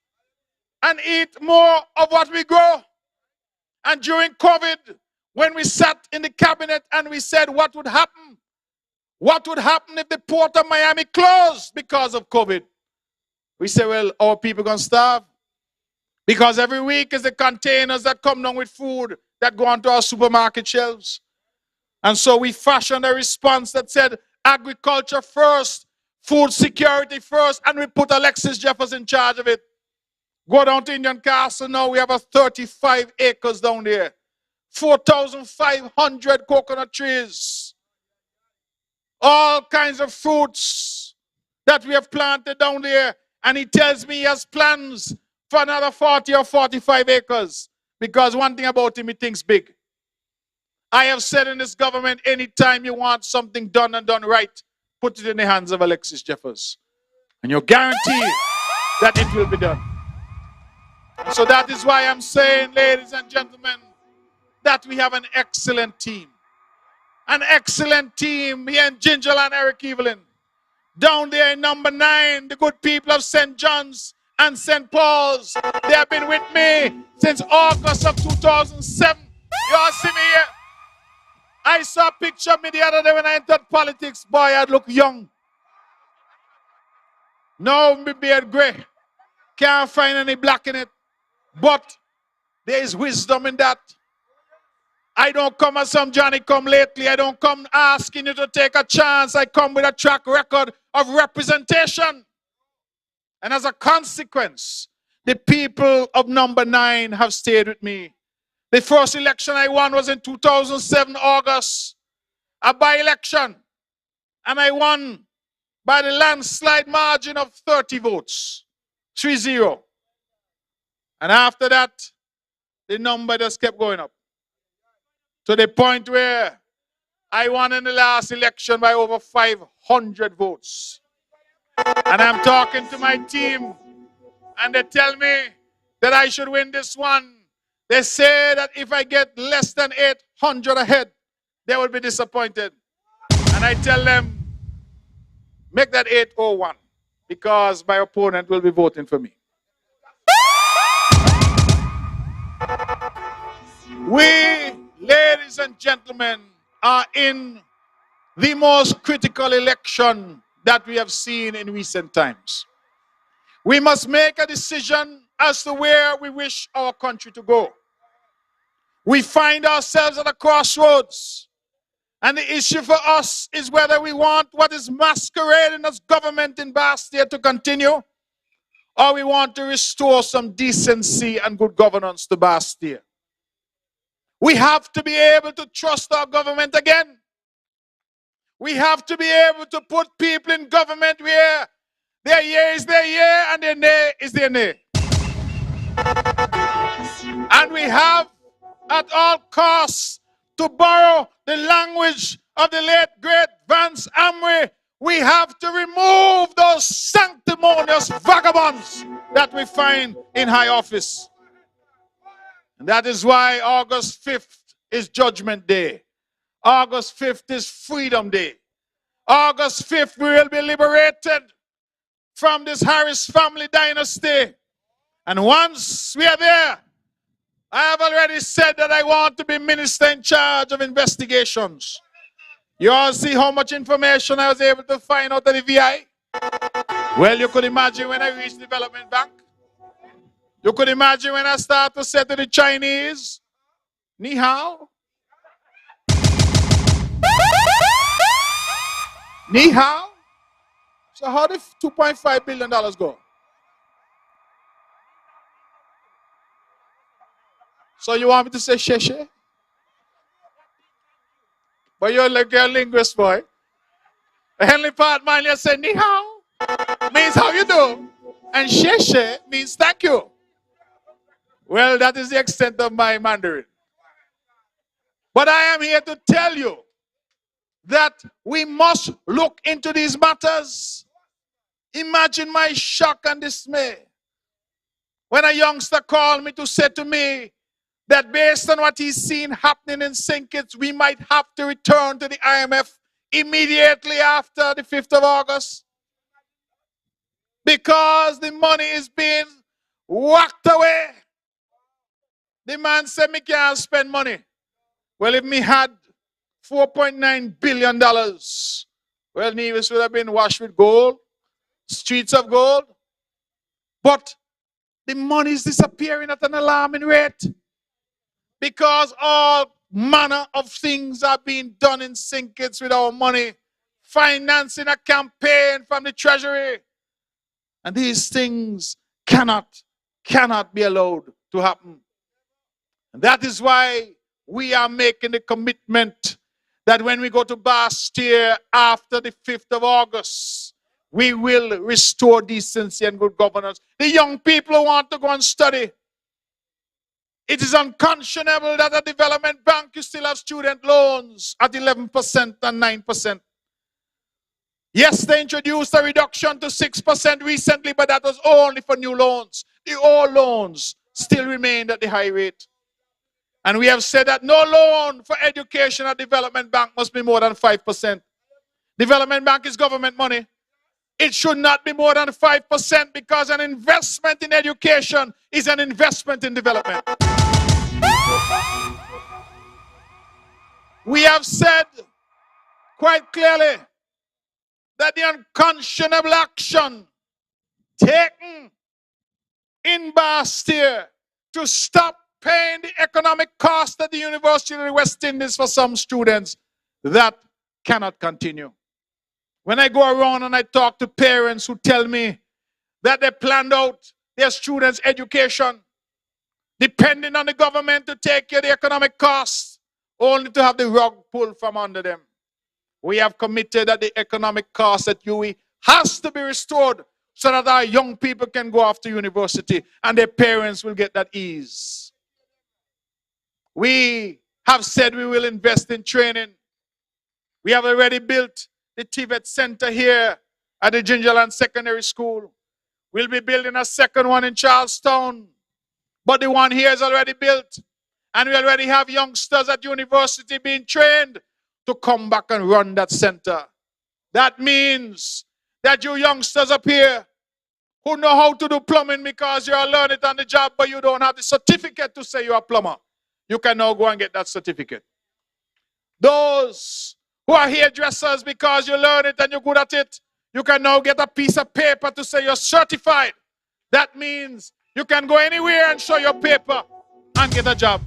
and eat more of what we grow. And during COVID, when we sat in the cabinet and we said what would happen? What would happen if the port of Miami closed because of COVID? We say, well, our people going to starve. Because every week is the containers that come down with food that go onto our supermarket shelves. And so we fashioned a response that said agriculture first, food security first, and we put Alexis Jeffers in charge of it. Go down to Indian Castle now, we have a 35 acres down there. 4,500 coconut trees. All kinds of fruits that we have planted down there. And he tells me he has plans for another 40 or 45 acres. Because one thing about him, he thinks big. I have said in this government, anytime you want something done and done right, put it in the hands of Alexis Jeffers. And you're guaranteed that it will be done. So that is why I'm saying, ladies and gentlemen, that we have an excellent team. An excellent team here in Ginger and Eric Evelyn. Down there in number 9, the good people of St. John's and St. Paul's. They have been with me since August of 2007. You all see me here? I saw a picture of me the other day when I entered politics. Boy, I look young. Now my beard gray. Can't find any black in it. But there is wisdom in that. I don't come as some Johnny come lately. I don't come asking you to take a chance. I come with a track record of representation. And as a consequence, the people of number 9 have stayed with me. The first election I won was in 2007, August. A by-election. And I won by the landslide margin of 30 votes. 3-0. And after that, the number just kept going up. To the point where I won in the last election by over 500 votes. And I'm talking to my team, and they tell me that I should win this one. They say that if I get less than 800 ahead, they will be disappointed. And I tell them, make that 801, because my opponent will be voting for me. We, ladies and gentlemen, are in the most critical election that we have seen in recent times. We must make a decision as to where we wish our country to go. We find ourselves at a crossroads. And the issue for us is whether we want what is masquerading as government in Bastia to continue, or we want to restore some decency and good governance to Bastia. We have to be able to trust our government again. We have to be able to put people in government where their yea is their yea and their nay is their nay. And we have at all costs to borrow the language of the late great Vance Amway. We have to remove those sanctimonious vagabonds that we find in high office. And that is why August 5th is Judgment Day. August 5th is Freedom Day. August 5th we will be liberated from this Harris family dynasty. And once we are there, I have already said that I want to be minister in charge of investigations. You all see how much information I was able to find out of the VI? Well, you could imagine when I reached Development Bank. You could imagine when I start to say to the Chinese, Ni hao. Ni hao. So how did $2.5 billion go? So you want me to say sheshe? But you're like a linguist, boy. The Henley part man, you say ni hao means how you do, and she means thank you. Well, that is the extent of my Mandarin. But I am here to tell you that we must look into these matters. Imagine my shock and dismay when a youngster called me to say to me that based on what he's seen happening in St. Kitts, we might have to return to the IMF immediately after the 5th of August because the money is being whacked away. The man said me can't spend money. Well, if me had $4.9 billion, well, Nevis would have been washed with gold, streets of gold. But the money is disappearing at an alarming rate because all manner of things are being done in St. Kitts with our money, financing a campaign from the Treasury. And these things cannot be allowed to happen. And that is why we are making the commitment that when we go to Bastille after the 5th of August, we will restore decency and good governance. The young people who want to go and study, it is unconscionable that a development bank, you still have student loans at 11% and 9%. Yes, they introduced a reduction to 6% recently, but that was only for new loans. The old loans still remained at the high rate. And we have said that no loan for education at development bank must be more than 5%. Development bank is government money. It should not be more than 5% because an investment in education is an investment in development. We have said quite clearly that the unconscionable action taken in Bastille to stop paying the economic cost at the University of the West Indies for some students, that cannot continue. When I go around and I talk to parents who tell me that they planned out their students' education, depending on the government to take care of the economic costs, only to have the rug pulled from under them. We have committed that the economic cost at UE has to be restored so that our young people can go off to university and their parents will get that ease. We have said we will invest in training. We have already built the TVET Center here at the Gingerland Secondary School. We'll be building a second one in Charlestown. But the one here is already built. And we already have youngsters at university being trained to come back and run that center. That means that you youngsters up here who know how to do plumbing because you are learning it on the job, but you don't have the certificate to say you're a plumber, you can now go and get that certificate. Those who are hairdressers because you learn it and you're good at it, you can now get a piece of paper to say you're certified. That means you can go anywhere and show your paper and get a job.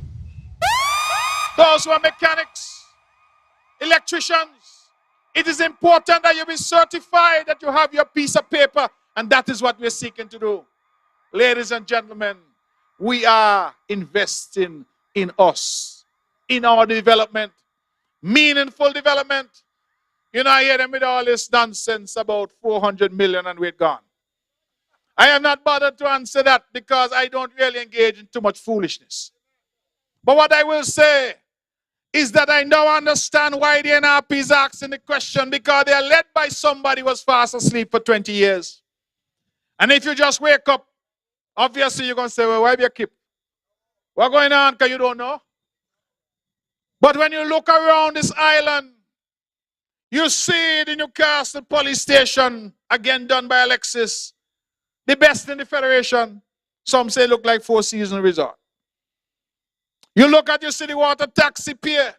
Those who are mechanics, electricians, it is important that you be certified, that you have your piece of paper, and that is what we're seeking to do. Ladies and gentlemen, we are investing in us, in our development, meaningful development. You know, I hear them with all this nonsense about 400 million and we're gone. I am not bothered to answer that because I don't really engage in too much foolishness. But what I will say is that I now understand why the NRP is asking the question, because they are led by somebody who was fast asleep for 20 years. And if you just wake up, obviously you're going to say, well, why be a keep? What's going on? Because you don't know. But when you look around this island, you see the Newcastle police station, again done by Alexis, the best in the Federation. Some say look like Four Seasons Resort. You look at your city water taxi pier,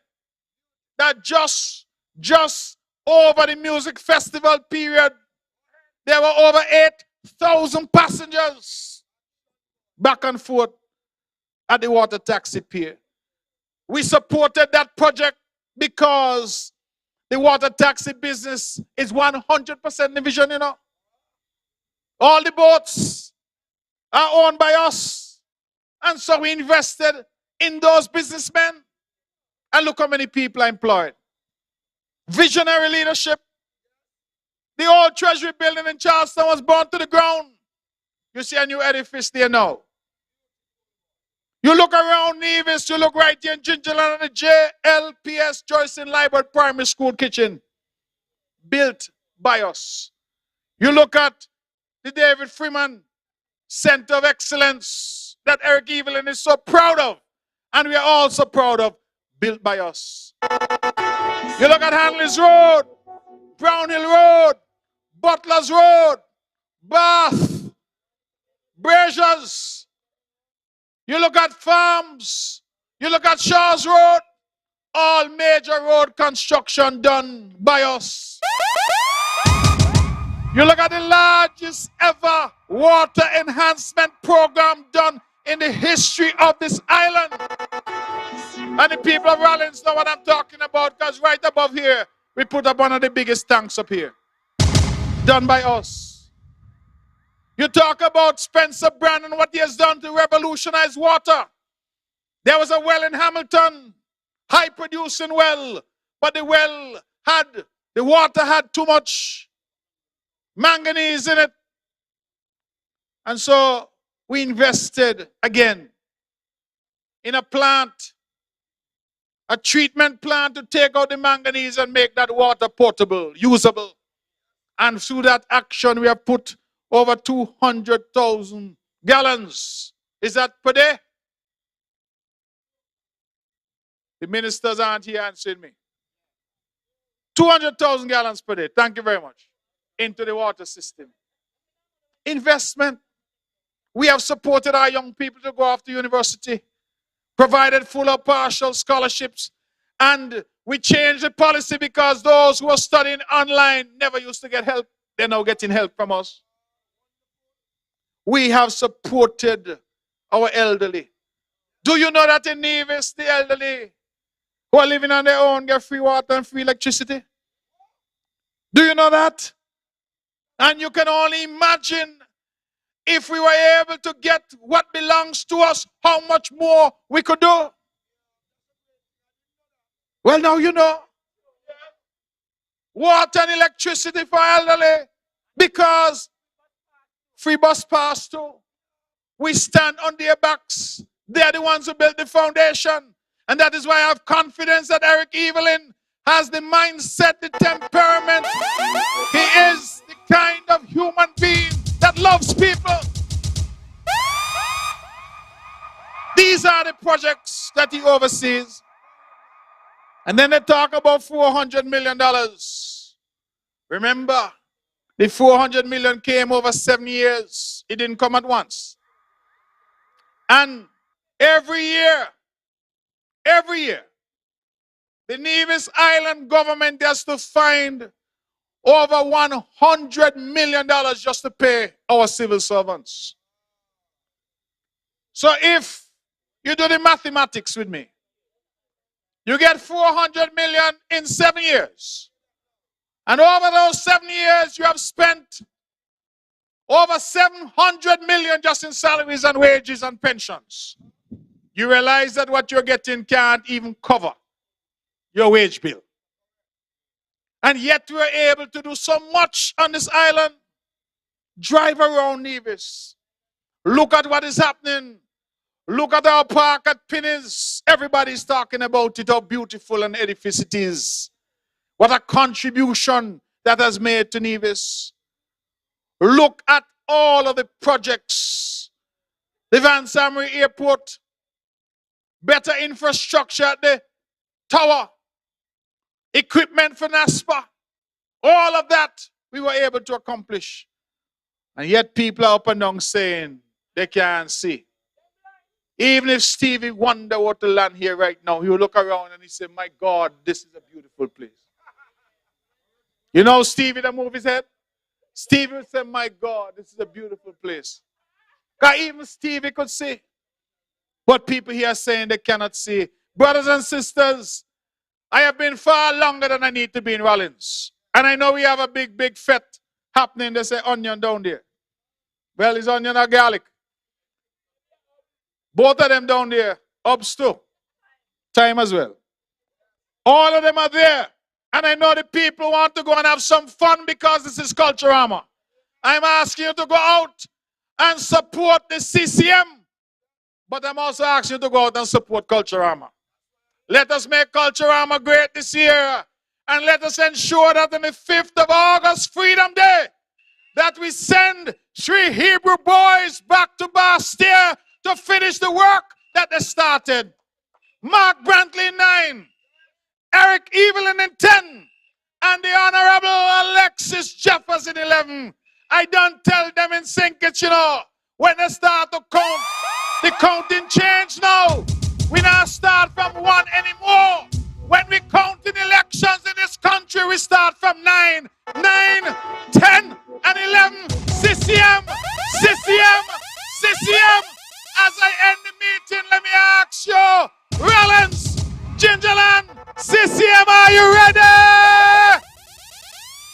that just over the music festival period, there were over 8,000 passengers back and forth at the water taxi pier. We supported that project because the water taxi business is 100% division, you know. All the boats are owned by us. And so we invested in those businessmen. And look how many people are employed. visionary leadership. The old Treasury building in Charleston was burned to the ground. You see a new edifice there now. You look around Nevis, you look right here in Gingerland and the JLPS Joyce Library Primary School kitchen, built by us. You look at the David Freeman Center of Excellence that Eric Evelyn is so proud of, and we are all so proud of, built by us. You look at Hanley's Road, Brown Hill Road, Butler's Road, Bath, Braziers. You look at Farms, you look at Shaw's Road, all major road construction done by us. You look at the largest ever water enhancement program done in the history of this island. And the people of Rawlins know what I'm talking about, because right above here, we put up one of the biggest tanks up here, done by us. You talk about Spencer Brandon, what he has done to revolutionize water. There was a well in Hamilton, high producing well, but the water had too much manganese in it. And so we invested again in a plant, a treatment plant to take out the manganese and make that water potable, usable. And through that action, we have put over 200,000 gallons. Is that per day? The ministers aren't here answering me. 200,000 gallons per day. Thank you very much. Into the water system. Investment. We have supported our young people to go off to university, provided full or partial scholarships, and we changed the policy because those who are studying online never used to get help. They're now getting help from us. We have supported our elderly. Do you know that in Nevis, the elderly who are living on their own get free water and free electricity? Do you know that? And you can only imagine if we were able to get what belongs to us, how much more we could do. Well, now you know. Water and electricity for elderly, because free bus pass too. We stand on their backs. They are the ones who built the foundation. And that is why I have confidence that Eric Evelyn has the mindset, the temperament. He is the kind of human being that loves people. These are the projects that he oversees. And then they talk about $400 million. Remember, the 400 million came over 7 years. It didn't come at once. And every year, the Nevis Island government has to find over $100 million just to pay our civil servants. So if you do the mathematics with me, you get 400 million in 7 years. And over those 7 years, you have spent over 700 million just in salaries and wages and pensions. You realize that what you're getting can't even cover your wage bill. And yet we're able to do so much on this island. Drive around Nevis. Look at what is happening. Look at our park at Pinnies. Everybody's talking about it, how beautiful an edifice it is. What a contribution that has made to Nevis. Look at all of the projects. The Van Samry Airport, better infrastructure at the tower, equipment for NASPA, all of that we were able to accomplish. And yet people are up and down saying they can't see. Even if Stevie wonder what to land here right now, he'll look around and he say, my God, this is a beautiful place. You know Stevie that move his head? Stevie would say, my God, this is a beautiful place. Because even Stevie could see. But people here are saying they cannot see. Brothers and sisters, I have been far longer than I need to be in Rawlins. And I know we have a big, big fete happening. They say onion down there. Well, is onion or garlic? Both of them down there. Ups too. Time as well. All of them are there. And I know the people want to go and have some fun because this is Culturama. I'm asking you to go out and support the CCM. But I'm also asking you to go out and support Culturama. Let us make Culturama great this year. And let us ensure that on the 5th of August, Freedom Day, that we send 3 Hebrew boys back to Bastia to finish the work that they started. Mark Brantley in 9, Eric Evelyn in 10, and the Honorable Alexis Jeffers in 11. I don't tell them in sync it, you know. When they start to count, the counting change now. We now start from 1 anymore. When we count in elections in this country, we start from 9, 9, 10, and 11. CCM, CCM, CCM. As I end the meeting, let me ask you, Rawlins, Gingerland, CCM, are you ready?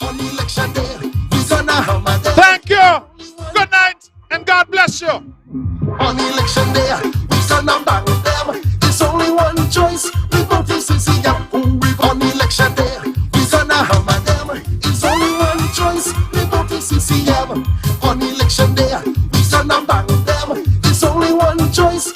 On election day, we gonna hammer them. Thank you. Good night, and God bless you. On election day, we gonna bang them. There's only one choice, we vote for CCM. On election day, we gonna hammer them. It's only one choice, we vote for CCM. On election day, we gonna bang them. There's only one choice,